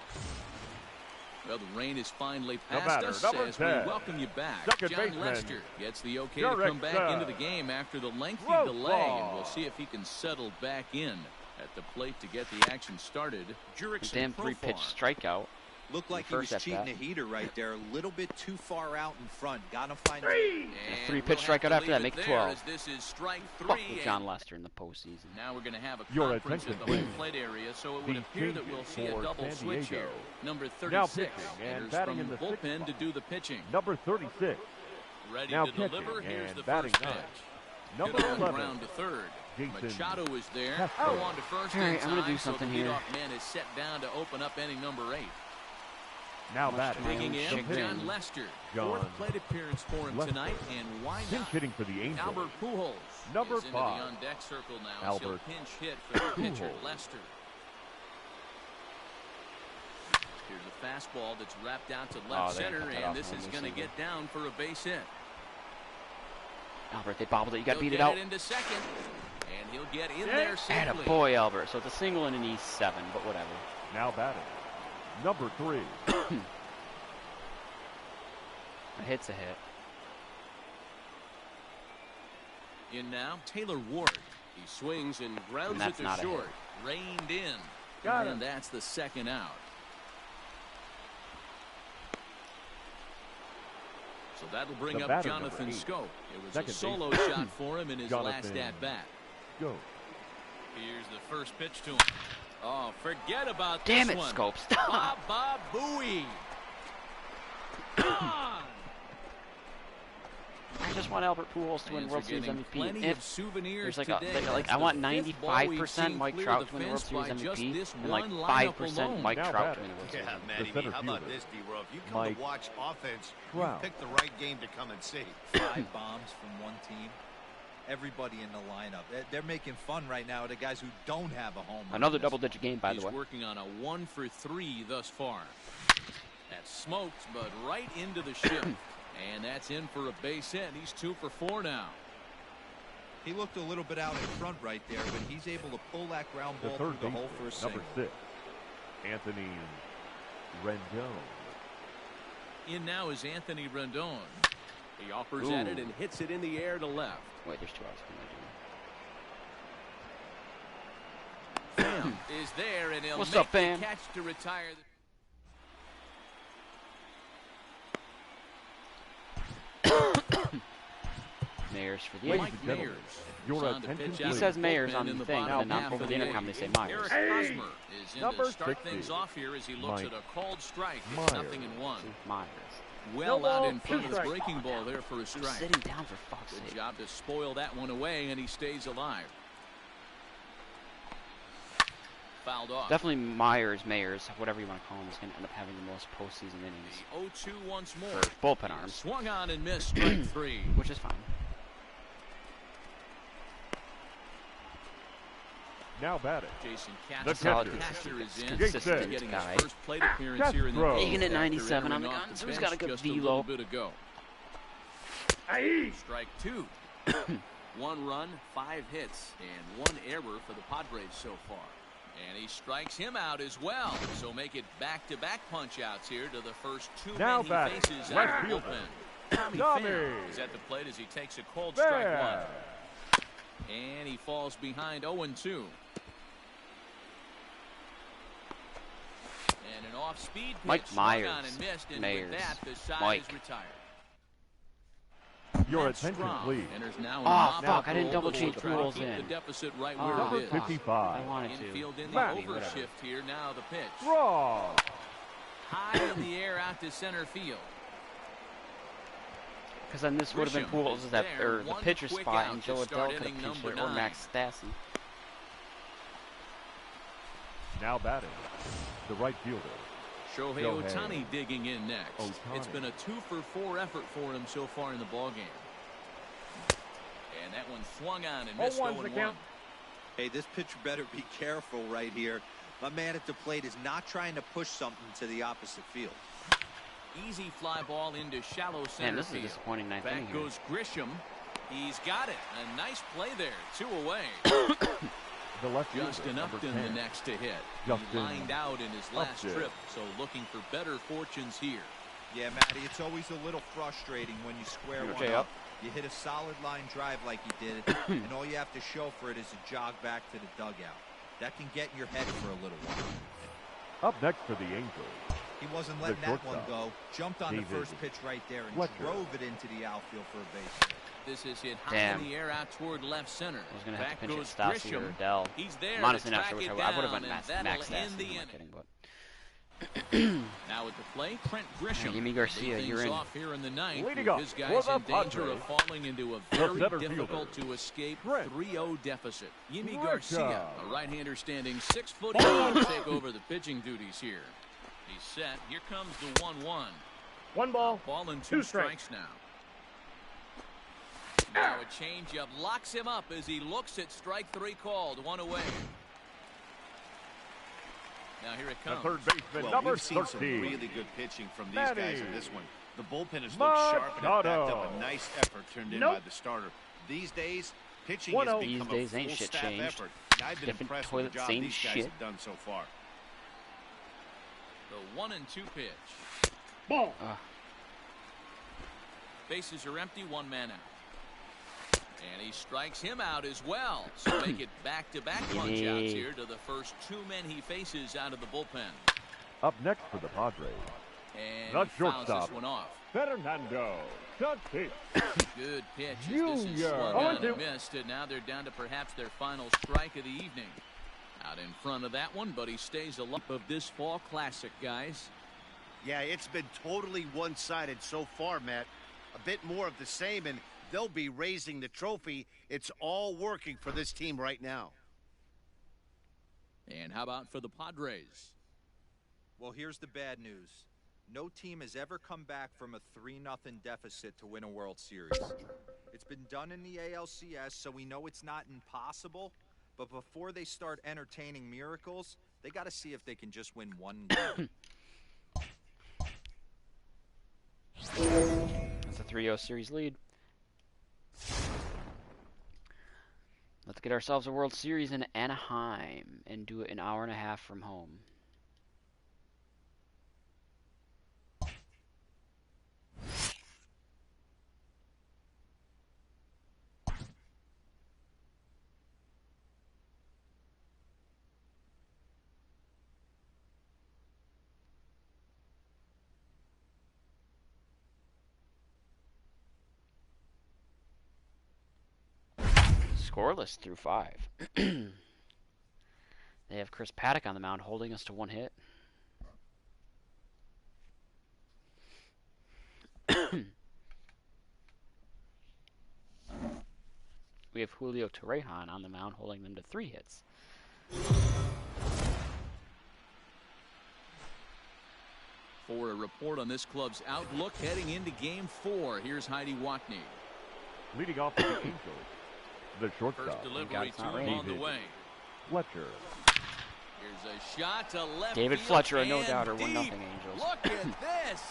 Speaker 2: Well, the rain is finally past us as we welcome you back. John Lester gets the okay to come back into the game after the lengthy delay, and we'll see if he can settle back in at the plate to get the action started.
Speaker 1: Damn 3-pitch strikeout.
Speaker 7: Looked like he was cheating a heater right there. A little bit too far out in front. Got to find
Speaker 1: 3-pitch strikeout after that. Make it 12.
Speaker 2: This is strike 3.
Speaker 1: Fuck with John Lester in the postseason.
Speaker 2: Now we're going to have a conference at the home plate area, so it would appear that we'll see a double switch here. Number 36 enters from the bullpen to do the pitching.
Speaker 4: Number 36.
Speaker 2: Ready
Speaker 4: now
Speaker 2: to
Speaker 4: pitching
Speaker 2: deliver. Here's the
Speaker 4: batting
Speaker 2: first pitch.
Speaker 4: Number 11.
Speaker 2: Ground to third.
Speaker 4: Jason
Speaker 2: Machado is there.
Speaker 4: Heffler.
Speaker 2: Go on to first.
Speaker 1: All right, I'm going to do
Speaker 2: so
Speaker 1: something
Speaker 2: the
Speaker 1: here.
Speaker 2: leadoff man is set down to open up inning number 8.
Speaker 4: Now
Speaker 1: Much
Speaker 4: batting.
Speaker 2: Digging
Speaker 1: Chicken.
Speaker 2: in, John Lester.
Speaker 4: John
Speaker 2: Fourth plate appearance for him
Speaker 4: Lester.
Speaker 2: tonight, and why
Speaker 4: Pinch
Speaker 2: not?
Speaker 4: hitting for the Angels.
Speaker 2: Albert Pujols
Speaker 4: Number
Speaker 2: is into
Speaker 4: 5.
Speaker 2: the on-deck circle now.
Speaker 4: Albert
Speaker 2: He'll pinch hit for the pitcher,
Speaker 4: Pujols.
Speaker 2: Lester. Here's a fastball that's wrapped out to left
Speaker 1: they
Speaker 2: center,
Speaker 1: cut that
Speaker 2: and
Speaker 1: off
Speaker 2: this
Speaker 1: on
Speaker 2: is
Speaker 1: the
Speaker 2: going to
Speaker 1: receiver.
Speaker 2: get down for a base hit.
Speaker 1: Albert, they bobbled it. You got to
Speaker 2: He'll
Speaker 1: beat it
Speaker 2: get
Speaker 1: out.
Speaker 2: it into second, and he'll get in there
Speaker 1: Atta
Speaker 2: safely.
Speaker 1: boy, Albert. So it's a single and an E7, but whatever.
Speaker 4: Now batting. Number 3.
Speaker 1: A hit's a hit.
Speaker 2: In now, Taylor Ward.
Speaker 6: He swings and grounds
Speaker 1: And
Speaker 6: it
Speaker 1: that's
Speaker 6: to
Speaker 1: not a
Speaker 6: short.
Speaker 2: Reined in.
Speaker 4: Got
Speaker 2: And
Speaker 4: it.
Speaker 2: that's the second out. So that'll bring
Speaker 4: The
Speaker 2: up
Speaker 4: batter,
Speaker 2: Jonathan
Speaker 4: number 8.
Speaker 2: Scope. It was
Speaker 4: Second
Speaker 2: a solo
Speaker 4: base.
Speaker 2: shot for him in his last
Speaker 4: Jonathan
Speaker 2: at-bat.
Speaker 4: Go.
Speaker 2: Here's the first pitch to him. Oh, forget about
Speaker 1: Damn
Speaker 2: this
Speaker 1: it,
Speaker 2: one.
Speaker 1: Scope. Stop.
Speaker 2: Baba Booey. Gone.
Speaker 1: I just want Albert Pujols to win
Speaker 2: Fans
Speaker 1: World
Speaker 2: are
Speaker 1: Series
Speaker 2: getting
Speaker 1: MVP.
Speaker 2: plenty
Speaker 1: If
Speaker 2: of souvenirs
Speaker 1: there's
Speaker 2: today.
Speaker 1: like I
Speaker 2: That's
Speaker 1: want
Speaker 2: the fifth ball we've
Speaker 1: 95%
Speaker 2: seen
Speaker 1: Mike
Speaker 2: clear
Speaker 1: Trout
Speaker 2: the
Speaker 1: to win the World
Speaker 2: fence
Speaker 1: Series
Speaker 2: by just
Speaker 1: MVP
Speaker 2: this
Speaker 1: and like
Speaker 2: one lineup
Speaker 1: 5%
Speaker 2: alone.
Speaker 1: Mike
Speaker 4: Now
Speaker 1: Trout to
Speaker 4: batting.
Speaker 1: win the World
Speaker 5: Yeah,
Speaker 1: Series.
Speaker 5: Matty,
Speaker 4: center
Speaker 5: how about
Speaker 4: fielder.
Speaker 5: this, D-Row? If you come
Speaker 4: Mike
Speaker 5: to watch offense, you
Speaker 4: Trout.
Speaker 5: pick the right game to come and see.
Speaker 7: 5 bombs from one team. Everybody in the lineup. They're making fun right now of the guys who don't have a home run.
Speaker 1: Another
Speaker 7: in this
Speaker 1: double-digit game, by
Speaker 2: He's
Speaker 1: the way.
Speaker 2: working on a 1 for 3 thus far. That's smoked, but right into the shift. And that's in for a base hit. He's 2 for 4 now.
Speaker 7: He looked a little bit out in front right there, but he's able to pull that ground
Speaker 4: The
Speaker 7: ball
Speaker 4: third
Speaker 7: through the hole for a
Speaker 4: baseman.
Speaker 7: single.
Speaker 4: Number 6. Anthony Rendon.
Speaker 2: In now is Anthony Rendon.
Speaker 6: He offers
Speaker 4: Ooh.
Speaker 6: at it and hits it in the air to left.
Speaker 1: Wait, there's 2 outs.
Speaker 2: Pham is there, and he'll
Speaker 1: What's
Speaker 2: make
Speaker 1: up,
Speaker 2: the
Speaker 1: Pham?
Speaker 2: catch to retire.
Speaker 1: Mayers for the
Speaker 4: Ladies
Speaker 2: Mike
Speaker 4: and gentlemen,
Speaker 2: Mayers
Speaker 4: your
Speaker 2: is on to
Speaker 4: attention,
Speaker 2: pitch
Speaker 1: He
Speaker 2: out
Speaker 4: please.
Speaker 1: says
Speaker 2: of the
Speaker 1: Mayers
Speaker 2: bullpen
Speaker 1: on
Speaker 2: in
Speaker 1: the
Speaker 2: the
Speaker 1: thing,
Speaker 2: bottom
Speaker 1: and not
Speaker 2: half
Speaker 1: over
Speaker 2: of
Speaker 1: the
Speaker 2: the
Speaker 1: intercom they
Speaker 2: eighth.
Speaker 1: say Myers.
Speaker 2: Eric
Speaker 4: Hey!
Speaker 2: Hosmer is in
Speaker 4: Number
Speaker 2: to start
Speaker 4: 60.
Speaker 2: things off here as he looks
Speaker 4: Mike
Speaker 2: at a called strike. It's
Speaker 4: Myers.
Speaker 2: 0-1.
Speaker 1: Myers.
Speaker 2: Well
Speaker 4: No
Speaker 2: out
Speaker 4: ball,
Speaker 2: in front of
Speaker 4: two
Speaker 2: the
Speaker 4: strikes.
Speaker 2: breaking ball there for a
Speaker 1: I'm
Speaker 2: strike.
Speaker 1: sitting down for fuck's
Speaker 2: Good
Speaker 1: sake.
Speaker 2: job to spoil that one away, and he stays alive. Fouled off.
Speaker 1: Definitely Mayers, whatever you want to call him, is going to end up having the most postseason innings
Speaker 2: The 0-2 once more.
Speaker 1: for bullpen arms,
Speaker 2: Swung on and missed, strike 3.
Speaker 1: which is fine.
Speaker 4: Now batting.
Speaker 2: Jason
Speaker 4: The
Speaker 2: Catcher
Speaker 4: catcher.
Speaker 2: is in.
Speaker 1: Consistent
Speaker 2: Getting
Speaker 1: guy.
Speaker 2: his first plate appearance
Speaker 4: Catch
Speaker 2: here in the
Speaker 4: throw.
Speaker 2: game.
Speaker 1: Taking it
Speaker 2: After
Speaker 1: 97 on the
Speaker 2: entering off
Speaker 1: guns.
Speaker 2: the
Speaker 1: Who's got a
Speaker 2: bench
Speaker 1: good
Speaker 2: just a
Speaker 1: velo?
Speaker 2: little bit ago.
Speaker 4: Aye.
Speaker 2: Strike 2. 1 run, 5 hits, and 1 error for the Padres so far. And he strikes him out as well. So make it back-to-back punch-outs here to the first 2
Speaker 4: Now
Speaker 2: men he
Speaker 4: batting,
Speaker 2: faces
Speaker 4: left
Speaker 2: out of the
Speaker 4: fielder.
Speaker 2: bullpen. Tommy
Speaker 4: Tommy.
Speaker 2: Pham is at the plate as he takes a cold strike 1.
Speaker 4: There.
Speaker 2: And he falls behind 0-2. And an off-speed pitch
Speaker 1: Mike
Speaker 2: swung
Speaker 1: Myers.
Speaker 2: on and missed, and
Speaker 1: Myers.
Speaker 2: with that, the side
Speaker 1: Mike.
Speaker 2: is retired.
Speaker 4: Your
Speaker 2: Matt
Speaker 4: attention,
Speaker 2: Strahm
Speaker 4: please.
Speaker 2: enters now in
Speaker 1: Oh,
Speaker 2: an
Speaker 1: fuck, I didn't
Speaker 2: off-roll
Speaker 1: double
Speaker 2: to
Speaker 1: change
Speaker 2: try to
Speaker 1: rules
Speaker 2: keep
Speaker 1: in.
Speaker 2: the deficit right
Speaker 1: Oh,
Speaker 2: where
Speaker 4: Number
Speaker 2: it is.
Speaker 1: I
Speaker 4: 55.
Speaker 1: wanted to.
Speaker 2: Infield in the
Speaker 4: Back.
Speaker 2: overshift here. Now the pitch.
Speaker 4: Draw.
Speaker 2: High in the air out to center field.
Speaker 1: Because then this would have been
Speaker 2: Grisham
Speaker 1: Pujols
Speaker 2: is
Speaker 1: at that,
Speaker 2: there.
Speaker 1: or the
Speaker 2: One
Speaker 1: pitcher
Speaker 2: quick
Speaker 1: spot,
Speaker 2: out
Speaker 1: and
Speaker 2: to
Speaker 1: Joe
Speaker 2: start
Speaker 1: Adele could have
Speaker 2: inning
Speaker 1: pinched it,
Speaker 2: number
Speaker 1: or
Speaker 2: 9.
Speaker 1: Max Stassi.
Speaker 4: Now batting. The right fielder.
Speaker 2: Shohei
Speaker 4: Shohei.
Speaker 2: Ohtani digging in next.
Speaker 4: Ohtani.
Speaker 2: It's been a 2-for-4 effort for him so far in the ballgame. And that one swung on and missed
Speaker 4: 0-1's the
Speaker 2: 0-1.
Speaker 4: count.
Speaker 7: Hey, this pitcher better be careful right here. My man at the plate is not trying to push something to the opposite field.
Speaker 2: Easy fly ball into shallow center
Speaker 1: Man, this is a
Speaker 2: field.
Speaker 1: disappointing ninth inning
Speaker 2: Back
Speaker 1: here.
Speaker 2: goes Grisham. He's got it. A nice play there. 2 away.
Speaker 4: The left fielder.
Speaker 2: Justin
Speaker 4: number
Speaker 2: Upton
Speaker 4: 10.
Speaker 2: the next to hit. He
Speaker 4: Justin
Speaker 2: lined out in his last
Speaker 4: Upton.
Speaker 2: trip, so looking for better fortunes here.
Speaker 7: Yeah, Matty, it's always a little frustrating when you square
Speaker 1: You're
Speaker 7: one
Speaker 1: okay
Speaker 7: up.
Speaker 1: up.
Speaker 7: You hit a solid line drive like you did, and all you have to show for it is a jog back to the dugout. That can get in your head for a little while.
Speaker 4: Up next for the Angels.
Speaker 7: He wasn't letting
Speaker 4: The
Speaker 7: that one
Speaker 4: shortstop,
Speaker 7: go. Jumped on
Speaker 4: David
Speaker 7: the first pitch right there and
Speaker 4: Fletcher.
Speaker 7: drove it into the outfield for a base hit.
Speaker 2: This is hit high
Speaker 1: Damn.
Speaker 2: in the air out toward left center.
Speaker 1: I was going to have
Speaker 2: Back
Speaker 1: to pinch it
Speaker 2: goes
Speaker 1: Stassi or
Speaker 2: Grisham.
Speaker 1: Adele.
Speaker 2: He's there
Speaker 1: I'm
Speaker 2: to
Speaker 1: honestly not
Speaker 2: track
Speaker 1: sure which
Speaker 2: it
Speaker 1: I would have
Speaker 2: down,
Speaker 1: went
Speaker 2: and
Speaker 1: Max
Speaker 2: that'll
Speaker 1: Stassi.
Speaker 2: end the
Speaker 1: I'm
Speaker 2: inning.
Speaker 1: kidding, but
Speaker 2: Now at the plate, Trent Grisham.
Speaker 1: Yimi Garcia,
Speaker 2: Lead
Speaker 1: you're
Speaker 2: things
Speaker 1: in.
Speaker 2: off here in the ninth.
Speaker 4: Leading
Speaker 2: with
Speaker 4: up
Speaker 2: his
Speaker 4: for
Speaker 2: guys
Speaker 4: the
Speaker 2: in danger of
Speaker 4: Padres,
Speaker 2: falling into a
Speaker 4: the
Speaker 2: very
Speaker 4: center
Speaker 2: difficult
Speaker 4: fielder,
Speaker 2: to escape
Speaker 4: Trent
Speaker 2: 3-0 deficit. Yimi
Speaker 4: Grisham.
Speaker 2: Garcia, a right-hander standing 6'8", will take over the pitching duties here. He's set. Here comes the 1-1.
Speaker 8: 1 ball.
Speaker 2: Ball and
Speaker 8: 2
Speaker 2: 2
Speaker 8: strikes.
Speaker 2: strikes now. Now a changeup locks him up as he looks at strike 3 called. 1 away. Now here it
Speaker 4: The
Speaker 2: comes.
Speaker 4: third baseman,
Speaker 5: Well,
Speaker 4: number
Speaker 5: we've seen some
Speaker 4: 13.
Speaker 5: really good pitching from these
Speaker 4: Manny
Speaker 5: guys in this one. The bullpen has looked sharp and it backed up a nice effort turned in by the starter. These days, pitching has become
Speaker 1: These
Speaker 5: a
Speaker 1: days ain't
Speaker 5: full
Speaker 1: shit
Speaker 5: staff
Speaker 1: changed.
Speaker 5: effort. And I've been
Speaker 1: Different
Speaker 5: impressed with the
Speaker 1: toilet,
Speaker 5: job
Speaker 1: same
Speaker 5: these guys
Speaker 1: shit.
Speaker 5: have done so far.
Speaker 2: The 1-2 pitch.
Speaker 8: Ball.
Speaker 2: Bases are empty, 1 man out. And he strikes him out as well. So make it back-to-back punch outs here to the first 2 men he faces out of the bullpen.
Speaker 4: Up next for the Padres,
Speaker 2: And
Speaker 4: the
Speaker 2: he fouls
Speaker 4: shortstop.
Speaker 2: this one off.
Speaker 4: Fernando Tatis.
Speaker 2: Good pitch. As this is
Speaker 4: Junior.
Speaker 2: swung
Speaker 8: Oh,
Speaker 2: on
Speaker 8: and 2.
Speaker 2: and missed, and now they're down to perhaps their final strike of the evening. Out in front of that one, but he stays alive of this fall classic, guys.
Speaker 5: Yeah, it's been totally one-sided so far, Matt. A bit more of the same, and they'll be raising the trophy. It's all working for this team right now.
Speaker 2: And how about for the Padres?
Speaker 7: Well, here's the bad news. No team has ever come back from a 3-0 deficit to win a World Series. It's been done in the ALCS, so we know it's not impossible. But before they start entertaining miracles, they got to see if they can just win 1 game.
Speaker 1: That's a 3-0 series lead. Let's get ourselves a World Series in Anaheim and do it an hour and a half from home. Scoreless through 5. They have Chris Paddock on the mound holding us to 1 hit. We have Julio Torrejon on the mound holding them to 3 hits.
Speaker 2: For a report on this club's outlook heading into Game 4, here's Heidi Watney.
Speaker 4: Leading off for the Angels, the shortstop,
Speaker 2: First delivery to him
Speaker 1: raining.
Speaker 2: on the way.
Speaker 4: Fletcher.
Speaker 2: Here's a shot to left
Speaker 1: David
Speaker 2: field
Speaker 1: Fletcher, a no
Speaker 2: and
Speaker 1: doubter,
Speaker 2: deep.
Speaker 1: 1-0 Angels.
Speaker 2: Look at this.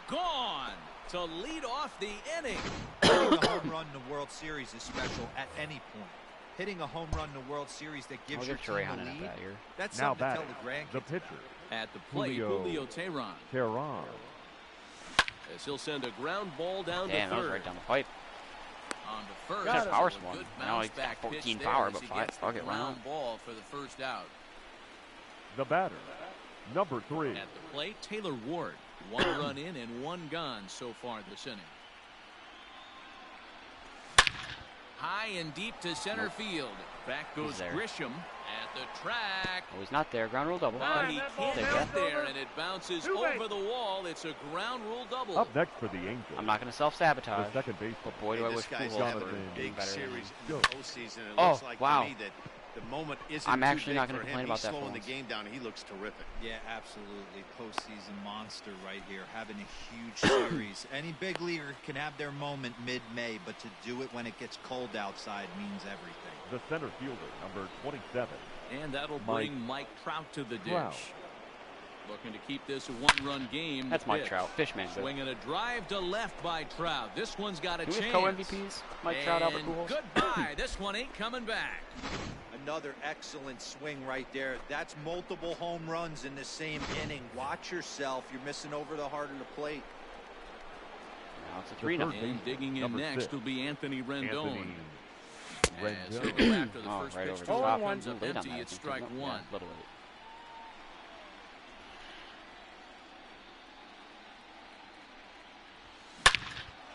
Speaker 2: Gone to lead off the inning.
Speaker 7: Hitting a home run in the World Series is special at any point. Hitting a home run in the World Series that gives
Speaker 1: I'll
Speaker 7: your
Speaker 1: give
Speaker 7: team
Speaker 1: Torrejon
Speaker 7: the
Speaker 1: in
Speaker 7: lead,
Speaker 1: that year.
Speaker 7: that's
Speaker 4: Now
Speaker 7: something to tell
Speaker 4: batting,
Speaker 7: the grandkids.
Speaker 4: the pitcher,
Speaker 2: At the plate, Julio Tehran.
Speaker 4: Tehran.
Speaker 6: As he'll send a ground ball down
Speaker 1: Damn,
Speaker 6: to
Speaker 1: that was
Speaker 6: third.
Speaker 1: right down the pipe.
Speaker 2: On to first.
Speaker 1: Got a power
Speaker 2: So a
Speaker 1: swung.
Speaker 2: good
Speaker 1: I know he's
Speaker 2: bounce
Speaker 1: got
Speaker 2: back
Speaker 1: 14
Speaker 2: pitch there
Speaker 1: power,
Speaker 2: as
Speaker 1: but
Speaker 2: he
Speaker 1: fuck
Speaker 2: gets
Speaker 1: it,
Speaker 2: the
Speaker 1: why
Speaker 2: ground
Speaker 1: not?
Speaker 2: ball for the first out.
Speaker 4: The batter, number 3.
Speaker 2: At the plate, Taylor Ward. 1 run in and 1 gone so far this inning. High and deep to center field. Back goes
Speaker 1: there.
Speaker 2: Grisham at the track.
Speaker 1: Oh, he's not there. Ground rule double.
Speaker 2: But he can't
Speaker 1: Take
Speaker 2: get
Speaker 1: that.
Speaker 2: there, and it bounces over the wall. It's a ground rule double.
Speaker 4: Up next for the Angels,
Speaker 1: I'm not going to
Speaker 4: the
Speaker 1: self-sabotage.
Speaker 4: second baseman,
Speaker 1: But boy, do I
Speaker 5: Hey,
Speaker 1: wish
Speaker 5: this guy's
Speaker 1: Pujols
Speaker 5: having
Speaker 1: were
Speaker 5: a
Speaker 1: doing
Speaker 5: big
Speaker 1: better than
Speaker 5: series in
Speaker 4: Go.
Speaker 5: the postseason. It
Speaker 1: Oh,
Speaker 5: looks like
Speaker 1: wow.
Speaker 5: to me that the moment isn't
Speaker 1: I'm
Speaker 5: too
Speaker 1: actually
Speaker 5: big
Speaker 1: not gonna
Speaker 5: for
Speaker 1: complain
Speaker 5: him.
Speaker 1: about
Speaker 5: He's
Speaker 1: that,
Speaker 5: slowing the
Speaker 1: Pujols.
Speaker 5: game down. He looks terrific.
Speaker 7: Yeah, absolutely. Postseason monster right here, having a huge series. Any big leaguer can have their moment mid-May, but to do it when it gets cold outside means everything.
Speaker 4: the center fielder, number 27.
Speaker 2: And that'll
Speaker 4: Mike
Speaker 2: bring Mike Trout to the dish.
Speaker 4: Trout.
Speaker 2: Looking to keep this a 1-run game.
Speaker 1: That's
Speaker 2: The
Speaker 1: Mike
Speaker 2: pitch.
Speaker 1: Trout. Fishman. Good.
Speaker 2: Swinging a drive to left by Trout. This one's got a
Speaker 1: Who
Speaker 2: chance.
Speaker 1: is co-MVPs? Mike Trout, Albert
Speaker 2: And
Speaker 1: Pujols?
Speaker 2: goodbye. This one ain't coming back.
Speaker 7: Another excellent swing right there. That's multiple home runs in the same inning. Watch yourself. You're missing over the heart of the plate.
Speaker 1: Now it's a
Speaker 4: The
Speaker 1: 3-0.
Speaker 4: third
Speaker 2: And
Speaker 4: baseman,
Speaker 2: digging in
Speaker 4: number
Speaker 2: next
Speaker 4: 6.
Speaker 2: will be Anthony Rendon.
Speaker 4: Anthony
Speaker 2: As he'll
Speaker 4: Rendon.
Speaker 2: go after the
Speaker 1: Oh,
Speaker 2: first
Speaker 1: right
Speaker 2: pitch
Speaker 1: over
Speaker 2: to
Speaker 1: the top.
Speaker 2: comes up
Speaker 1: Late on
Speaker 2: empty.
Speaker 1: that, I
Speaker 2: It's
Speaker 1: think,
Speaker 2: strike
Speaker 1: isn't it?
Speaker 2: 1.
Speaker 1: Yeah, a little late.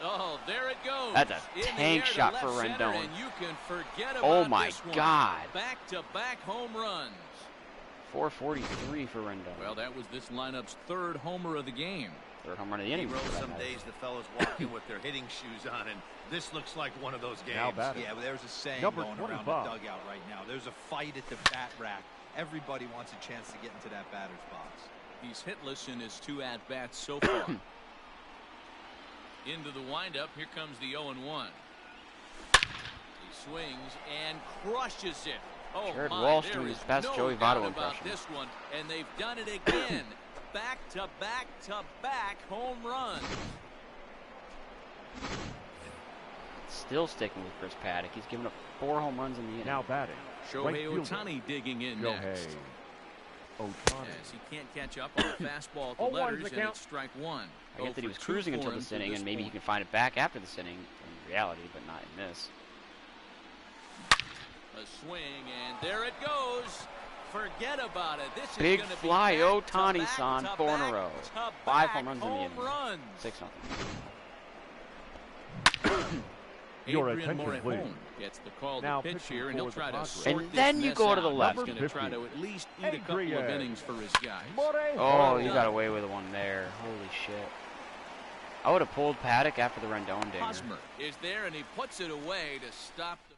Speaker 2: Oh, there it goes.
Speaker 1: That's a
Speaker 2: In the
Speaker 1: tank
Speaker 2: air to
Speaker 1: shot
Speaker 2: left
Speaker 1: for
Speaker 2: center,
Speaker 1: Rendon.
Speaker 2: and you can forget
Speaker 1: Oh
Speaker 2: about
Speaker 1: my
Speaker 2: this one.
Speaker 1: God.
Speaker 2: Back-to-back home runs.
Speaker 1: 443 for Rendon.
Speaker 2: Well, that was this lineup's 3rd homer of the game.
Speaker 1: 3rd home run of the inning.
Speaker 5: Heroes,
Speaker 1: for that
Speaker 5: some
Speaker 1: matter.
Speaker 5: days the fellas walk in with their hitting shoes on, and this looks like one of those games.
Speaker 4: Now batting,
Speaker 7: Yeah, well, there's a saying
Speaker 4: number
Speaker 7: going around
Speaker 4: 25.
Speaker 7: the dugout right now. There's a fight at the bat rack. Everybody wants a chance to get into that batter's box.
Speaker 2: He's hitless in his 2 at-bats so far. Into the windup. Here comes the 0-1. He swings and crushes it. Oh,
Speaker 1: Jared
Speaker 2: my,
Speaker 1: Walsh
Speaker 2: there
Speaker 1: doing
Speaker 2: is
Speaker 1: his best
Speaker 2: no
Speaker 1: Joey
Speaker 2: doubt
Speaker 1: Votto
Speaker 2: about
Speaker 1: impression.
Speaker 2: this one, and they've done it again. Back-to-back-to-back home runs.
Speaker 4: Still sticking with Chris Paddock. He's given up 4 home runs in the inning.
Speaker 5: Now batting.
Speaker 2: Shohei Ohtani digging in next.
Speaker 5: Ohtani.
Speaker 2: As he can't catch up on a fastball at the letters, and it's strike 1.
Speaker 1: I get that he was cruising until this inning, and maybe he can find it back after this inning in reality, but not in this.
Speaker 2: A swing, and there it goes. Forget about it. This
Speaker 1: Big
Speaker 2: is going to
Speaker 1: fly,
Speaker 2: be
Speaker 1: Ohtani-san, 4 in a row. 5 home runs in the inning. 6-0.
Speaker 5: Your
Speaker 2: Adrian
Speaker 5: attention, please.
Speaker 2: Morejon gets the call
Speaker 5: Now
Speaker 2: to pitch
Speaker 5: pitching
Speaker 2: here, and he'll
Speaker 5: for the
Speaker 2: try to
Speaker 5: Padres.
Speaker 2: sort
Speaker 1: And
Speaker 2: this
Speaker 1: then you
Speaker 2: mess
Speaker 1: go to the
Speaker 2: out.
Speaker 1: left.
Speaker 2: He's going to try
Speaker 5: 50.
Speaker 2: to at least eat a couple of
Speaker 5: Adrian.
Speaker 2: innings for his guys.
Speaker 1: Oh, you got away with one there. Holy shit. I would have pulled Paddock after the Rendon dinger.
Speaker 2: Hosmer is there, and he puts it away to stop the...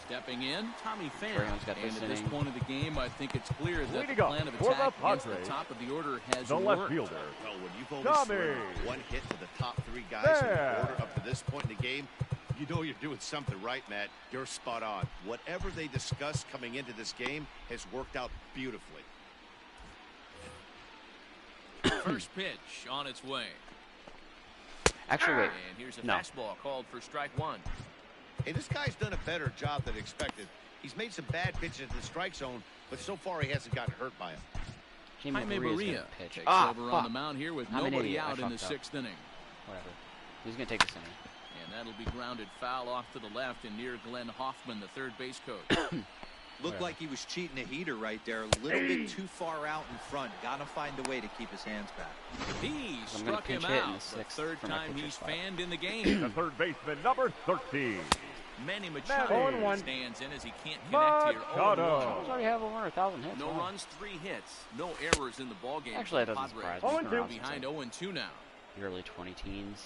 Speaker 2: Stepping in, Tommy Pham.
Speaker 1: Trahan's got
Speaker 2: And
Speaker 1: this
Speaker 2: at this
Speaker 1: inning.
Speaker 2: point of the game, I think it's clear that the
Speaker 5: Leading up
Speaker 2: plan of
Speaker 5: for the
Speaker 2: attack against the
Speaker 5: Padres,
Speaker 2: top of the order has
Speaker 5: The
Speaker 2: worked.
Speaker 5: left fielder.
Speaker 9: Well, when you've only
Speaker 5: Tommy.
Speaker 9: scored 1 hit to the top 3 guys in
Speaker 5: There.
Speaker 9: the order up to this point in the game, you know you're doing something right, Matt. You're spot on. Whatever they discussed coming into this game has worked out beautifully.
Speaker 2: First pitch on its way.
Speaker 1: Actually, wait.
Speaker 2: And here's a
Speaker 1: No.
Speaker 2: fastball called for strike 1.
Speaker 9: Hey, this guy's done a better job than expected. He's made some bad pitches in the strike zone, but so far he hasn't gotten hurt by them.
Speaker 1: Jaime
Speaker 2: Jaime
Speaker 1: Barria's
Speaker 2: Barria
Speaker 1: gonna pitch.
Speaker 2: takes
Speaker 1: Ah,
Speaker 2: over
Speaker 1: fuck.
Speaker 2: on the mound here with
Speaker 1: I'm an
Speaker 2: nobody
Speaker 1: idiot. I
Speaker 2: out in the
Speaker 1: fucked up.
Speaker 2: 6th inning.
Speaker 1: Whatever. He's going to take this inning.
Speaker 2: And that'll be grounded foul off to the left and near Glenn Hoffman, the third base coach.
Speaker 7: Looked like he was cheating a heater right there. A little bit too far out in front. Got to find a way to keep his hands back.
Speaker 2: He
Speaker 1: I'm gonna
Speaker 2: struck him
Speaker 1: pinch hit in
Speaker 2: out.
Speaker 1: the
Speaker 2: The
Speaker 1: 6th
Speaker 2: third
Speaker 1: for my
Speaker 2: time
Speaker 1: pitcher
Speaker 2: he's
Speaker 1: spot.
Speaker 2: fanned in the
Speaker 5: The
Speaker 2: game.
Speaker 5: third baseman, number 13.
Speaker 2: Manny
Speaker 5: Machado.
Speaker 2: Machado stands in as he can't connect here.
Speaker 5: Machado.
Speaker 2: 0-1.
Speaker 1: He's already have over 1,000 hits.
Speaker 2: No
Speaker 1: Wow.
Speaker 2: runs, 3 hits. No errors in the ballgame.
Speaker 1: Actually,
Speaker 2: for
Speaker 1: that
Speaker 2: the
Speaker 1: doesn't
Speaker 2: Padres.
Speaker 1: surprise me.
Speaker 5: Oh, and two.
Speaker 2: Behind 0-2 now.
Speaker 1: The early 20 teens.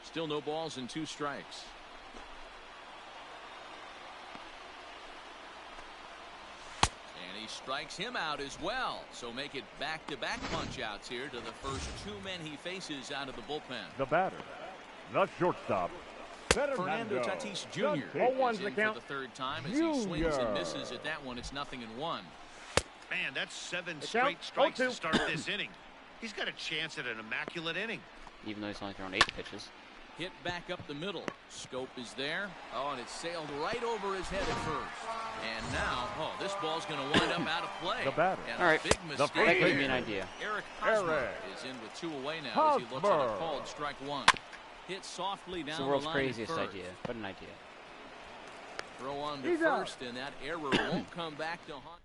Speaker 2: Still no balls and 2 strikes. And he strikes him out as well. So make it back-to-back punch-outs here to the first 2 men he faces out of the bullpen.
Speaker 5: The batter, the shortstop,
Speaker 2: Fernando Tatis Jr.
Speaker 5: Oh,
Speaker 2: is in for the 3rd time as he swings and misses at that one. It's 0-1.
Speaker 9: Man, that's 7
Speaker 8: It's
Speaker 9: straight
Speaker 8: out.
Speaker 9: strikes to
Speaker 8: 0-2.
Speaker 9: start this inning. He's got a chance at an immaculate inning.
Speaker 1: Even though he's only thrown 8 pitches.
Speaker 2: Hit back up the middle. Scope is there. Oh, and it sailed right over his head at first. And now, this ball's going to wind up out of play.
Speaker 5: The batter.
Speaker 2: And
Speaker 1: All right.
Speaker 2: a big
Speaker 5: The
Speaker 2: mistake
Speaker 1: That gives
Speaker 2: there.
Speaker 1: me an idea.
Speaker 2: Eric Hosmer
Speaker 5: Eric.
Speaker 2: is in with 2 away now as he looks at a
Speaker 5: Hosmer.
Speaker 2: called strike 1. Hit softly down
Speaker 1: It's the world's
Speaker 2: line at
Speaker 1: craziest
Speaker 2: first.
Speaker 1: idea, but an idea.
Speaker 2: Throw on to
Speaker 8: He's out.
Speaker 2: first, and that error won't come back to haunt.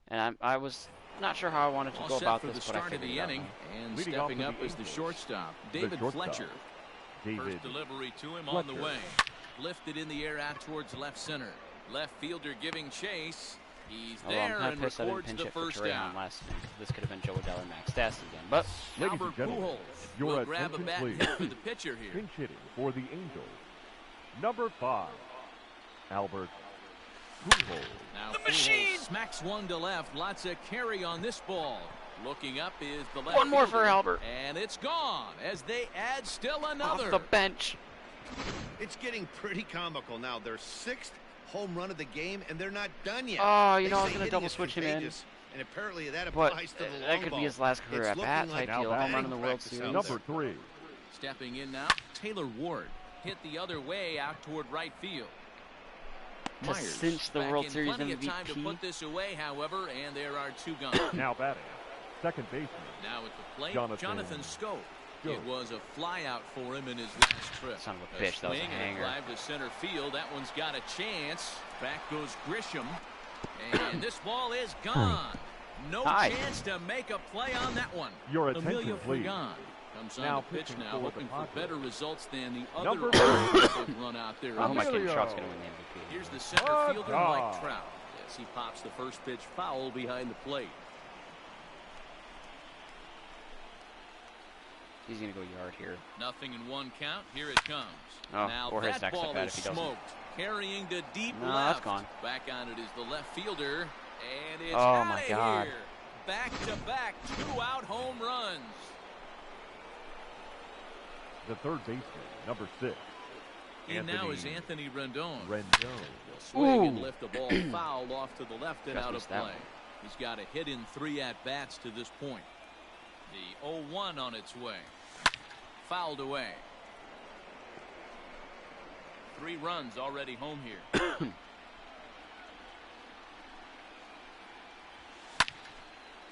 Speaker 1: And I was not sure how I wanted to
Speaker 2: All
Speaker 1: go
Speaker 2: set
Speaker 1: about
Speaker 2: for
Speaker 1: this,
Speaker 2: the
Speaker 1: but I
Speaker 2: start of
Speaker 1: figured
Speaker 2: the
Speaker 1: it out
Speaker 2: inning.
Speaker 1: now.
Speaker 2: And
Speaker 5: Leading off
Speaker 2: stepping
Speaker 5: for
Speaker 2: up
Speaker 5: the
Speaker 2: is the
Speaker 5: Angels,
Speaker 2: shortstop, David
Speaker 5: shortstop.
Speaker 2: Fletcher.
Speaker 5: David.
Speaker 2: First delivery to him on the
Speaker 5: Fletcher.
Speaker 2: way. Lifted in the air out towards left center. Left fielder giving chase. He's
Speaker 1: Although I'm
Speaker 2: there
Speaker 1: kind
Speaker 2: and
Speaker 1: of pissed I didn't
Speaker 2: records
Speaker 1: pinch
Speaker 2: the
Speaker 1: it for
Speaker 2: first
Speaker 1: Trahan
Speaker 2: down.
Speaker 1: last inning. This could have been Joe Adell or Max Stassi again. But
Speaker 5: Ladies and
Speaker 2: Albert
Speaker 5: gentlemen,
Speaker 2: Pujols
Speaker 5: your
Speaker 2: will grab a
Speaker 5: attention,
Speaker 2: bat
Speaker 5: please.
Speaker 2: hit for the pitcher here.
Speaker 5: Pinch hitting for the Angels, number 5, Albert Pujols.
Speaker 2: Now Pujols smacks one to left. Lots of carry on this ball. Looking up is the left
Speaker 1: one more for
Speaker 2: fielder.
Speaker 1: Albert.
Speaker 2: And it's gone as they add still another.
Speaker 1: Off the bench.
Speaker 9: It's getting pretty comical now. Their 6th home run of the game, and they're not done yet.
Speaker 1: Oh, you
Speaker 9: They
Speaker 1: know, I was
Speaker 9: say
Speaker 1: going to
Speaker 9: hitting
Speaker 1: double
Speaker 9: is
Speaker 1: switch him in.
Speaker 9: contagious, and apparently that
Speaker 1: But
Speaker 9: applies to the long
Speaker 1: that could
Speaker 9: ball.
Speaker 1: be his last career
Speaker 9: It's
Speaker 1: at
Speaker 9: looking
Speaker 1: bat
Speaker 9: like
Speaker 1: type deal.
Speaker 5: now
Speaker 1: Home run in the
Speaker 9: batting
Speaker 1: World
Speaker 9: practice
Speaker 1: Series.
Speaker 9: out there.
Speaker 5: Number 3,
Speaker 2: Stepping in now, Taylor Ward hit the other way out toward right field.
Speaker 1: To
Speaker 2: Myers
Speaker 1: cinch the
Speaker 2: back
Speaker 1: World
Speaker 2: in
Speaker 1: Series
Speaker 2: plenty of time to
Speaker 1: MVP.
Speaker 2: put this away, however, and there are 2 gone.
Speaker 5: now batting, second baseman,
Speaker 2: Now at the plate,
Speaker 5: Jonathan
Speaker 2: Scope.
Speaker 5: Scope.
Speaker 2: It was a fly out for him in his last trip.
Speaker 1: Son of a bitch, that was a
Speaker 2: swing and
Speaker 1: hanger.
Speaker 2: drive to center field. That one's got a chance. Back goes Grisham. And this ball is gone. No
Speaker 1: Hi.
Speaker 2: chance to make a play on that one.
Speaker 5: Your attention,
Speaker 2: Emilio
Speaker 5: please.
Speaker 2: Fergan comes on
Speaker 5: Now
Speaker 2: the pitch
Speaker 5: pitching
Speaker 2: now,
Speaker 5: for the
Speaker 2: looking for
Speaker 5: Padres.
Speaker 2: better results than the other
Speaker 5: Number
Speaker 2: offenses they've run out there.
Speaker 1: I hope my kid
Speaker 5: Emilio.
Speaker 1: Trout's going to win the MVP.
Speaker 2: Here's the center
Speaker 5: Good
Speaker 2: fielder,
Speaker 5: job.
Speaker 2: Mike Trout. Yes, he pops the first pitch foul behind the plate.
Speaker 1: He's going to go yard here.
Speaker 2: 0-1 count. Here it comes.
Speaker 1: Oh,
Speaker 2: now
Speaker 1: or his
Speaker 2: that
Speaker 1: next
Speaker 2: ball
Speaker 1: at bat
Speaker 2: is
Speaker 1: if he doesn't.
Speaker 2: smoked. carrying to deep
Speaker 1: No,
Speaker 2: left.
Speaker 1: that's gone.
Speaker 2: Back on it is the left fielder. And it's
Speaker 1: Oh,
Speaker 2: out
Speaker 1: my
Speaker 2: of
Speaker 1: God.
Speaker 2: here. Back-to-back 2-out home runs.
Speaker 4: The third baseman, number 6.
Speaker 2: In now is Anthony Rendon.
Speaker 4: Rendon.
Speaker 2: Swing and
Speaker 1: Ooh.
Speaker 2: lift a ball foul off to the left and
Speaker 1: Just
Speaker 2: out of
Speaker 1: missed that
Speaker 2: play.
Speaker 1: one.
Speaker 2: He's got a hit in 3 at-bats to this point. The 0-1 on its way. Fouled away. 3 runs already home here.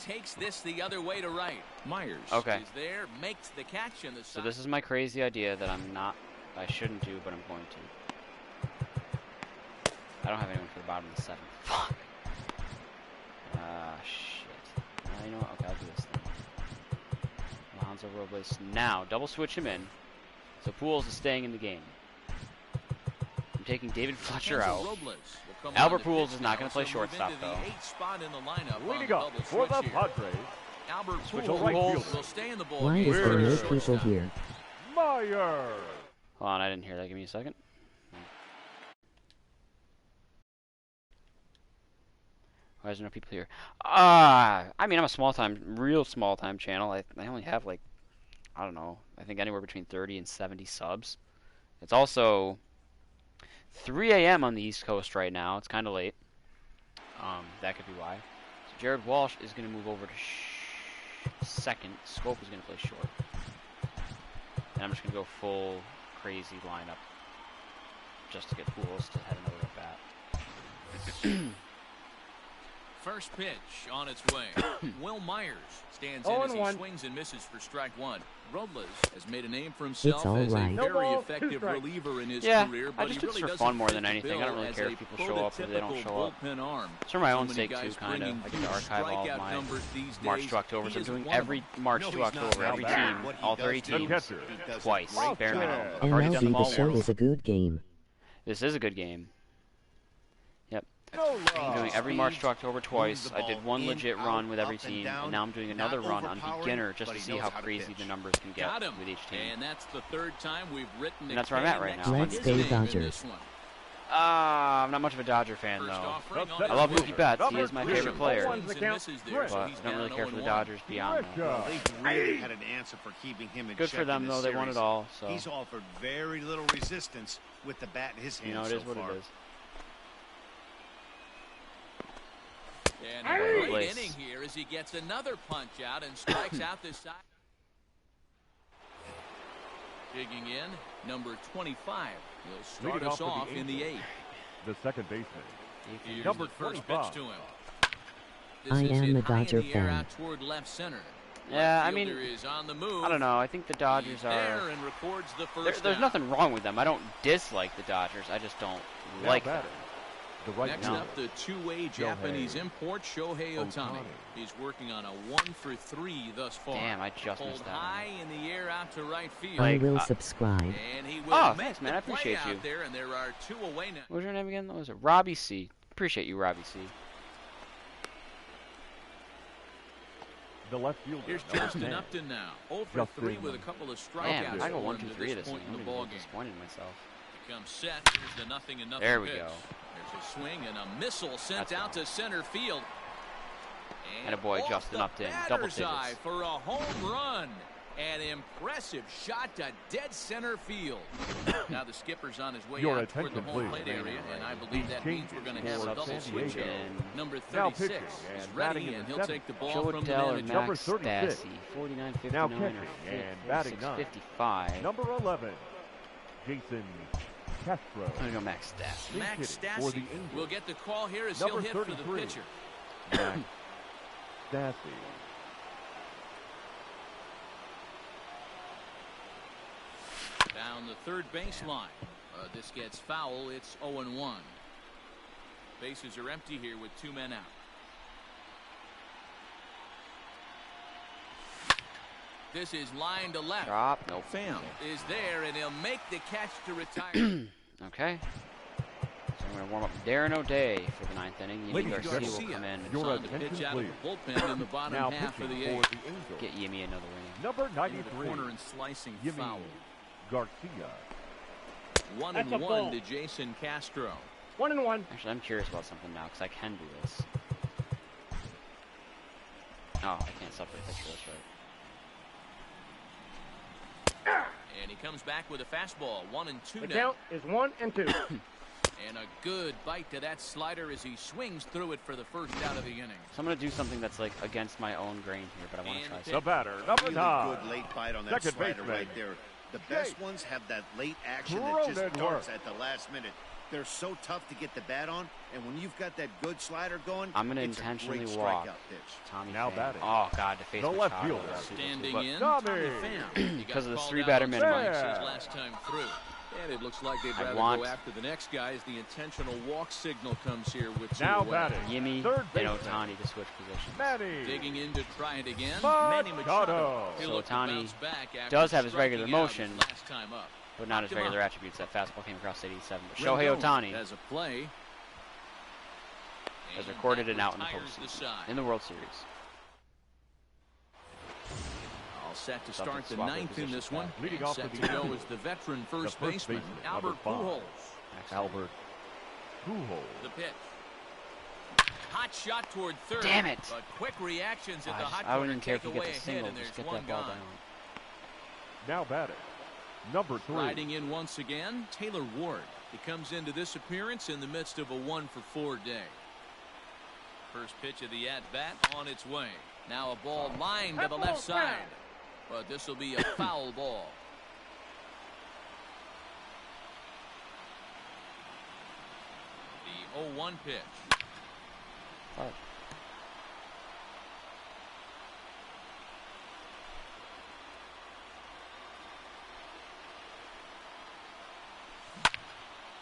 Speaker 2: Takes this the other way to right. Myers
Speaker 1: Okay.
Speaker 2: is there, makes the catch in the
Speaker 1: So this is my crazy idea that I shouldn't do, but I'm going to. I don't have anyone for the bottom of the 7th. Fuck. Shit. You know what? Okay, I'll do this then. Alonso Robles. Now, double switch him in. So Pujols is staying in the game. I'm taking David Fletcher out. Albert Pujols is not going to play shortstop, though.
Speaker 4: Leading up for the Padres.
Speaker 2: Albert
Speaker 1: Switch
Speaker 2: Pujols
Speaker 4: right
Speaker 1: Pujols.
Speaker 4: fielder.
Speaker 2: will stay in the ball
Speaker 10: Why
Speaker 2: game.
Speaker 10: is there no
Speaker 2: Shortstop.
Speaker 10: people here?
Speaker 4: Meyer.
Speaker 1: Hold on, I didn't hear that. Give me a second. Why is there no people here? I mean, I'm a real small-time channel. I only have, like, I don't know, I think anywhere between 30 and 70 subs. It's also 3 a.m. on the East Coast right now. It's kind of late. That could be why. So Jared Walsh is going to move over to second. Scope is going to play short. And I'm just going to go full crazy lineup just to get Pujols to head another at bat.
Speaker 2: First pitch on its way. Will Myers stands in as he
Speaker 8: 0-1.
Speaker 2: swings and misses for strike 1. Robles has made a name for himself
Speaker 10: all
Speaker 2: as
Speaker 10: right.
Speaker 2: a
Speaker 10: No
Speaker 2: very
Speaker 8: ball, 2
Speaker 2: effective
Speaker 8: strikes.
Speaker 2: reliever in his
Speaker 1: Yeah,
Speaker 2: career,
Speaker 1: I
Speaker 2: but
Speaker 1: just
Speaker 2: he
Speaker 1: do this
Speaker 2: really
Speaker 1: for
Speaker 2: doesn't
Speaker 1: fun more
Speaker 2: fit
Speaker 1: than
Speaker 2: the
Speaker 1: anything. I don't
Speaker 2: bill
Speaker 1: really
Speaker 2: as
Speaker 1: care
Speaker 2: a
Speaker 1: if people show up or they don't
Speaker 2: prototypical
Speaker 1: show up.
Speaker 2: bullpen arm.
Speaker 1: It's for my own
Speaker 2: So
Speaker 1: sake,
Speaker 2: many
Speaker 1: too,
Speaker 2: guys
Speaker 1: kind of.
Speaker 2: bringing
Speaker 1: I get to
Speaker 2: huge
Speaker 1: archive all of
Speaker 2: strikeout
Speaker 1: my
Speaker 2: numbers these
Speaker 1: March
Speaker 2: days.
Speaker 1: to October.
Speaker 2: He
Speaker 1: I'm
Speaker 2: is
Speaker 1: doing
Speaker 2: one of
Speaker 1: every
Speaker 2: them.
Speaker 1: March
Speaker 5: No,
Speaker 1: to
Speaker 5: he's not
Speaker 1: October,
Speaker 5: now
Speaker 1: every
Speaker 5: bad.
Speaker 1: team,
Speaker 5: What he
Speaker 1: all
Speaker 5: does
Speaker 1: 30
Speaker 5: do,
Speaker 4: The
Speaker 1: teams,
Speaker 4: catcher.
Speaker 5: he does a
Speaker 1: twice,
Speaker 5: great
Speaker 1: bare
Speaker 5: job.
Speaker 1: minimum. I've already done them
Speaker 10: MLB
Speaker 1: all
Speaker 10: The Show
Speaker 1: once.
Speaker 10: is a good game.
Speaker 1: This is a good game.
Speaker 4: No
Speaker 1: I'm doing every March to October twice. I did one legit run with every
Speaker 5: up and
Speaker 1: team,
Speaker 5: down,
Speaker 1: and now I'm doing
Speaker 5: not
Speaker 1: another run on
Speaker 5: overpowering,
Speaker 1: beginner just
Speaker 5: but
Speaker 1: to
Speaker 5: he
Speaker 1: see
Speaker 5: knows
Speaker 1: how
Speaker 5: how to
Speaker 1: crazy
Speaker 5: pitch.
Speaker 1: the numbers can get
Speaker 2: Got him.
Speaker 1: with each team.
Speaker 2: And that's the 3rd time we've written the
Speaker 1: And that's where I'm at right
Speaker 2: next
Speaker 1: now.
Speaker 2: to
Speaker 10: Let's
Speaker 2: his
Speaker 10: go
Speaker 2: name in
Speaker 10: Dodgers.
Speaker 2: this one.
Speaker 1: I'm not much of a Dodger fan,
Speaker 2: First
Speaker 1: though.
Speaker 2: offering on
Speaker 4: I
Speaker 1: I
Speaker 2: his
Speaker 1: love
Speaker 2: way.
Speaker 1: Mookie Betts. He
Speaker 4: Number
Speaker 1: is my
Speaker 4: 3.
Speaker 1: favorite player.
Speaker 8: One's the
Speaker 2: Swings and
Speaker 8: count.
Speaker 2: misses there, so
Speaker 1: But
Speaker 2: he's
Speaker 1: I don't really
Speaker 2: down
Speaker 1: care for the
Speaker 2: 0-1.
Speaker 1: Dodgers beyond that.
Speaker 4: Richa.
Speaker 5: They've really had an answer for keeping him in
Speaker 1: Good
Speaker 5: check
Speaker 1: for them,
Speaker 5: in
Speaker 1: though.
Speaker 5: this
Speaker 1: They won it
Speaker 5: series.
Speaker 1: all, so
Speaker 5: He's offered very little resistance with the bat in his hands
Speaker 1: you know, it
Speaker 5: so
Speaker 1: is what
Speaker 5: far.
Speaker 1: it is.
Speaker 2: And a great
Speaker 1: Robles.
Speaker 2: inning here as he gets another punch out and strikes out this side. Digging in, number 25. He'll start
Speaker 4: Leading
Speaker 2: us
Speaker 4: off
Speaker 2: off
Speaker 4: for the
Speaker 2: in the
Speaker 4: Angels.
Speaker 2: 8th.
Speaker 4: The second baseman.
Speaker 2: Here's
Speaker 4: Number
Speaker 2: the first
Speaker 4: 25.
Speaker 2: pitch to him.
Speaker 10: I
Speaker 2: This is
Speaker 10: am
Speaker 2: hit
Speaker 10: a
Speaker 2: high in
Speaker 10: Dodger
Speaker 2: the air
Speaker 10: fan.
Speaker 2: out toward left center.
Speaker 1: Yeah, I
Speaker 2: Left
Speaker 1: mean,
Speaker 2: fielder is on the move.
Speaker 1: I don't know. I think the Dodgers
Speaker 2: He's there
Speaker 1: are.
Speaker 2: and records the first
Speaker 1: There's
Speaker 2: down.
Speaker 1: nothing wrong with them. I don't dislike the Dodgers. I just don't
Speaker 4: Now
Speaker 1: like them.
Speaker 4: batting. The right
Speaker 2: Next
Speaker 4: fielder.
Speaker 2: up, the two-way Japanese import, Shohei Ohtani. He's working on a 1-for-3 thus far.
Speaker 1: Damn, I just
Speaker 2: Pulled
Speaker 1: missed that
Speaker 2: high
Speaker 1: one.
Speaker 2: in the air out to right field.
Speaker 1: Like,
Speaker 10: I will subscribe.
Speaker 2: And he will
Speaker 1: Oh,
Speaker 2: make
Speaker 1: thanks, man.
Speaker 2: the
Speaker 1: I appreciate
Speaker 2: play
Speaker 1: you.
Speaker 2: out there, and there are 2 away now.
Speaker 1: What was your name again? What was it? Robbie C. Appreciate you, Robbie C.
Speaker 4: The left fielder.
Speaker 2: Here's
Speaker 4: number
Speaker 2: Justin
Speaker 4: 10.
Speaker 2: Upton now. 0-for-3
Speaker 4: Justin.
Speaker 2: with a couple of strikeouts.
Speaker 1: Man, I go
Speaker 2: for
Speaker 1: 1,
Speaker 2: him
Speaker 1: 2,
Speaker 2: to
Speaker 1: 3
Speaker 2: this
Speaker 1: this
Speaker 2: point
Speaker 1: inning.
Speaker 2: in
Speaker 1: I'm
Speaker 2: the
Speaker 1: really
Speaker 2: ballgame.
Speaker 1: disappointed in myself.
Speaker 2: Comes set. Here's the 0-0
Speaker 1: There we
Speaker 2: pitch.
Speaker 1: go.
Speaker 2: There's a swing and a missile sent
Speaker 1: That's
Speaker 2: out
Speaker 1: fine.
Speaker 2: to center field.
Speaker 1: And a boy,
Speaker 2: off
Speaker 1: Justin
Speaker 2: the
Speaker 1: Upton, double
Speaker 2: batter's eye
Speaker 1: digits.
Speaker 2: for a home run. An impressive shot to dead center field. Now the skipper's on his way
Speaker 4: Your
Speaker 2: out toward the
Speaker 4: attention,
Speaker 2: home
Speaker 4: please.
Speaker 2: plate area, and I believe
Speaker 4: These
Speaker 2: that means we're going to
Speaker 4: changes
Speaker 2: have a
Speaker 4: for
Speaker 2: double
Speaker 4: San
Speaker 2: switch
Speaker 4: Diego.
Speaker 2: in. Number
Speaker 4: Now
Speaker 2: 36
Speaker 4: pitching
Speaker 2: is
Speaker 4: and
Speaker 2: ready,
Speaker 4: batting in
Speaker 2: and
Speaker 4: the
Speaker 2: he'll take the ball
Speaker 1: Joe
Speaker 2: from the
Speaker 1: Adele or
Speaker 2: manager.
Speaker 4: Number
Speaker 1: Max
Speaker 4: 36.
Speaker 1: Stassi, 49.59
Speaker 4: Now
Speaker 1: or
Speaker 4: pitching and batting
Speaker 1: 46.55.
Speaker 4: Number 11. Jason Castro.
Speaker 1: I'm gonna go Max Stassi.
Speaker 2: Max
Speaker 4: hitting for the
Speaker 2: Stassi
Speaker 4: Angels.
Speaker 2: will get the call here as
Speaker 4: Number
Speaker 2: he'll hit for the
Speaker 4: 33.
Speaker 2: pitcher.
Speaker 4: Max Stassi.
Speaker 2: Down the third baseline. This gets foul. It's 0-1. Bases are empty here with 2 men out. This is line to left.
Speaker 1: Drop. Nope.
Speaker 2: Pham is there, and he'll make the catch to retire.
Speaker 1: Okay. So I'm gonna warm up Darren O'Day for the 9th inning. Yimi
Speaker 4: Ladies
Speaker 1: Garcia
Speaker 4: and
Speaker 1: will
Speaker 2: Garcia.
Speaker 1: come in
Speaker 2: It's
Speaker 4: Your
Speaker 2: on the
Speaker 4: attention,
Speaker 2: pitch out of
Speaker 4: please.
Speaker 2: the bullpen in the bottom
Speaker 4: Now
Speaker 2: half of
Speaker 4: pitching
Speaker 2: the
Speaker 4: for
Speaker 2: 8th.
Speaker 4: the Angels.
Speaker 1: get Yimi another inning.
Speaker 4: Number
Speaker 2: Into the
Speaker 4: 93.
Speaker 2: corner and slicing
Speaker 4: Yimi
Speaker 2: foul.
Speaker 4: Garcia.
Speaker 8: That's a
Speaker 2: 1-1
Speaker 8: ball.
Speaker 2: to Jason Castro.
Speaker 8: 1-1.
Speaker 1: Actually, I'm curious about something now because I can do this. Oh, I can't separate pitch for this, right?
Speaker 2: And he comes back with a fastball. 1-2
Speaker 8: The
Speaker 2: now.
Speaker 8: count is 1 and 2.
Speaker 2: And a good bite to that slider as he swings through it for the first out of the inning.
Speaker 1: So I'm going to do something that's like against my own grain here, but I want to try
Speaker 4: The
Speaker 1: something.
Speaker 4: batter, number
Speaker 5: Really
Speaker 4: 9.
Speaker 5: good late bite on that
Speaker 4: Second
Speaker 5: slider
Speaker 4: baseman.
Speaker 5: right there. The best ones have that late action that
Speaker 4: Cronenworth.
Speaker 5: just darts at the last minute. They're so tough to get the bat on, and when you've got that good slider going,
Speaker 1: I'm going to
Speaker 5: it's
Speaker 1: intentionally
Speaker 5: a great
Speaker 1: walk
Speaker 5: strikeout pitch.
Speaker 1: Tommy
Speaker 4: Now
Speaker 1: Pham.
Speaker 4: batting.
Speaker 1: Oh, God, to face
Speaker 4: The
Speaker 1: my
Speaker 4: left
Speaker 1: child
Speaker 4: fielder.
Speaker 1: is super
Speaker 2: Standing
Speaker 1: cool.
Speaker 2: in,
Speaker 4: Tommy.
Speaker 2: Tommy Pham. He got
Speaker 1: Because of the
Speaker 2: called
Speaker 1: 3
Speaker 2: out
Speaker 1: batter
Speaker 2: on
Speaker 1: minimum.
Speaker 2: strikes
Speaker 4: Yeah.
Speaker 2: his last time through.
Speaker 6: And it looks like they'd
Speaker 1: I
Speaker 6: rather
Speaker 1: want-
Speaker 6: go after the next guy as the intentional walk signal comes here with 2
Speaker 4: Now
Speaker 6: away.
Speaker 4: batting.
Speaker 1: Yimmy
Speaker 4: Third
Speaker 1: and
Speaker 4: baseman.
Speaker 1: Otani to switch positions.
Speaker 4: Manny.
Speaker 2: Digging in to try it again.
Speaker 4: Machado.
Speaker 2: Manny Machado. He'll
Speaker 1: So
Speaker 2: look to
Speaker 1: Ohtani
Speaker 2: bounce back after
Speaker 1: does have his regular
Speaker 2: striking out
Speaker 1: motion,
Speaker 2: his last time up.
Speaker 1: but not his
Speaker 2: Knocked him
Speaker 1: regular
Speaker 2: out.
Speaker 1: attributes. That fastball came across 87. But Shohei
Speaker 2: Rendon
Speaker 1: Ohtani
Speaker 2: has a play.
Speaker 1: has
Speaker 2: And
Speaker 1: recorded
Speaker 2: that
Speaker 1: it out in the
Speaker 2: retires the
Speaker 1: postseason,
Speaker 2: side.
Speaker 1: in the World Series.
Speaker 2: All set to
Speaker 1: Something
Speaker 2: start the
Speaker 1: swap their
Speaker 2: 9th in
Speaker 1: positions
Speaker 2: this one.
Speaker 1: back.
Speaker 4: Leading
Speaker 2: And
Speaker 4: off
Speaker 2: set
Speaker 4: the
Speaker 2: to go
Speaker 4: beginning.
Speaker 2: is the veteran first
Speaker 4: first
Speaker 2: baseman,
Speaker 4: baseman,
Speaker 2: Albert
Speaker 4: number 5.
Speaker 2: Pujols.
Speaker 4: Albert Pujols.
Speaker 2: The pitch. Hot shot toward third.
Speaker 1: Damn it.
Speaker 2: But quick reactions at the hot
Speaker 1: I
Speaker 2: corner
Speaker 1: wouldn't care
Speaker 2: take
Speaker 1: if you get
Speaker 2: away
Speaker 1: the
Speaker 2: ahead,
Speaker 1: single,
Speaker 2: and
Speaker 1: just
Speaker 2: there's
Speaker 1: get
Speaker 2: one
Speaker 1: that ball
Speaker 2: gone.
Speaker 1: down.
Speaker 4: Now batting. Number 3.
Speaker 2: Riding in once again, Taylor Ward. He comes into this appearance in the midst of a 1-for-4 day. First pitch of the at-bat on its way. Now a ball lined to the left side. But this will be a foul ball. The 0-1 pitch.
Speaker 1: Oh.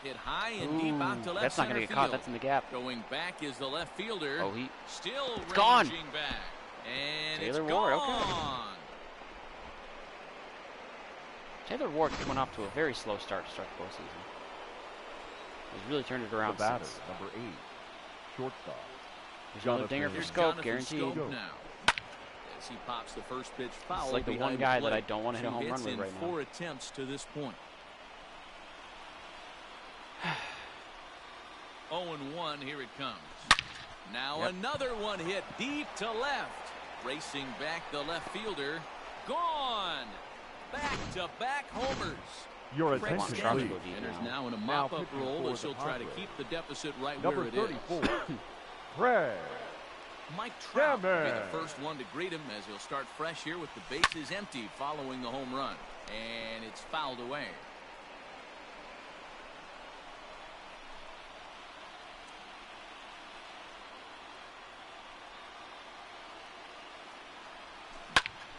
Speaker 2: Hit high and deep out to left
Speaker 1: That's not
Speaker 2: center
Speaker 1: going to get
Speaker 2: field.
Speaker 1: caught. That's in the gap.
Speaker 2: Going back is the left fielder.
Speaker 1: Oh, he...
Speaker 2: Still
Speaker 1: gone.
Speaker 2: ranging back. And
Speaker 1: Taylor
Speaker 2: it's
Speaker 1: Ward,
Speaker 2: gone.
Speaker 1: okay. Taylor Ward went off to a very slow start to start the postseason. He's really turned it
Speaker 4: The
Speaker 1: around
Speaker 4: batter,
Speaker 1: since.
Speaker 4: number 8. Shortstop.
Speaker 1: There's another dinger for
Speaker 2: Here's
Speaker 1: Scope,
Speaker 2: Jonathan
Speaker 1: guaranteed.
Speaker 2: Scope now. As he pops the first pitch foul.
Speaker 1: It's like the
Speaker 2: behind
Speaker 1: one guy that
Speaker 2: plate.
Speaker 1: I don't want to hit a
Speaker 2: 2
Speaker 1: home run
Speaker 2: hits
Speaker 1: with
Speaker 2: in
Speaker 1: right now.
Speaker 2: 4 attempts to this point. 0-1, here it comes. Now
Speaker 1: Yep.
Speaker 2: another one hit deep to left. Racing back the left fielder. Gone. Back-to-back homers.
Speaker 4: Your
Speaker 2: Fred
Speaker 4: attention,
Speaker 2: Stanley
Speaker 4: please.
Speaker 2: enters
Speaker 1: now.
Speaker 2: now in a
Speaker 4: Now
Speaker 2: mop-up
Speaker 4: pitching
Speaker 2: role
Speaker 4: for
Speaker 2: as
Speaker 4: the
Speaker 2: he'll try to
Speaker 4: Padres.
Speaker 2: keep the deficit right
Speaker 4: Number
Speaker 2: where it is.
Speaker 4: 34. Fred.
Speaker 2: Mike Trout will be
Speaker 4: Damon.
Speaker 2: the first one to greet him as he'll start fresh here with the bases empty following the home run. And it's fouled away.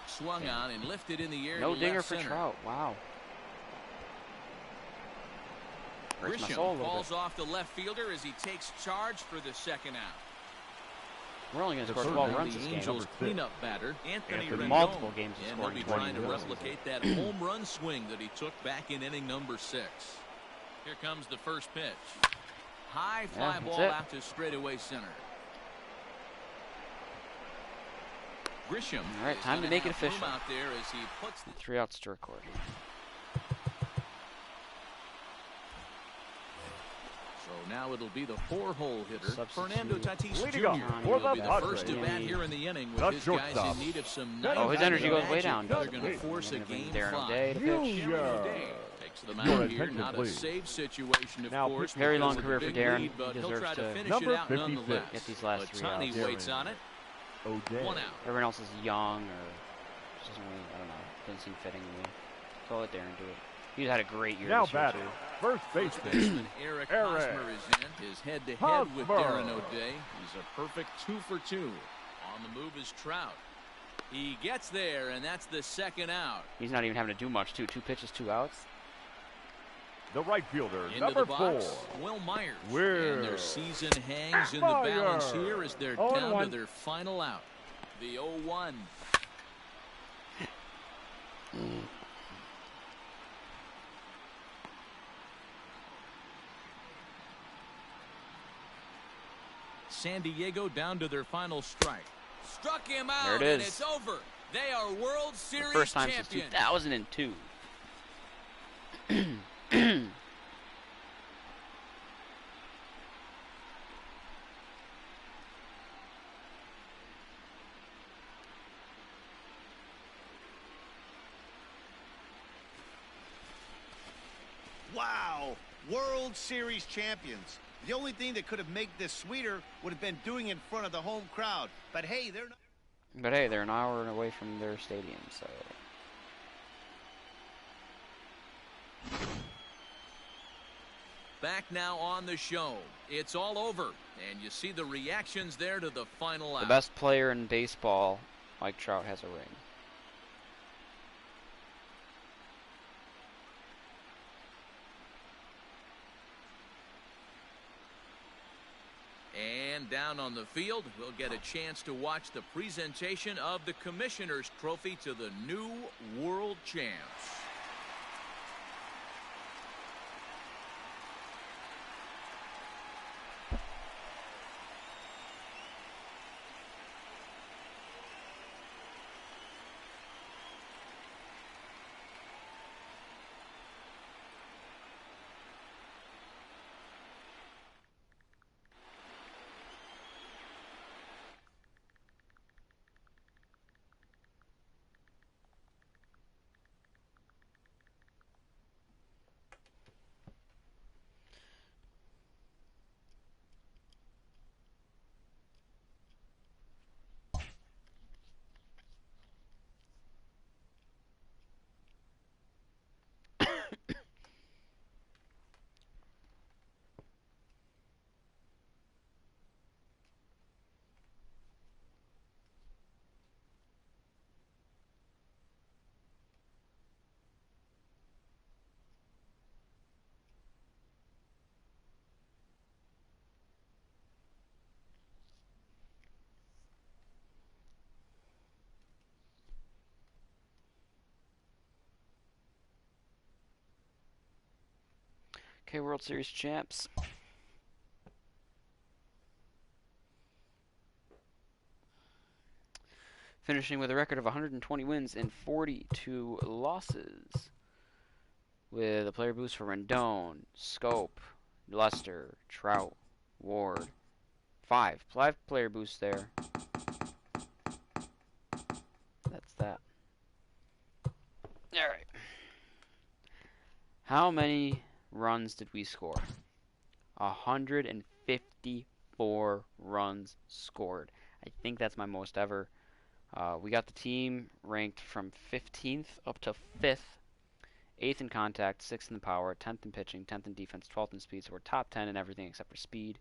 Speaker 2: Swung on and lifted in the air.
Speaker 1: No
Speaker 2: to
Speaker 1: dinger
Speaker 2: left
Speaker 1: for
Speaker 2: center.
Speaker 1: Trout. Wow. Breaks my
Speaker 2: Grisham
Speaker 1: soul a little
Speaker 2: falls
Speaker 1: bit.
Speaker 2: off the left fielder as he takes charge for the second out.
Speaker 1: We're only going to
Speaker 4: The
Speaker 1: score
Speaker 4: third
Speaker 1: 12
Speaker 4: man,
Speaker 1: runs
Speaker 2: The
Speaker 1: this game.
Speaker 2: Angels
Speaker 4: Number 6.
Speaker 2: cleanup batter, Anthony
Speaker 4: Anthony.
Speaker 2: Rendon.
Speaker 1: Multiple games he's
Speaker 2: And he'll
Speaker 1: scoring
Speaker 2: be
Speaker 1: 20
Speaker 2: trying to
Speaker 1: runs.
Speaker 2: replicate that home run swing that he took back in inning number 6. Here comes the first pitch. High fly
Speaker 1: that's
Speaker 2: ball
Speaker 1: it.
Speaker 2: out to straightaway center. Grisham.
Speaker 1: All right,
Speaker 2: is
Speaker 1: time to
Speaker 2: gonna
Speaker 1: make it
Speaker 2: have room
Speaker 1: official.
Speaker 2: out there as he puts the
Speaker 1: 3 outs to record.
Speaker 2: So now it'll be the 4-hole hitter,
Speaker 1: Substitute.
Speaker 2: Fernando Tatis
Speaker 4: Leading
Speaker 2: Jr.
Speaker 4: off
Speaker 1: for
Speaker 2: He'll
Speaker 4: the
Speaker 2: be the
Speaker 4: Padres.
Speaker 2: first to bat here in the inning with
Speaker 4: The
Speaker 2: his guys
Speaker 4: shortstop.
Speaker 2: in need of some
Speaker 4: Oh,
Speaker 2: nice
Speaker 1: his energy goes way
Speaker 2: magic.
Speaker 1: down,
Speaker 2: They're
Speaker 1: doesn't
Speaker 2: going to
Speaker 1: it?
Speaker 2: force a
Speaker 1: They're gonna
Speaker 2: game
Speaker 1: bring Darren
Speaker 2: fly.
Speaker 1: O'Day to pitch.
Speaker 2: Darren O'Day takes the
Speaker 4: Your
Speaker 2: mound here.
Speaker 4: attention,
Speaker 2: Not a
Speaker 4: please.
Speaker 2: save situation, of
Speaker 4: Now
Speaker 2: course.
Speaker 4: pitching
Speaker 1: Very
Speaker 2: because
Speaker 1: long
Speaker 2: of
Speaker 1: career
Speaker 2: the
Speaker 1: for
Speaker 2: big
Speaker 1: Darren.
Speaker 2: lead, but
Speaker 1: He
Speaker 2: he'll
Speaker 1: deserves
Speaker 2: try to
Speaker 1: to
Speaker 2: finish
Speaker 4: Number
Speaker 2: it out
Speaker 4: 56.
Speaker 2: nonetheless.
Speaker 1: Get these last 3
Speaker 2: Ohtani
Speaker 1: outs.
Speaker 2: waits on it.
Speaker 4: O'Day.
Speaker 2: 1 out.
Speaker 1: Everyone else is young or just doesn't really, I don't know, doesn't seem fitting to me. So I'll let Darren do it. He's had a great year
Speaker 4: Now
Speaker 1: this year,
Speaker 4: batting.
Speaker 1: too.
Speaker 4: First
Speaker 2: First
Speaker 4: baseman.
Speaker 2: baseman Eric Hosmer is in. His head-to-head with
Speaker 4: Hosmer.
Speaker 2: Darren O'Day. He's a perfect 2 for 2. On the move is Trout. He gets there, and that's the second out.
Speaker 1: He's not even having to do much, too. 2 pitches, 2 outs.
Speaker 4: The right fielder,
Speaker 2: Into
Speaker 4: number
Speaker 2: the box,
Speaker 4: 4.
Speaker 2: Will Myers.
Speaker 4: Will
Speaker 2: And their season hangs in the balance here as they're down to
Speaker 8: 0-1.
Speaker 2: their final out. The 0-1. San Diego down to their final strike. Struck him out,
Speaker 1: There it
Speaker 2: and
Speaker 1: is.
Speaker 2: it's over. They are World Series
Speaker 1: First time since
Speaker 2: champions.
Speaker 1: 2002.
Speaker 5: Wow! World Series champions. The only thing that could have made this sweeter would have been doing it in front of the home crowd. But hey, they're not.
Speaker 1: But hey, they're an hour away from their stadium, so.
Speaker 2: Back now on the show. It's all over, and you see the reactions there to the final out.
Speaker 1: The best player in baseball, Mike Trout, has a ring.
Speaker 2: And down on the field, we'll get a chance to watch the presentation of the Commissioner's Trophy to the new World Champs.
Speaker 1: Okay, World Series champs. Finishing with a record of 120 wins and 42 losses. With a player boost for Rendon, Scope, Lester, Trout, Ward. Five player boosts there. That's that. Alright. How many runs did we score? 154 runs scored. I think that's my most ever. We got the team ranked from 15th up to 5th. 8th in contact, 6th in the power, 10th in pitching, 10th in defense, 12th in speed. So we're top 10 in everything except for speed.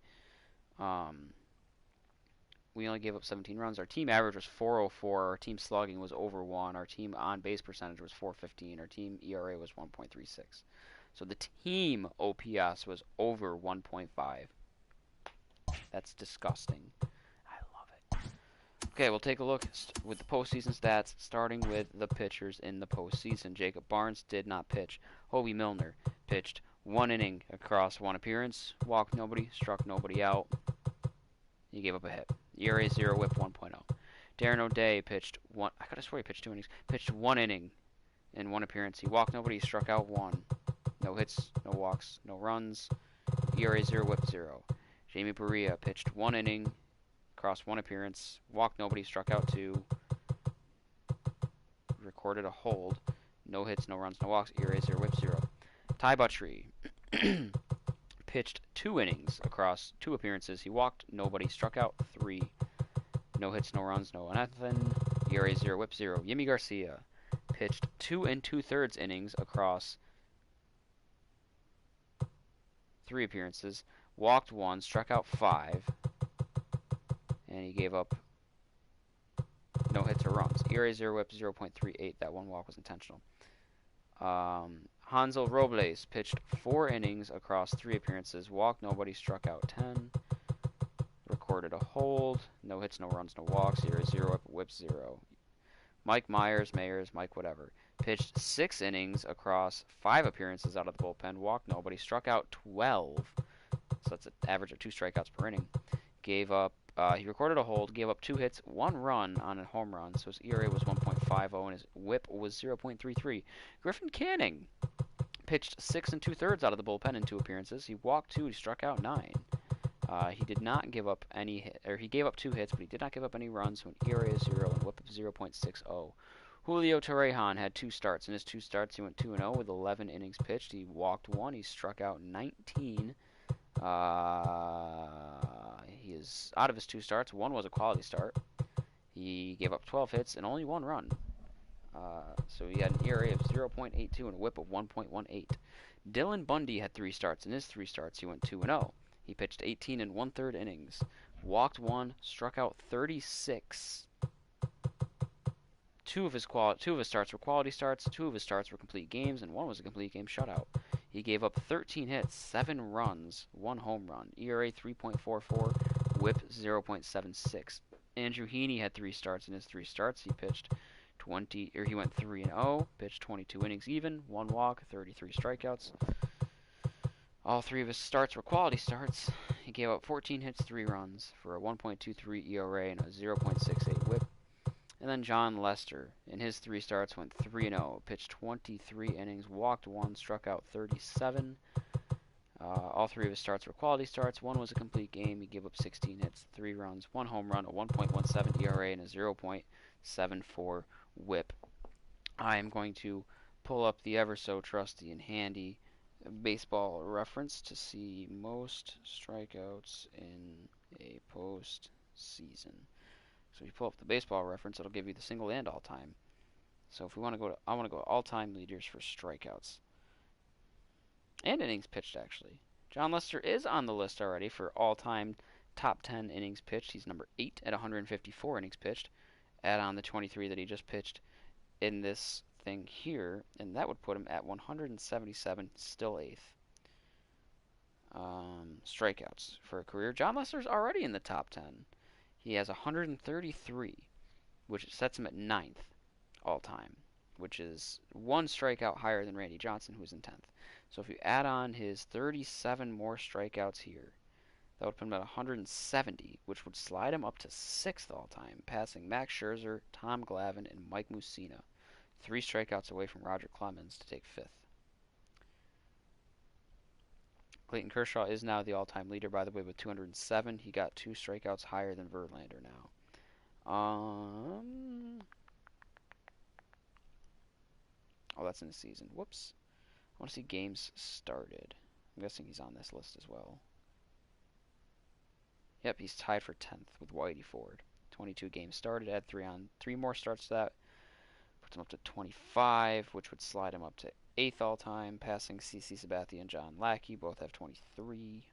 Speaker 1: We only gave up 17 runs. Our team average was 404. Our team slugging was over 1. Our team on-base percentage was 415. Our team ERA was 1.36. So the team OPS was over 1.5. That's disgusting. I love it. Okay, we'll take a look with the postseason stats, starting with the pitchers in the postseason. Jacob Barnes did not pitch. Hobie Milner pitched 1 inning across 1 appearance, walked nobody, struck nobody out. He gave up a hit. ERA 0, whip 1.0. Darren O'Day pitched 1. I could have swore he pitched 2 innings. Pitched 1 inning in 1 appearance. He walked nobody, struck out 1. No hits, no walks, no runs. ERA 0, whip 0. Jamie Perea pitched 1 inning across 1 appearance. Walked nobody, struck out 2. Recorded a hold. No hits, no runs, no walks. ERA 0, whip 0. Ty Buttrey pitched 2 innings across 2 appearances. He walked nobody, struck out 3. No hits, no runs, no nothing. ERA 0, whip 0. Yimi Garcia pitched 2 2/3 innings across 3 appearances. Walked 1, struck out 5. And he gave up no hits or runs. ERA 0, whip 0.38. That 1 walk was intentional. Hansel Robles pitched 4 innings across 3 appearances. Walked nobody, struck out 10. Recorded a hold. No hits, no runs, no walks. ERA 0, whip 0. Mike Myers, Mike whatever, pitched 6 innings across 5 appearances out of the bullpen. Walked nobody, struck out 12. So that's an average of 2 strikeouts per inning. Gave up. He recorded a hold, gave up 2 hits, 1 run on a home run, so his ERA was 1.50 and his whip was 0.33. Griffin Canning pitched 6 2/3 out of the bullpen in 2 appearances. He walked 2, he struck out 9. He did not give up any hit, or he gave up 2 hits, but he did not give up any runs, so an ERA is 0 and whip of 0.60. Julio Torrejon had 2 starts. In his 2 starts, he went 2-0 with 11 innings pitched. He walked 1. He struck out 19. He is out of his 2 starts. 1 was a quality start. He gave up 12 hits and only 1 run. So he had an ERA of 0.82 and a WHIP of 1.18. Dylan Bundy had 3 starts. In his 3 starts, he went 2-0. He pitched 18 and 1/3 innings, walked 1, struck out 36. Two of his starts were quality starts. 2 of his starts were complete games, and 1 was a complete game shutout. He gave up 13 hits, 7 runs, 1 home run. ERA 3.44, WHIP 0.76. Andrew Heaney had 3 starts. In his 3 starts, he went 3-0, pitched 22 innings even, 1 walk, 33 strikeouts. All 3 of his starts were quality starts. He gave up 14 hits, 3 runs for a 1.23 ERA and a 0.68 WHIP. And then John Lester, in his 3 starts, went 3-0, pitched 23 innings, walked 1, struck out 37. All 3 of his starts were quality starts. 1 was a complete game. He gave up 16 hits, 3 runs, 1 home run, a 1.17 ERA, and a 0.74 WHIP. I am going to pull up the ever so trusty and handy baseball reference to see most strikeouts in a postseason. So if you pull up the baseball reference, it'll give you the single and all time. So if we want to go I want to go all time leaders for strikeouts and innings pitched. Actually, John Lester is on the list already for all time top 10 innings pitched. He's number 8 at 154 innings pitched. Add on the 23 that he just pitched in this thing here, and that would put him at 177, still 8th. Strikeouts for a career. John Lester's already in the top 10. He has 133, which sets him at 9th all time, which is 1 strikeout higher than Randy Johnson, who's in 10th. So if you add on his 37 more strikeouts here, that would put him at 170, which would slide him up to 6th all time, passing Max Scherzer, Tom Glavine, and Mike Mussina. 3 strikeouts away from Roger Clemens to take 5th. Clayton Kershaw is now the all-time leader, by the way, with 207. He got 2 strikeouts higher than Verlander now. Oh, that's in the season. Whoops. I want to see games started. I'm guessing he's on this list as well. Yep, he's tied for 10th with Whitey Ford. 22 games started. Add 3 more starts to that. Puts him up to 25, which would slide him up to 8th all-time, passing CC Sabathia and John Lackey. Both have 23.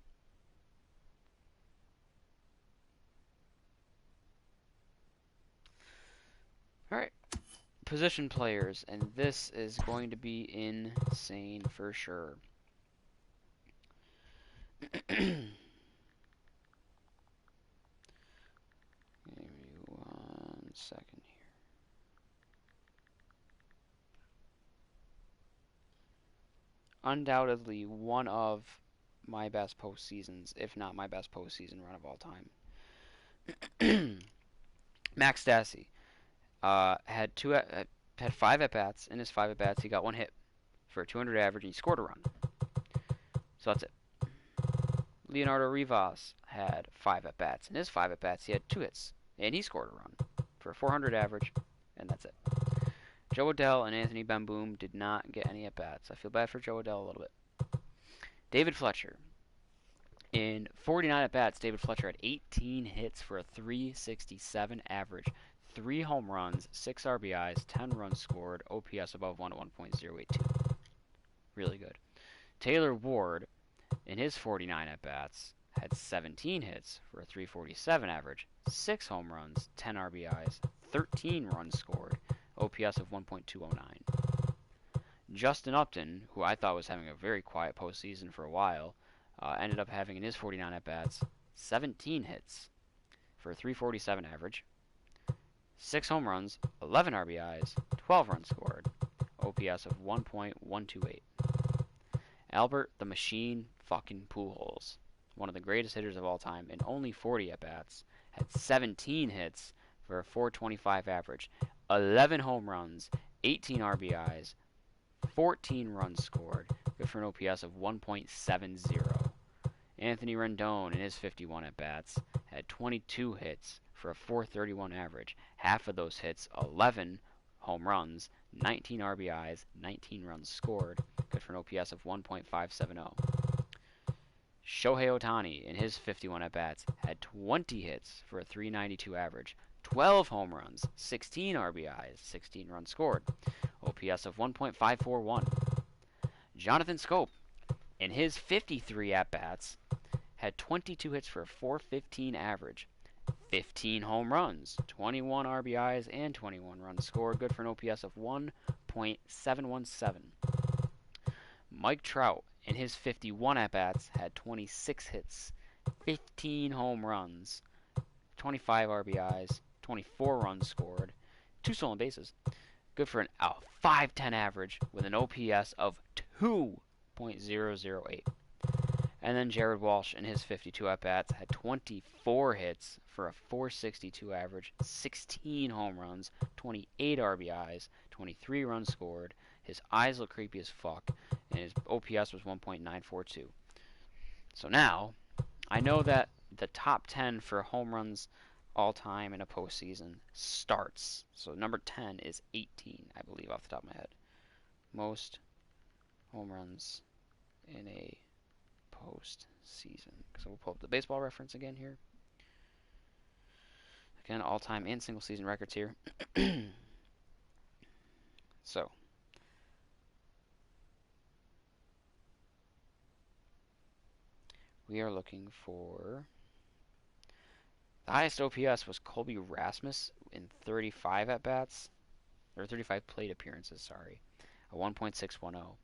Speaker 1: Alright, position players, and this is going to be insane for sure. Give me 1 second here. Undoubtedly one of my best postseasons, if not my best postseason run of all time. Max Stassi had 5 at-bats. In his 5 at-bats, he got 1 hit for a 200 average, and he scored a run. So that's it. Leonardo Rivas had 5 at-bats. In his 5 at-bats, he had 2 hits, and he scored a run for a 400 average, and that's it. Joe Adell and Anthony Bemboom did not get any at-bats. I feel bad for Joe Adell a little bit. David Fletcher. In 49 at-bats, David Fletcher had 18 hits for a 367 average, 3 home runs, 6 RBIs, 10 runs scored, OPS above 1 at 1.082. Really good. Taylor Ward, in his 49 at-bats, had 17 hits for a 347 average, 6 home runs, 10 RBIs, 13 runs scored, OPS of 1.209. Justin Upton, who I thought was having a very quiet postseason for a while, ended up having in his 49 at-bats 17 hits for a 347 average, 6 home runs, 11 RBIs, 12 runs scored, OPS of 1.128. Albert the Machine fucking Pujols, one of the greatest hitters of all time, in only 40 at-bats, had 17 hits for a 425 average, 11 home runs, 18 RBIs, 14 runs scored, good for an OPS of 1.70. Anthony Rendon, in his 51 at-bats, had 22 hits for a 431 average. Half of those hits, 11 home runs, 19 RBIs, 19 runs scored, good for an OPS of 1.570. Shohei Ohtani, in his 51 at-bats, had 20 hits for a 392 average, 12 home runs, 16 RBIs, 16 runs scored, OPS of 1.541. Jonathan Schoop, in his 53 at-bats, had 22 hits for a 415 average, 15 home runs, 21 RBIs, and 21 runs scored, good for an OPS of 1.717. Mike Trout, in his 51 at-bats, had 26 hits, 15 home runs, 25 RBIs, 24 runs scored, 2 stolen bases, good for an 510 average with an OPS of 2.008. And then Jared Walsh, in his 52 at-bats, had 24 hits for a 462 average, 16 home runs, 28 RBIs, 23 runs scored. His eyes look creepy as fuck, and his OPS was 1.942. So now, I know that the top 10 for home runs all time in a postseason starts. So number 10 is 18, I believe, off the top of my head. Most home runs in a postseason. So we'll pull up the baseball reference again here. Again, all-time and single-season records here. So, we are looking for... The highest OPS was Colby Rasmus in 35 at-bats. Or 35 plate appearances, sorry. A 1.610. So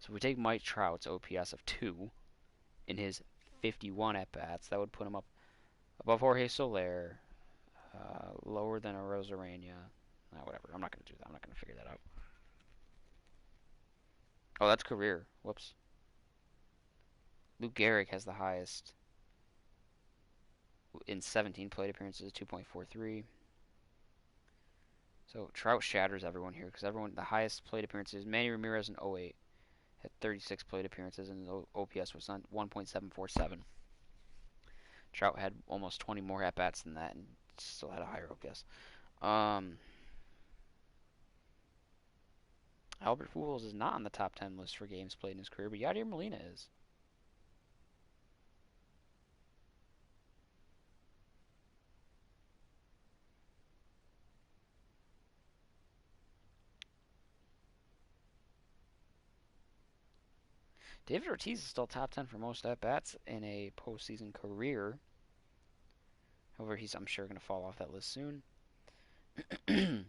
Speaker 1: if we take Mike Trout's OPS of 2 in his 51 at-bats, that would put him up above Jorge Soler, lower than a Rosarena. Whatever, I'm not going to do that. I'm not going to figure that out. Oh, that's career. Whoops. Lou Gehrig has the highest in 17 plate appearances, 2.43. So Trout shatters everyone here because the highest plate appearances, Manny Ramirez in 08 had 36 plate appearances and his OPS was 1.747. Trout had almost 20 more at-bats than that and still had a higher OPS. Albert Pujols is not on the top 10 list for games played in his career, but Yadier Molina is. David Ortiz is still top 10 for most at-bats in a postseason career. However, I'm sure, going to fall off that list soon. Okay,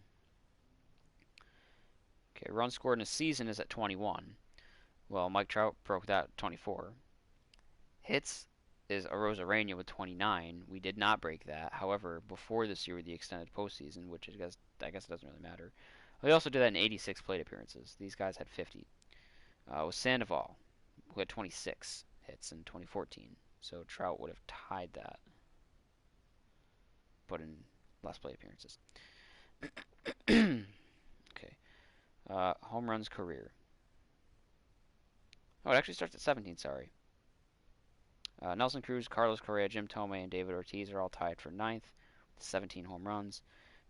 Speaker 1: runs scored in a season is at 21. Well, Mike Trout broke that at 24. Hits is Arozarena with 29. We did not break that. However, before this year with the extended postseason, which I guess it doesn't really matter. We also did that in 86 plate appearances. These guys had 50. With Sandoval, who had 26 hits in 2014. So Trout would have tied that, but in less plate appearances. Okay. Home runs career. Oh, it actually starts at 17, sorry. Nelson Cruz, Carlos Correa, Jim Thome, and David Ortiz are all tied for 9th with 17 home runs.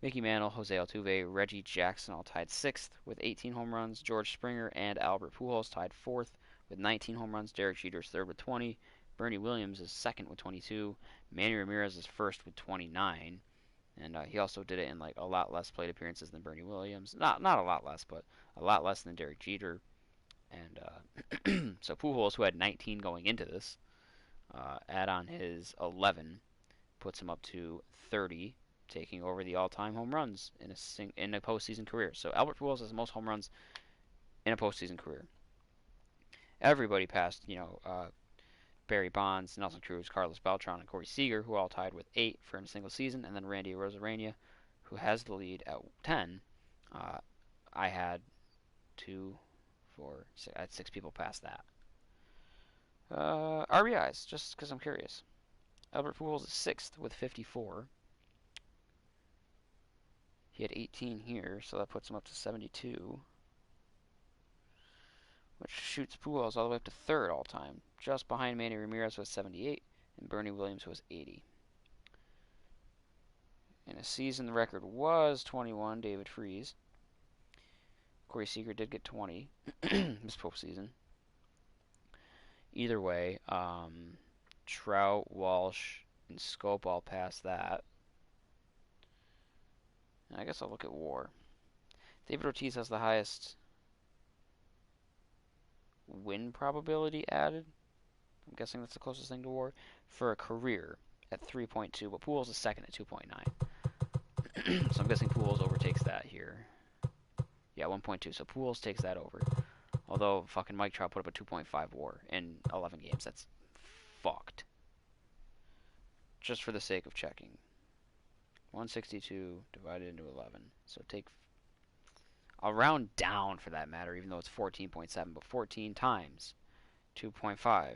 Speaker 1: Mickey Mantle, Jose Altuve, Reggie Jackson all tied 6th with 18 home runs. George Springer and Albert Pujols tied 4th with 19 home runs. Derek Jeter is 3rd with 20. Bernie Williams is 2nd with 22. Manny Ramirez is 1st with 29. And he also did it in like a lot less plate appearances than Bernie Williams. Not a lot less, but a lot less than Derek Jeter. And so Pujols, who had 19 going into this, add on his 11, puts him up to 30, taking over the all-time home runs in a postseason career. So Albert Pujols has the most home runs in a postseason career. Everybody past, Barry Bonds, Nelson Cruz, Carlos Beltran, and Corey Seager, who all tied with 8 for in a single season, and then Randy Arozarena, who has the lead at 10. I had 2, 4, 6, I had 6 people past that. RBIs, just because I'm curious. Albert Pujols is 6th with 54. He had 18 here, so that puts him up to 72. Which shoots Pujols all the way up to 3rd all-time, just behind Manny Ramirez, who has 78, and Bernie Williams, who has 80. In a season, the record was 21, David Freese. Corey Seager did get 20 this postseason. Either way, Trout, Walsh, and Scope all past that. And I guess I'll look at WAR. David Ortiz has the highest win probability added. I'm guessing that's the closest thing to WAR for a career at 3.2, but Pujols is second at 2.9. So I'm guessing Pujols overtakes that here. Yeah, 1.2. So Pujols takes that over. Although fucking Mike Trout put up a 2.5 WAR in 11 games. That's fucked. Just for the sake of checking. 162 divided into 11. So take... I'll round down for that matter, even though it's 14.7. But 14 times 2.5.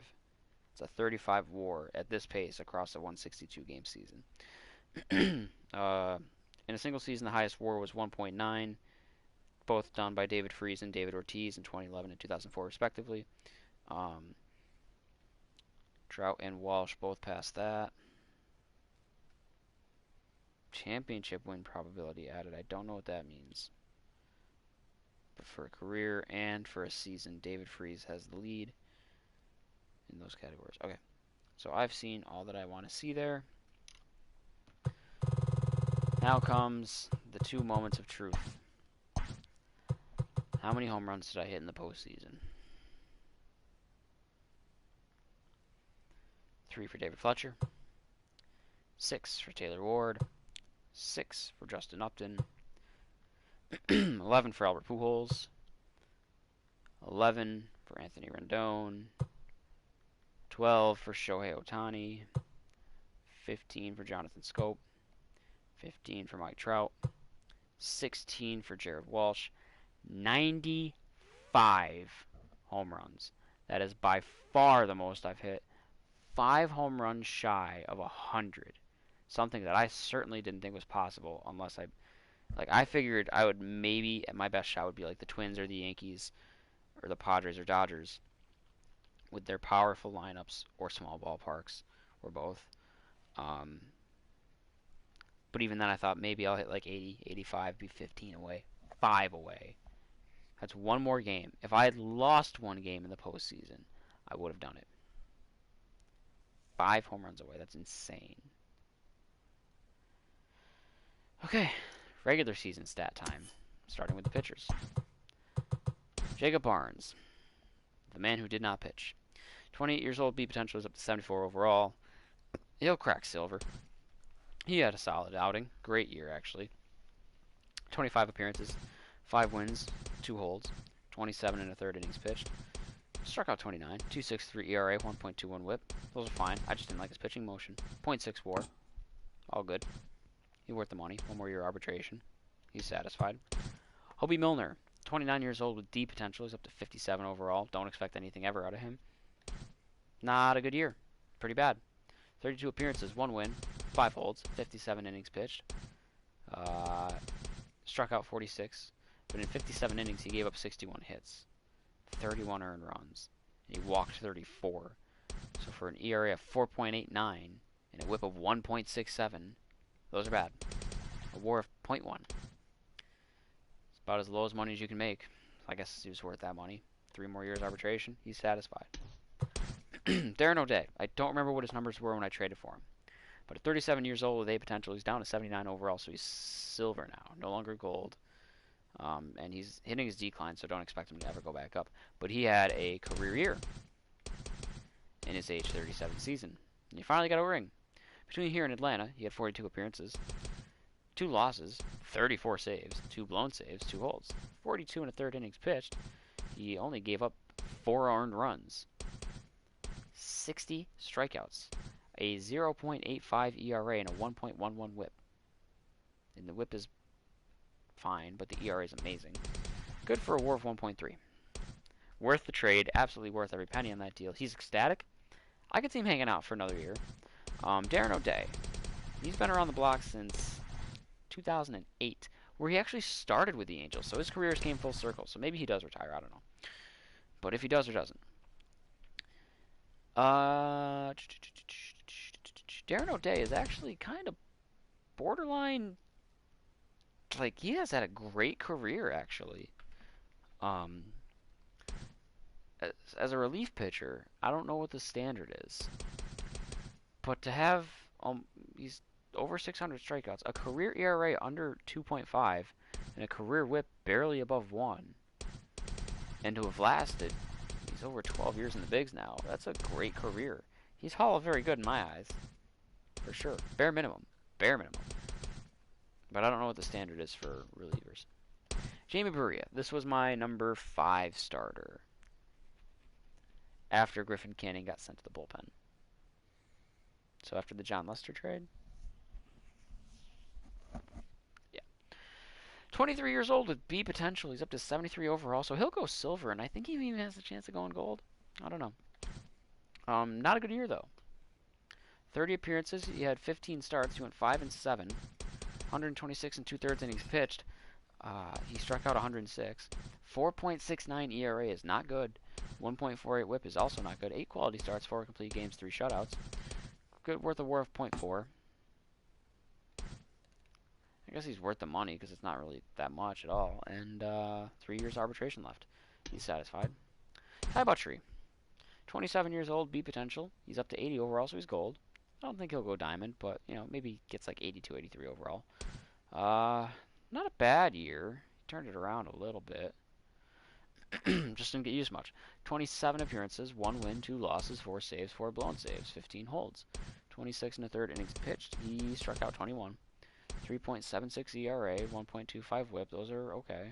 Speaker 1: It's a 35 WAR at this pace across a 162 game season. In a single season, the highest WAR was 1.9. Both done by David Freese and David Ortiz in 2011 and 2004, respectively. Trout and Walsh both passed that. Championship win probability added. I don't know what that means. But for a career and for a season, David Freese has the lead in those categories. Okay, so I've seen all that I want to see there. Now comes the two moments of truth. How many home runs did I hit in the postseason? 3 for David Fletcher. 6 for Taylor Ward. 6 for Justin Upton. 11 for Albert Pujols. 11 for Anthony Rendon. 12 for Shohei Ohtani. 15 for Jonathan Scope. 15 for Mike Trout. 16 for Jared Walsh. 95 home runs. That is by far the most I've hit. 5 home runs shy of 100. Something that I certainly didn't think was possible unless I figured I would maybe, at my best shot would be like the Twins or the Yankees or the Padres or Dodgers with their powerful lineups or small ballparks or both. But even then I thought maybe I'll hit like 80, 85, be 15 away, 5 away. That's one more game. If I had lost one game in the postseason, I would have done it. 5 home runs away. That's insane. Okay, regular season stat time. Starting with the pitchers. Jacob Barnes, the man who did not pitch. 28 years old, B potential is up to 74 overall. He'll crack silver. He had a solid outing. Great year, actually. 25 appearances, 5 wins, 2 holds, 27 and a third innings pitched. Struck out 29, 2.63 ERA, 1.21 whip. Those are fine. I just didn't like his pitching motion. 0.6 WAR. All good. He's worth the money. 1 more year arbitration. He's satisfied. Hobie Milner, 29 years old with D potential. He's up to 57 overall. Don't expect anything ever out of him. Not a good year. Pretty bad. 32 appearances, 1 win, 5 holds, 57 innings pitched. Struck out 46. But in 57 innings, he gave up 61 hits. 31 earned runs. And he walked 34. So for an ERA of 4.89 and a whip of 1.67, those are bad. A WAR of 0.1. It's about as low as money as you can make. I guess he was worth that money. 3 more years arbitration. He's satisfied. Darren O'Day. I don't remember what his numbers were when I traded for him. But at 37 years old with A potential, he's down to 79 overall, so he's silver now. No longer gold. And he's hitting his decline, so don't expect him to ever go back up. But he had a career year in his age 37 season. And he finally got a ring. Between here and Atlanta, he had 42 appearances, 2 losses, 34 saves, 2 blown saves, 2 holds, 42 and a third innings pitched. He only gave up 4 earned runs, 60 strikeouts, a 0.85 ERA, and a 1.11 whip. And the whip is fine, but the ERA is amazing. Good for a WAR of 1.3. Worth the trade. Absolutely worth every penny on that deal. He's ecstatic. I could see him hanging out for another year. Darren O'Day. He's been around the block since 2008, where he actually started with the Angels. So his career came full circle. So maybe he does retire. I don't know. But if he does or doesn't. Darren O'Day is actually kind of borderline. Like, he has had a great career, actually. Um, as a relief pitcher, I don't know what the standard is, but to have he's over 600 strikeouts, a career ERA under 2.5, and a career WHIP barely above 1, and to have lasted, he's over 12 years in the bigs now. That's a great career. He's Hall of Very good in my eyes, for sure. Bare minimum, bare minimum. But I don't know what the standard is for relievers. Jamie Berea. This was my number 5 starter after Griffin Canning got sent to the bullpen. So after the John Lester trade. Yeah. 23 years old with B potential. He's up to 73 overall, so he'll go silver, and I think he even has a chance of going gold. I don't know. Not a good year, though. 30 appearances. He had 15 starts. He went 5 and 7. 126 and 2/3 innings pitched. He struck out 106. 4.69 ERA is not good. 1.48 WHIP is also not good. 8 quality starts, 4 complete games, 3 shutouts. Good, worth a WAR of 0.4. I guess he's worth the money because it's not really that much at all. And 3 years arbitration left. He's satisfied. Ty Buttrey. 27 years old, B potential. He's up to 80 overall, so he's gold. I don't think he'll go diamond, but, you know, maybe gets like 82, 83 overall. Not a bad year. He turned it around a little bit. Just didn't get used much. 27 appearances, 1 win, 2 losses, 4 saves, 4 blown saves, 15 holds. 26 and a third innings pitched. He struck out 21. 3.76 ERA, 1.25 WHIP. Those are okay.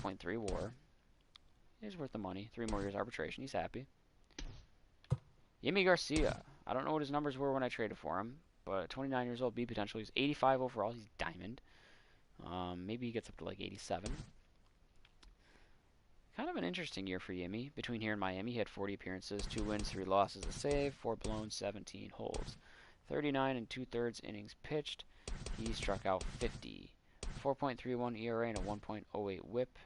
Speaker 1: 0.3 WAR. He's worth the money. 3 more years arbitration. He's happy. Yimi Garcia. I don't know what his numbers were when I traded for him, but 29 years old, B potential. He's 85 overall. He's diamond. Maybe he gets up to like 87. Kind of an interesting year for Yimi. Between here and Miami, he had 40 appearances, 2 wins, 3 losses, a save, 4 blown, 17 holds. 39 and 2/3 innings pitched. He struck out 50. 4.31 ERA and a 1.08 WHIP.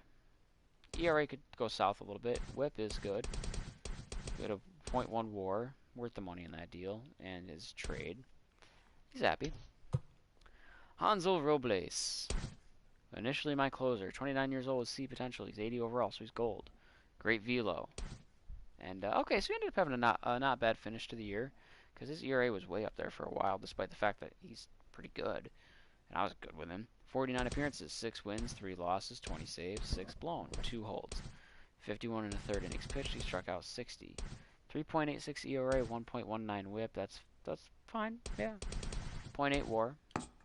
Speaker 1: ERA could go south a little bit. WHIP is good. Good a 0.1 WAR. Worth the money in that deal and his trade. He's happy. Hansel Robles. Initially my closer. 29 years old with C potential. He's 80 overall, so he's gold. Great velo. And, okay, so he ended up having a not bad finish to the year. Because his ERA was way up there for a while, despite the fact that he's pretty good. And I was good with him. 49 appearances, 6 wins, 3 losses, 20 saves, 6 blown, 2 holds. 51 and a third innings pitched. He struck out 60. 3.86 ERA, 1.19 WHIP. That's fine. Yeah. 0.8 WAR.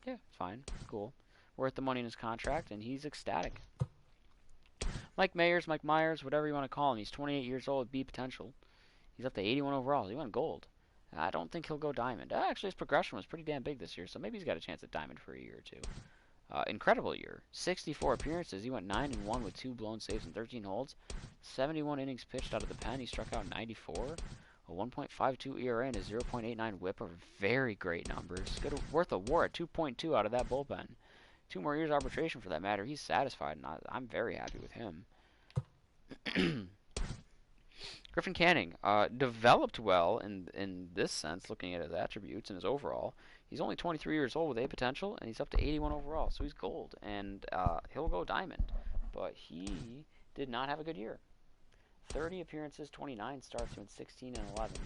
Speaker 1: Yeah, fine. Cool. Worth the money in his contract, and he's ecstatic. Mike Myers, whatever you want to call him. He's 28 years old, B potential. He's up to 81 overall. He went gold. I don't think he'll go diamond. Actually, his progression was pretty damn big this year, so maybe he's got a chance at diamond for a year or two. Incredible year. 64 appearances. He went 9 and 1 with 2 blown saves and 13 holds. 71 innings pitched out of the pen. He struck out 94. A 1.52 ERA and a 0.89 WHIP are very great numbers. Good, worth a WAR at 2.2 out of that bullpen. 2 more years arbitration for that matter. He's satisfied, and I'm very happy with him. Griffin Canning developed well in this sense, looking at his attributes and his overall. He's only 23 years old with A potential, and he's up to 81 overall, so he's gold, and he'll go diamond. But he did not have a good year. 30 appearances, 29 starts, went 16 and 11.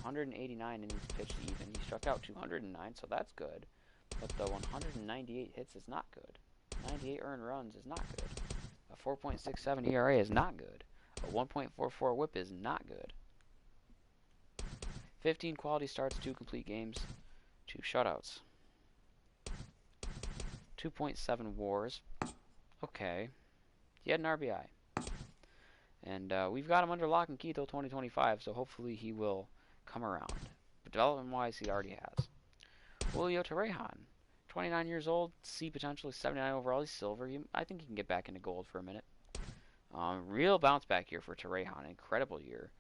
Speaker 1: 189 innings pitched even. He struck out 209, so that's good. But the 198 hits is not good. 98 earned runs is not good. A 4.67 ERA is not good. A 1.44 WHIP is not good. 15 quality starts, 2 complete games, 2 shutouts. 2.7 WARs. Okay. He had an RBI. And we've got him under lock and key till 2025, so hopefully he will come around. But development-wise, he already has. Julio Torrejon. 29 years old, C potential, 79 overall, he's silver. I think he can get back into gold for a minute. Real bounce back year for Torrejon. Incredible year.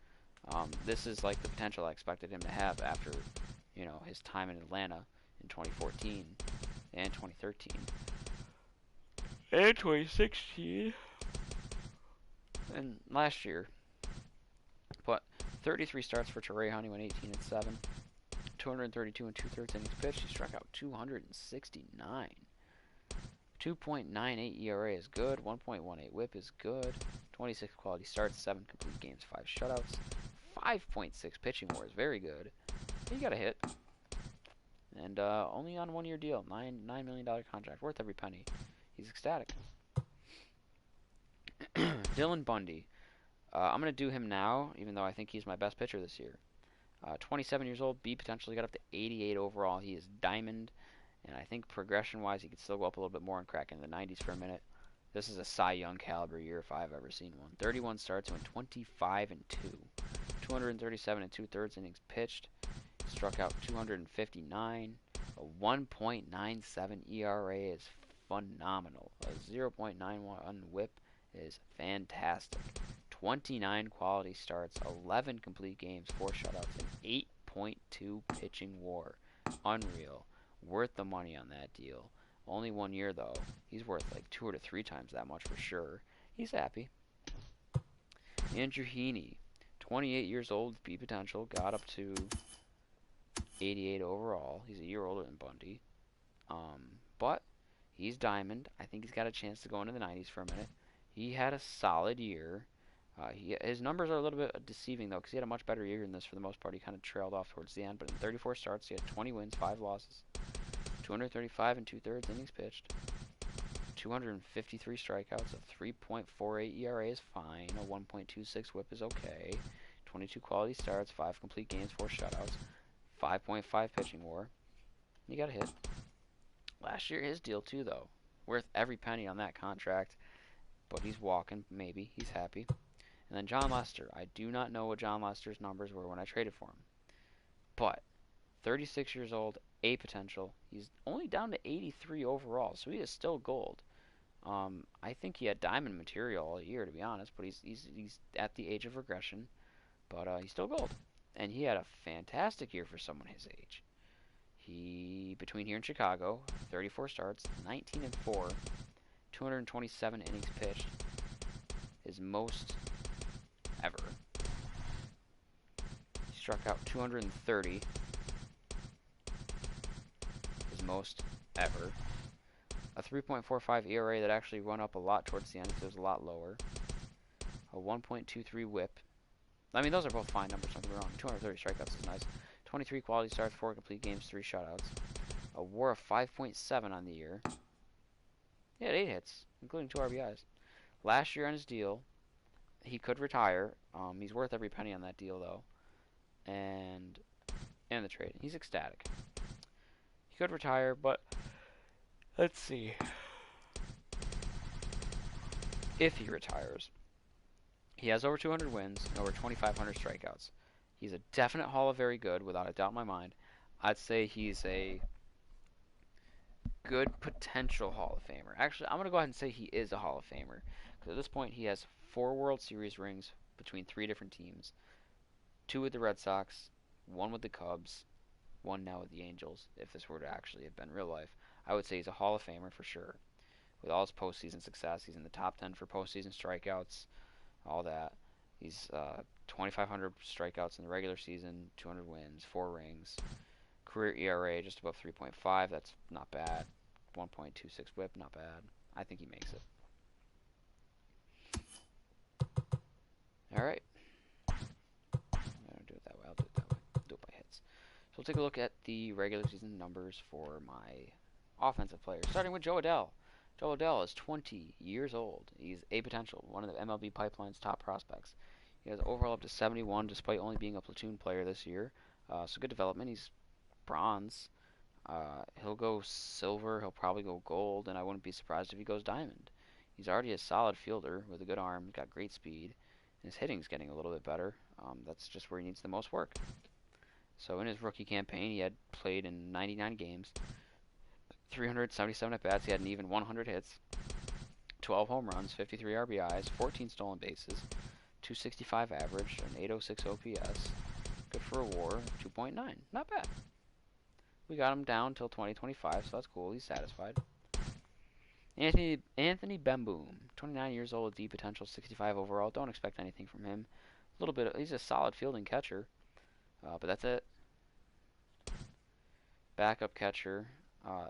Speaker 1: This is like the potential I expected him to have after, you know, his time in Atlanta in 2014 and 2013 and 2016 and last year. But 33 starts for Torrejon. He went 18 and 7. 232 and 2/3 innings pitched. He struck out 269. 2.98 ERA is good. 1.18 WHIP is good. 26 quality starts, 7 complete games, 5 shutouts. 5.6 pitching WAR is very good. He got a hit. And only on a 1-year deal. $9 million contract. Worth every penny. He's ecstatic. Dylan Bundy. I'm going to do him now, even though I think he's my best pitcher this year. 27 years old. B potentially got up to 88 overall. He is diamond. And I think progression-wise, he could still go up a little bit more and crack into the 90s for a minute. This is a Cy Young caliber year if I've ever seen one. 31 starts, went 25-2. 237 and 2/3 innings pitched. Struck out 259. A 1.97 ERA is phenomenal. A 0.91 WHIP is fantastic. 29 quality starts, 11 complete games, 4 shutouts, and 8.2 pitching WAR. Unreal. Worth the money on that deal. Only 1 year though. He's worth like 2 or 3 times that much for sure. He's happy. Andrew Heaney, 28 years old, B potential, got up to 88 overall. He's a year older than Bundy. But he's diamond. I think he's got a chance to go into the 90s for a minute. He had a solid year. His numbers are a little bit deceiving though, because he had a much better year than this for the most part. He kind of trailed off towards the end, but in 34 starts, he had 20 wins, 5 losses, 235 and 2/3 innings pitched, 253 strikeouts, a 3.48 ERA is fine, a 1.26 WHIP is okay, 22 quality starts, 5 complete games, 4 shutouts, 5.5 pitching WAR. He got a hit. Last year, his deal too, though. Worth every penny on that contract, but he's walking, maybe. He's happy. And then John Lester. I do not know what John Lester's numbers were when I traded for him. But 36 years old, A potential. He's only down to 83 overall, so he is still gold. I think he had diamond material all year, to be honest, but he's at the age of regression. But he's still gold. And he had a fantastic year for someone his age. He, between here and Chicago, 34 starts, 19 and 4, 227 innings pitched. His most ever. He struck out 230. His most ever. A 3.45 ERA that actually went up a lot towards the end, so it was a lot lower. A 1.23 WHIP. I mean, those are both fine numbers, don't get me wrong. 230 strikeouts is nice. 23 quality starts, 4 complete games, 3 shutouts. A WAR of 5.7 on the year. He had 8 hits, including 2 RBIs. Last year on his deal, he could retire. He's worth every penny on that deal, though. And the trade. He's ecstatic. He could retire, but let's see. If he retires, he has over 200 wins and over 2,500 strikeouts. He's a definite Hall of Very Good, without a doubt in my mind. I'd say he's a good potential Hall of Famer. Actually, I'm going to go ahead and say he is a Hall of Famer. Because at this point, he has 4 World Series rings between 3 different teams. 2 with the Red Sox, 1 with the Cubs, 1 now with the Angels. If this were to actually have been real life, I would say he's a Hall of Famer for sure. With all his postseason success, he's in the top 10 for postseason strikeouts, all that. He's 2,500 strikeouts in the regular season, 200 wins, 4 rings. Career ERA just above 3.5. That's not bad. 1.26 WHIP, not bad. I think he makes it. All right. I'm going to do it that way. I'll do it that way. Do it by hits. So we'll take a look at the regular season numbers for my offensive players, starting with Joe Adell. Joe Adell is 20 years old. He's A potential, one of the MLB Pipeline's top prospects. He has overall up to 71 despite only being a platoon player this year. So good development. He's bronze. He'll go silver. He'll probably go gold, and I wouldn't be surprised if he goes diamond. He's already a solid fielder with a good arm. He's got great speed. And his hitting's getting a little bit better. That's just where he needs the most work. So in his rookie campaign, he had played in 99 games, 377 at-bats. He had an even 100 hits, 12 home runs, 53 RBIs, 14 stolen bases, 265 average, an 806 OPS. Good for a WAR, 2.9. Not bad. We got him down till 2025, so that's cool. He's satisfied. Anthony Bemboom, 29 years old, D potential, 65 overall. Don't expect anything from him. A little bit. He's a solid fielding catcher, but that's it. Backup catcher.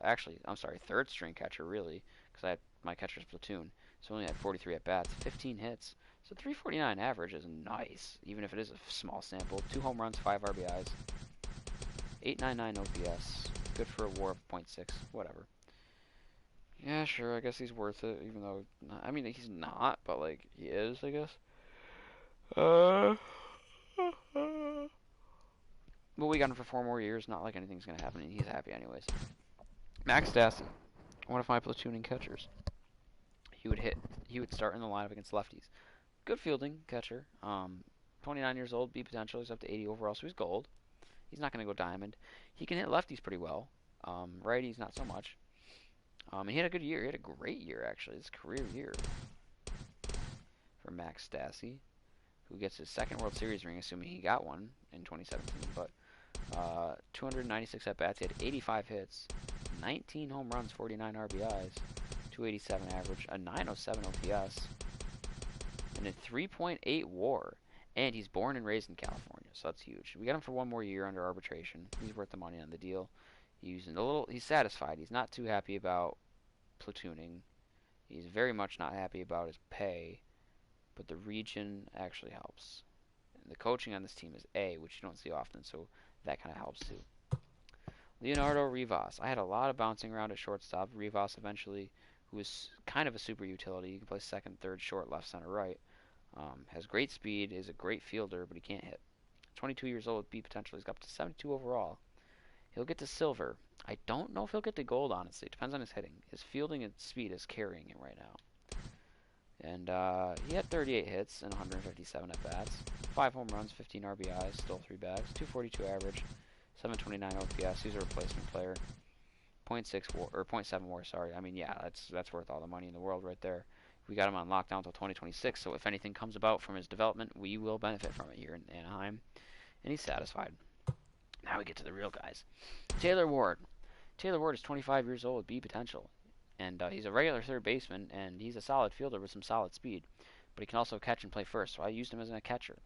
Speaker 1: Actually, I'm sorry, third string catcher really, because I had my catcher's platoon. So only had 43 at bats, 15 hits. So 349 average is nice, even if it is a small sample. 2 home runs, 5 RBIs, 899 OPS. Good for a WAR of .6, whatever. Yeah, sure, I guess he's worth it, even though I mean he's not, but like he is, I guess. Uh. But we got him for 4 more years. Not like anything's gonna happen, and he's happy anyways. Max Stassi, one of my platooning catchers. He would hit. He would start in the lineup against lefties. Good fielding catcher. 29 years old, B potential. He's up to 80 overall, so he's gold. He's not gonna go diamond. He can hit lefties pretty well. Righties not so much. And he had a good year. He had a great year actually. His career year for Max Stassi, who gets his second World Series ring, assuming he got one in 2017. But 296 at bats. He had 85 hits, 19 home runs, 49 RBIs, 287 average, a 907 OPS, and a 3.8 WAR. And he's born and raised in California, so that's huge. We got him for 1 more year under arbitration. He's worth the money on the deal. He's satisfied. He's not too happy about platooning. He's very much not happy about his pay, but the region actually helps. And the coaching on this team is A, which you don't see often, so that kind of helps too. Leonardo Rivas. I had a lot of bouncing around at shortstop. Rivas eventually, who is kind of a super utility. He can play second, third, short, left, center, right. Has great speed, is a great fielder, but he can't hit. 22 years old with B potential. He's got up to 72 overall. He'll get to silver. I don't know if he'll get to gold, honestly. It depends on his hitting. His fielding and speed is carrying him right now. And he had 38 hits and 157 at bats. 5 home runs, 15 RBIs, stole 3 bags, 242 average, 729 OPS. He's a replacement player. .6 WAR, or .7 WAR, sorry. I mean, yeah, that's worth all the money in the world right there. We got him on lockdown until 2026, so if anything comes about from his development, we will benefit from it here in Anaheim. And he's satisfied. Now we get to the real guys. Taylor Ward. Taylor Ward is 25 years old, B potential. And he's a regular third baseman, and he's a solid fielder with some solid speed. But he can also catch and play first, so I used him as a catcher.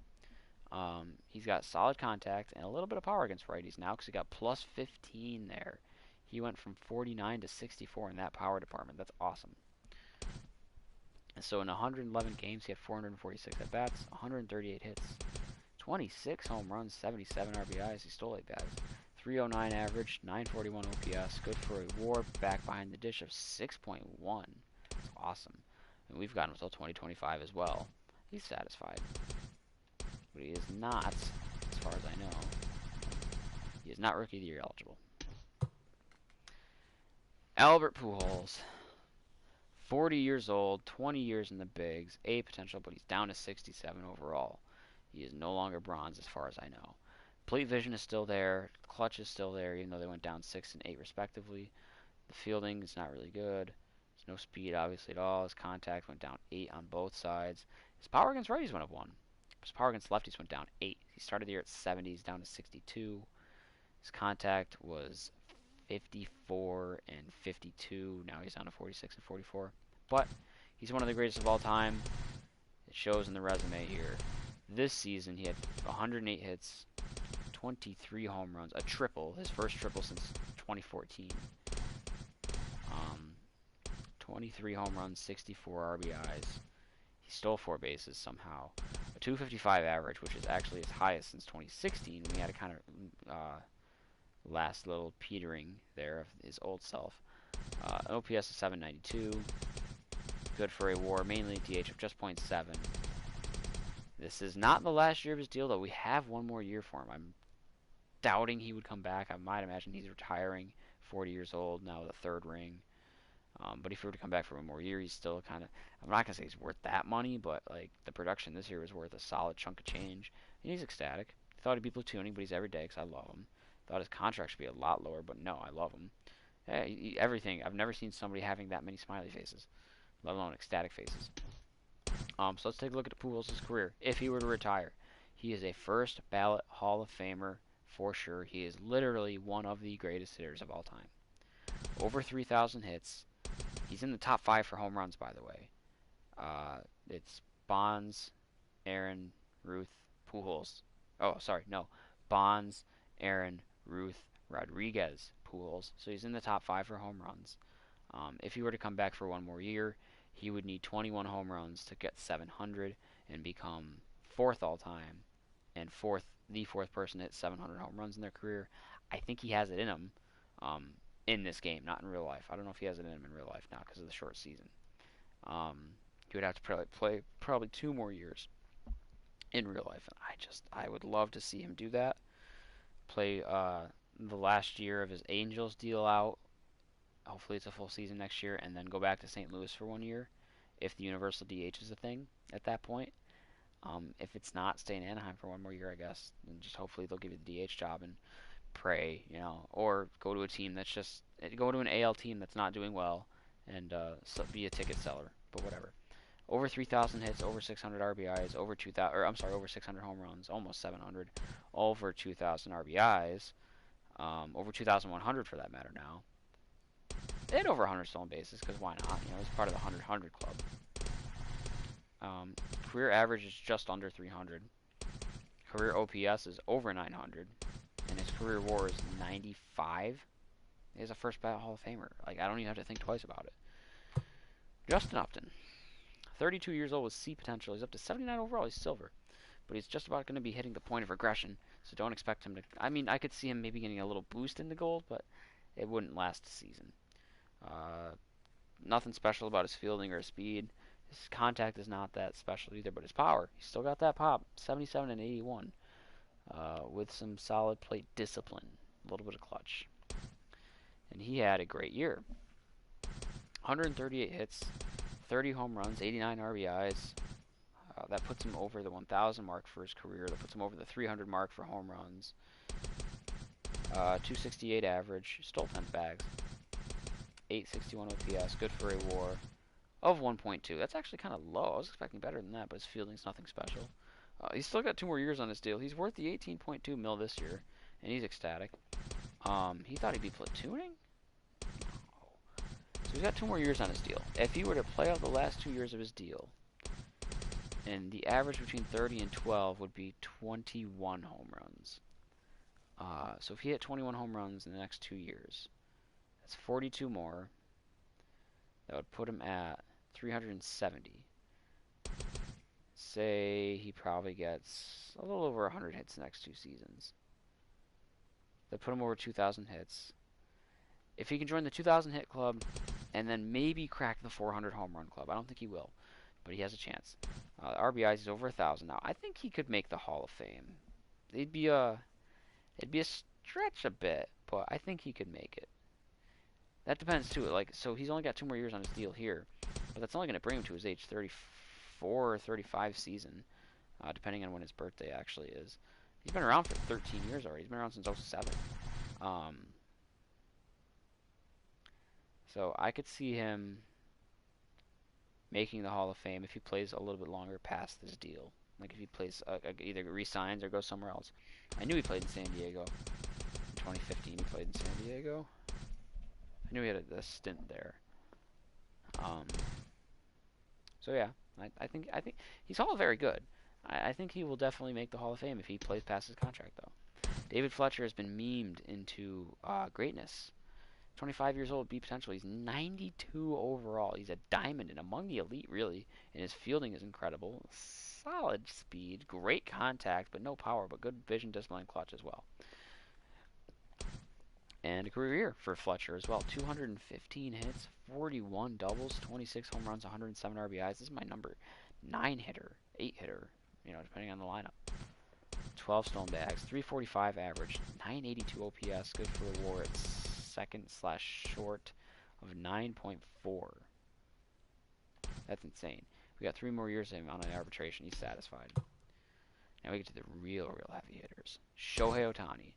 Speaker 1: He's got solid contact and a little bit of power against righties now because he got plus 15 there. He went from 49 to 64 in that power department. That's awesome. And so in 111 games, he had 446 at-bats, 138 hits, 26 home runs, 77 RBIs. He stole 8 bags. 309 average, 941 OPS. Good for a WAR back behind the dish of 6.1. That's awesome. And we've got him until 2025 as well. He's satisfied. But he is not, as far as I know, he is not Rookie of the Year eligible. Albert Pujols. 40 years old, 20 years in the bigs, A potential, but he's down to 67 overall. He is no longer bronze as far as I know. Plate vision is still there. Clutch is still there, even though they went down 6 and 8 respectively. The fielding is not really good. There's no speed, obviously, at all. His contact went down 8 on both sides. His power against righties went up 1. His power against lefties went down 8. He started the year at 70s, down to 62. His contact was 54 and 52. Now he's down to 46 and 44. But he's one of the greatest of all time. It shows in the resume here. This season, he had 108 hits, 23 home runs, a triple, his first triple since 2014. 23 home runs, 64 RBIs. He stole 4 bases somehow. A 255 average, which is actually his highest since 2016. We had a kind of last little petering there of his old self. An OPS of 792. Good for a WAR, mainly DH of just .7. This is not the last year of his deal, though. We have 1 more year for him. I'm doubting he would come back. I might imagine he's retiring, 40 years old, now with a 3rd ring. But if he were to come back for 1 more year, he's still kind of, I'm not going to say he's worth that money, but like the production this year was worth a solid chunk of change. And he's ecstatic. He thought he'd be platooning, but he's every day because I love him. Thought his contract should be a lot lower, but no, I love him. Hey, everything. I've never seen somebody having that many smiley faces, let alone ecstatic faces. So let's take a look at Pujols' career. If he were to retire, he is a first ballot Hall of Famer for sure. He is literally one of the greatest hitters of all time. Over 3,000 hits. He's in the top 5 for home runs, by the way. It's Bonds, Aaron, Ruth, Pujols. Oh, sorry, no. Bonds, Aaron, Ruth, Rodriguez, Pujols. So he's in the top 5 for home runs. If he were to come back for one more year, he would need 21 home runs to get 700 and become 4th all time and the fourth person to hit 700 home runs in their career. I think he has it in him in this game, not in real life. I don't know if he has it in him in real life now because of the short season. He would have to play probably 2 more years in real life. And I would love to see him do that. Play the last year of his Angels deal out. Hopefully it's a full season next year, and then go back to St. Louis for 1 year, if the universal DH is a thing at that point. If it's not, stay in Anaheim for 1 more year, I guess, and just hopefully they'll give you the DH job and pray, or go to a team that's go to an AL team that's not doing well, and be a ticket seller. But whatever. Over 3,000 hits, over 600 RBIs, over 600 home runs, almost 700, over 2,000 RBIs, over 2,100 for that matter now. And over 100 stolen bases, because why not? It's part of the 100-100 club. Career average is just under 300. Career OPS is over 900. And his career WAR is 95. He's a first ballot Hall of Famer. I don't even have to think twice about it. Justin Upton. 32 years old with C potential. He's up to 79 overall. He's silver. But he's just about going to be hitting the point of regression. So don't expect him to... I could see him maybe getting a little boost into gold, but it wouldn't last a season. Nothing special about his fielding or his speed. His contact is not that special either, but his power. He's still got that pop. 77 and 81. With some solid plate discipline. A little bit of clutch. And he had a great year. 138 hits. 30 home runs. 89 RBIs. That puts him over the 1,000 mark for his career. That puts him over the 300 mark for home runs. 268 average. Stole 10 bags. 861 OPS, good for a WAR of 1.2. That's actually kind of low. I was expecting better than that, but his fielding's nothing special. He's still got 2 more years on his deal. He's worth the 18.2 mil this year, and he's ecstatic. He thought he'd be platooning? No. So he's got 2 more years on his deal. If he were to play out the last 2 years of his deal, and the average between 30 and 12 would be 21 home runs. So if he hit 21 home runs in the next 2 years, that's 42 more. That would put him at 370. Say he probably gets a little over 100 hits the next 2 seasons. That put him over 2,000 hits. If he can join the 2,000 hit club and then maybe crack the 400 home run club, I don't think he will, but he has a chance. RBIs is over 1,000 now. I think he could make the Hall of Fame. It'd be a stretch a bit, but I think he could make it. That depends too. So he's only got 2 more years on his deal here, but that's only going to bring him to his age 34 or 35 season, depending on when his birthday actually is. He's been around for 13 years already. He's been around since 07. So I could see him making the Hall of Fame if he plays a little bit longer past this deal. Like if he plays either resigns or goes somewhere else. I knew he played in San Diego. In 2015 he played in San Diego. I knew he had a stint there. So yeah, I think he's all very good. I think he will definitely make the Hall of Fame if he plays past his contract, though. David Fletcher has been memed into greatness. 25 years old, B potential. He's 92 overall. He's a diamond and among the elite, really. And his fielding is incredible. Solid speed, great contact, but no power, but good vision, discipline, and clutch as well. And a career year for Fletcher as well. 215 hits, 41 doubles, 26 home runs, 107 RBIs. This is my number 9 hitter, 8 hitter, depending on the lineup. 12 stolen bags, 345 average, 982 OPS, good for a WAR at second/short of 9.4. That's insane. We got 3 more years of him on an arbitration. He's satisfied. Now we get to the real heavy hitters. Shohei Ohtani.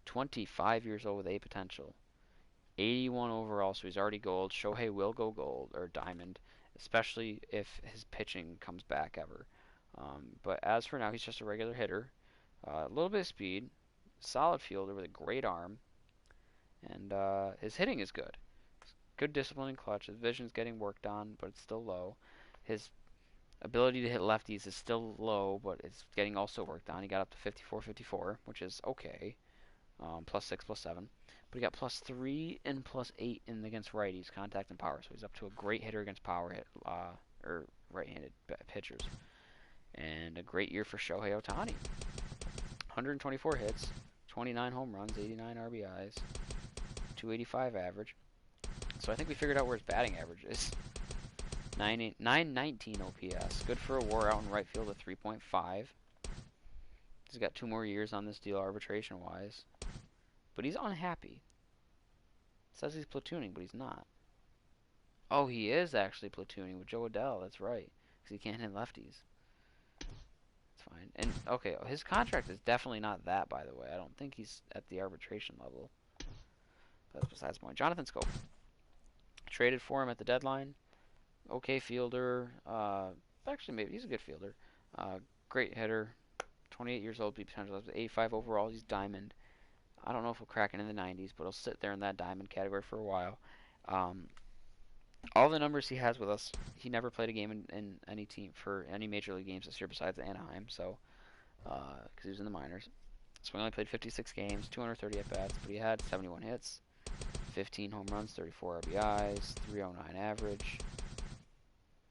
Speaker 1: 25 years old with A potential. 81 overall, so he's already gold. Shohei will go gold, or diamond, especially if his pitching comes back ever. But as for now, he's just a regular hitter. A little bit of speed. Solid fielder with a great arm. And his hitting is good. Good discipline and clutch. His vision's getting worked on, but it's still low. His ability to hit lefties is still low, but it's getting also worked on. He got up to 54, which is okay. +6, +7. But he got +3 and +8 in against righties, contact and power. So he's up to a great hitter against power hit, or right-handed pitchers. And a great year for Shohei Ohtani. 124 hits, 29 home runs, 89 RBIs, 285 average. So I think we figured out where his batting average is. 919 OPS. Good for a WAR out in right field at 3.5. He's got 2 more years on this deal arbitration-wise. But he's unhappy. Says he's platooning, but he's not. Oh, he is actually platooning with Joe Adell. That's right. Because he can't hit lefties. It's fine. And, okay, his contract is definitely not that, by the way. I don't think he's at the arbitration level. But that's besides the point. Jonathan Scope. Traded for him at the deadline. Okay fielder. Actually, maybe he's a good fielder. Great hitter. 28 years old. Potential 85 overall. He's diamond. I don't know if he'll crack it in the 90s, but he'll sit there in that diamond category for a while. All the numbers he has with us, he never played a game in any team for any major league games this year besides Anaheim, so because he was in the minors. So he only played 56 games, 230 at-bats, but he had 71 hits, 15 home runs, 34 RBIs, 309 average,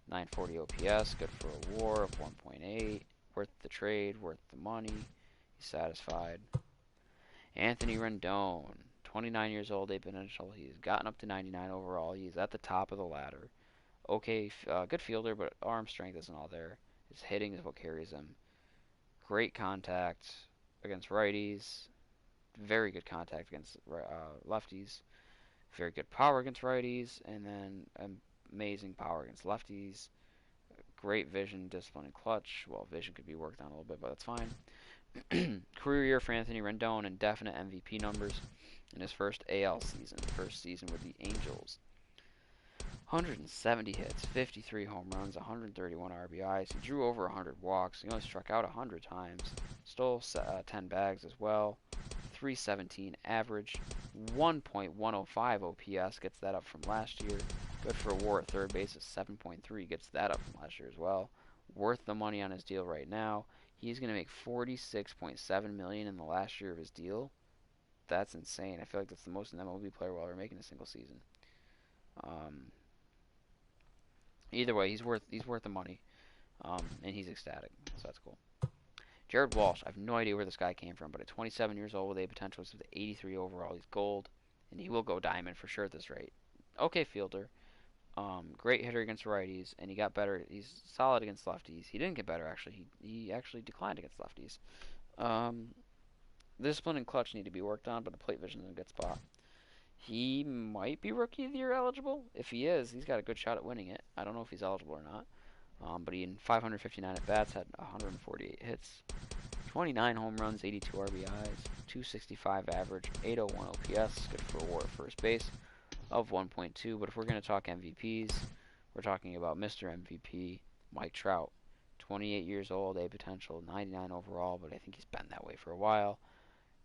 Speaker 1: 940 OPS, good for a WAR of 1.8, worth the trade, worth the money, he's satisfied. Anthony Rendon, 29 years old, A potential. He's gotten up to 99 overall. He's at the top of the ladder. Okay, good fielder, but arm strength isn't all there. His hitting is what carries him. Great contact against righties. Very good contact against lefties. Very good power against righties, and then amazing power against lefties. Great vision, discipline, and clutch. Well, vision could be worked on a little bit, but that's fine. Career year for Anthony Rendon and definite MVP numbers in his first AL season, first season with the Angels. 170 hits, 53 home runs, 131 RBIs. He drew over 100 walks. He only struck out 100 times. Stole 10 bags as well. 317 average. 1.105 OPS. Gets that up from last year. Good for a WAR at third base of 7.3. Gets that up from last year as well. Worth the money on his deal right now. He's going to make $46.7 million in the last year of his deal. That's insane. I feel like that's the most an MLB player will ever make in a single season. Either way, he's worth the money, and he's ecstatic, so that's cool. Jared Walsh, I have no idea where this guy came from, but at 27 years old with a potential of 83 overall, he's gold, and he will go diamond for sure at this rate. Okay fielder, great hitter against righties, and he got better. He's solid against lefties. He didn't get better actually. He actually declined against lefties. Discipline and clutch need to be worked on, but the plate vision is in a good spot. He might be Rookie of the Year eligible. If he is, he's got a good shot at winning it. I don't know if he's eligible or not. But he, in 559 at-bats, had 148 hits, 29 home runs, 82 RBIs, 265 average, 801 OPS, good for a WAR at first base of 1.2. But if we're going to talk MVPs, we're talking about Mr. MVP, Mike Trout. 28 years old, A potential, 99 overall, but I think he's been that way for a while.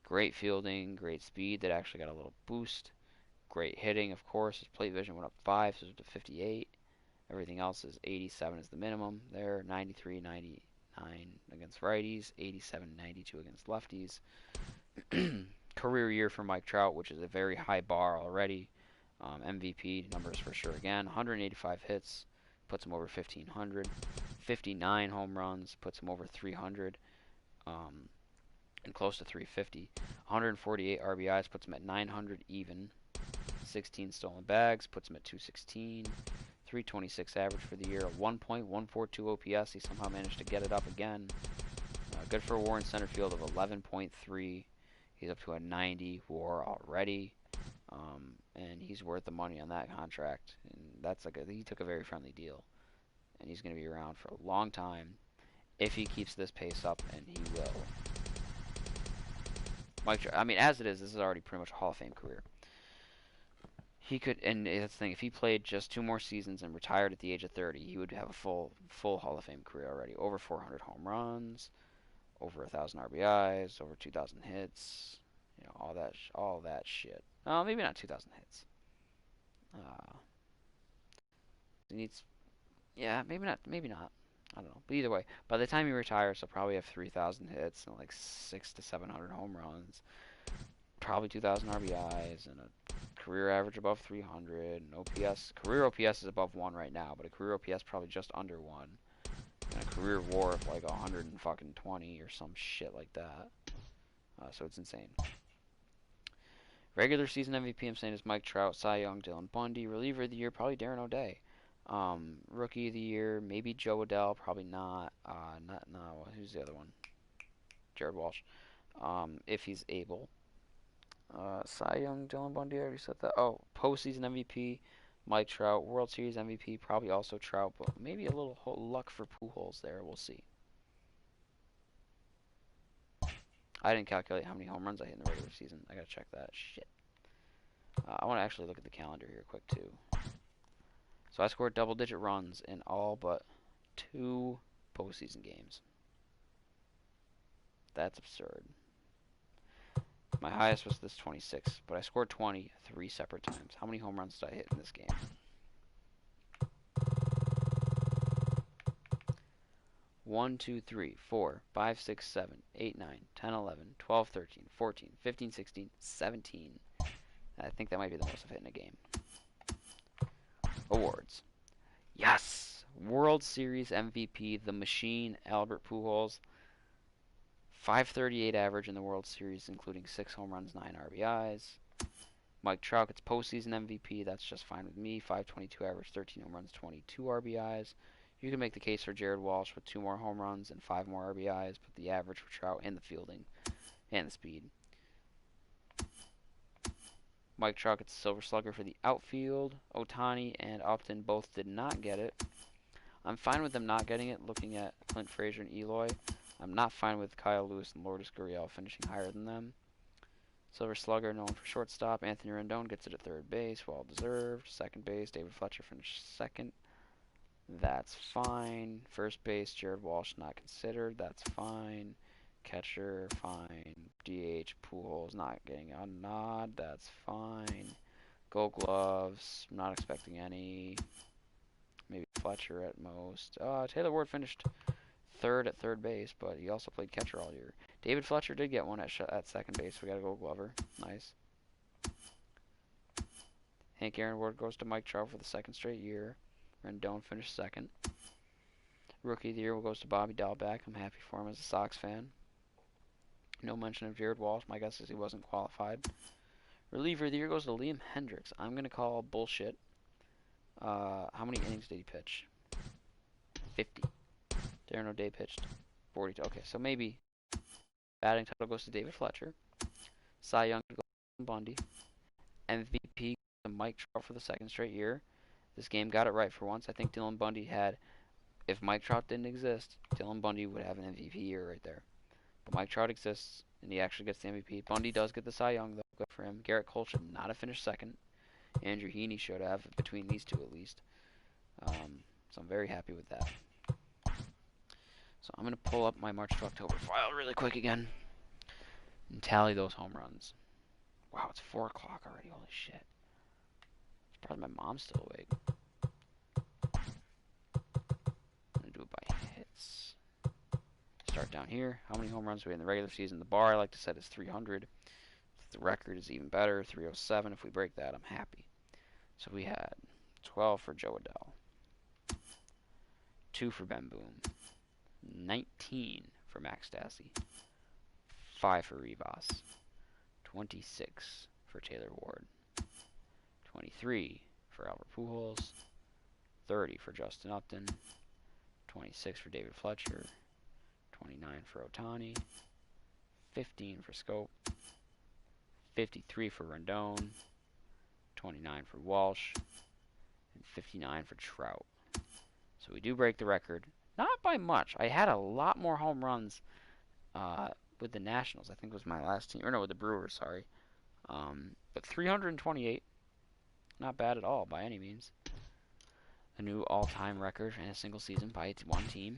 Speaker 1: Great fielding, great speed that actually got a little boost. Great hitting, of course. His plate vision went up 5, so it's to 58. Everything else is 87 is the minimum there. 93, 99 against righties. 87, 92 against lefties. Career year for Mike Trout, which is a very high bar already. MVP numbers for sure again. 185 hits, puts him over 1,500. 59 home runs, puts him over 300. And close to 350. 148 RBIs, puts him at 900 even. 16 stolen bags, puts him at 216. 326 average for the year. 1.142 OPS. He somehow managed to get it up again. Good for a WAR in center field of 11.3. He's up to a 90 WAR already. And he's worth the money on that contract. And that's he took a very friendly deal. And he's going to be around for a long time if he keeps this pace up, and he will. I mean, as it is, this is already pretty much a Hall of Fame career. He could, and that's the thing, if he played just 2 more seasons and retired at the age of 30, he would have a full Hall of Fame career already. Over 400 home runs, over 1,000 RBIs, over 2,000 hits, all that shit. Maybe not 2,000 hits. He needs, yeah, maybe not. I don't know. But either way, by the time he retires, he'll probably have 3,000 hits and like 600 to 700 home runs. probably 2,000 RBIs and a career average above 300. And OPS, career OPS is above 1 right now, but a career OPS probably just under 1. And a career WAR of like 120 or some shit like that. So it's insane. Regular season MVP, I'm saying, is Mike Trout, Cy Young, Dylan Bundy. Reliever of the year, probably Darren O'Day. Rookie of the year, maybe Joe Adell, probably not. No, who's the other one? Jared Walsh. If he's able. Cy Young, Dylan Bundy, I already said that. Oh, postseason MVP, Mike Trout. World Series MVP, probably also Trout, but maybe a little luck for Pujols there. We'll see. I didn't calculate how many home runs I hit in the regular season. I gotta check that. Shit. I want to actually look at the calendar here quick, too. So I scored double-digit runs in all but 2 postseason games. That's absurd. My highest was this 26, but I scored 20 3 separate times. How many home runs did I hit in this game? 1, 2, 3, 4, 5, 6, 7, 8, 9, 10, 11, 12, 13, 14, 15, 16, 17. I think that might be the most I've hit in a game. Awards. Yes! World Series MVP, the Machine, Albert Pujols. 538 average in the World Series, including 6 home runs, 9 RBIs. Mike Trout gets postseason MVP. That's just fine with me. 522 average, 13 home runs, 22 RBIs. You can make the case for Jared Walsh with 2 more home runs and 5 more RBIs, but the average for Trout and the fielding and the speed. Mike Trout gets Silver Slugger for the outfield. Ohtani and Upton both did not get it. I'm fine with them not getting it, looking at Clint Frazier and Eloy. I'm not fine with Kyle Lewis and Lourdes Gurriel finishing higher than them. Silver Slugger, known for shortstop. Anthony Rendon gets it at third base, well deserved. Second base, David Fletcher finished second. That's fine. First base, Jared Walsh not considered. That's fine. Catcher, fine. DH, Pujols not getting a nod. That's fine. Gold Gloves, not expecting any. Maybe Fletcher at most. Taylor Ward finished third at third base, but he also played catcher all year. David Fletcher did get one at second base. We got a Gold Glover. Nice. Hank Aaron Ward goes to Mike Trout for the 2nd straight year. Rendon finished 2nd. Rookie of the year goes to Bobby Dalbec. I'm happy for him as a Sox fan. No mention of Jared Walsh. My guess is he wasn't qualified. Reliever of the year goes to Liam Hendricks. I'm going to call bullshit. How many innings did he pitch? 50. Darren O'Day pitched 42. Okay, so maybe batting title goes to David Fletcher. Cy Young goes to Bundy. MVP goes to Mike Trout for the 2nd straight year. This game got it right for once. I think Dylan Bundy had, if Mike Trout didn't exist, Dylan Bundy would have an MVP year right there. But Mike Trout exists, and he actually gets the MVP. Bundy does get the Cy Young, though. Good for him. Garrett Cole should not have finished 2nd. Andrew Heaney should have, between these two at least. So I'm very happy with that. So I'm going to pull up my March to October file really quick again and tally those home runs. Wow, it's 4 o'clock already. Holy shit. It's probably my mom's still awake. I'm going to do it by hits. Start down here. How many home runs do we have in the regular season? The bar I like to set is 300. If the record is even better, 307. If we break that, I'm happy. So we had 12 for Joe Adell. 2 for Ben Boone. 19 for Max Stassi. 5 for Rivas. 26 for Taylor Ward. 23 for Albert Pujols. 30 for Justin Upton. 26 for David Fletcher. 29 for Ohtani. 15 for Scope. 53 for Rendon. 29 for Walsh. And 59 for Trout. So we do break the record. Not by much. I had a lot more home runs with the Nationals. I think it was my last team. Or no, with the Brewers, sorry. But 328. Not bad at all, by any means. A new all-time record in a single season by one team.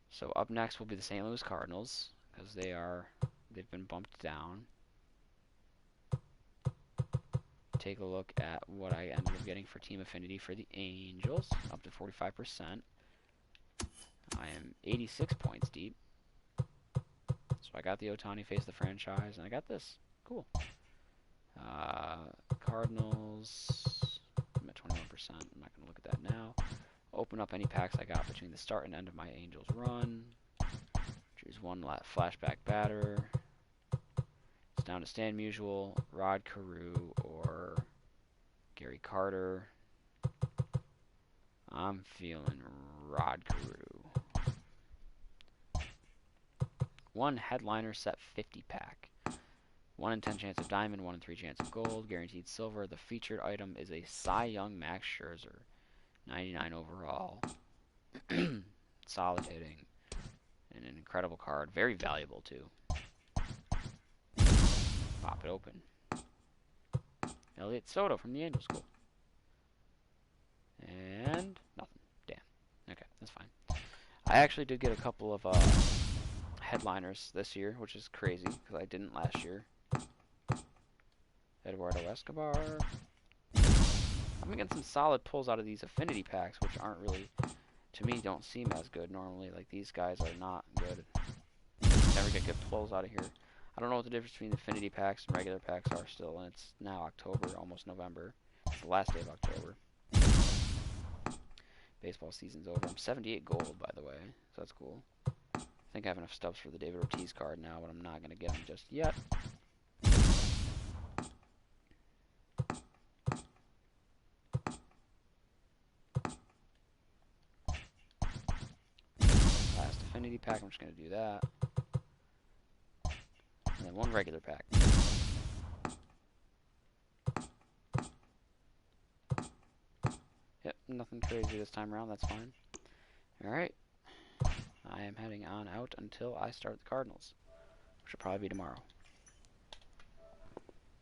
Speaker 1: So up next will be the St. Louis Cardinals, because they've been bumped down. Take a look at what I ended up getting for team affinity for the Angels, up to 45%. I am 86 points deep. So I got the Ohtani face of the franchise, and I got this. Cool. Cardinals. I'm at 21%. I'm not going to look at that now. Open up any packs I got between the start and end of my Angels run. Choose one flashback batter. It's down to Stan Musial, Rod Carew, or Gary Carter. I'm feeling Rod Carew. One headliner set 50 pack. 1 in 10 chance of diamond, 1 in 3 chance of gold, guaranteed silver. The featured item is a Cy Young Max Scherzer, 99 overall. Solid hitting. And an incredible card. Very valuable, too. Pop it open. Elliott Soto from the Angel School. And nothing. Damn. Okay, that's fine. I actually did get a couple of headliners this year, which is crazy, because I didn't last year. Eduardo Escobar. I'm getting some solid pulls out of these affinity packs, which aren't really, to me, don't seem as good normally. Like, these guys are not good. Never get good pulls out of here. I don't know what the difference between affinity packs and regular packs are still, and it's now October, almost November. It's the last day of October. Baseball season's over. I'm 78 gold, by the way, so that's cool. I think I have enough stubs for the David Ortiz card now, but I'm not going to get them just yet. Last affinity pack, I'm just going to do that. And then one regular pack. Yep, nothing crazy this time around, that's fine. Alright. I am heading on out until I start the Cardinals, which will probably be tomorrow.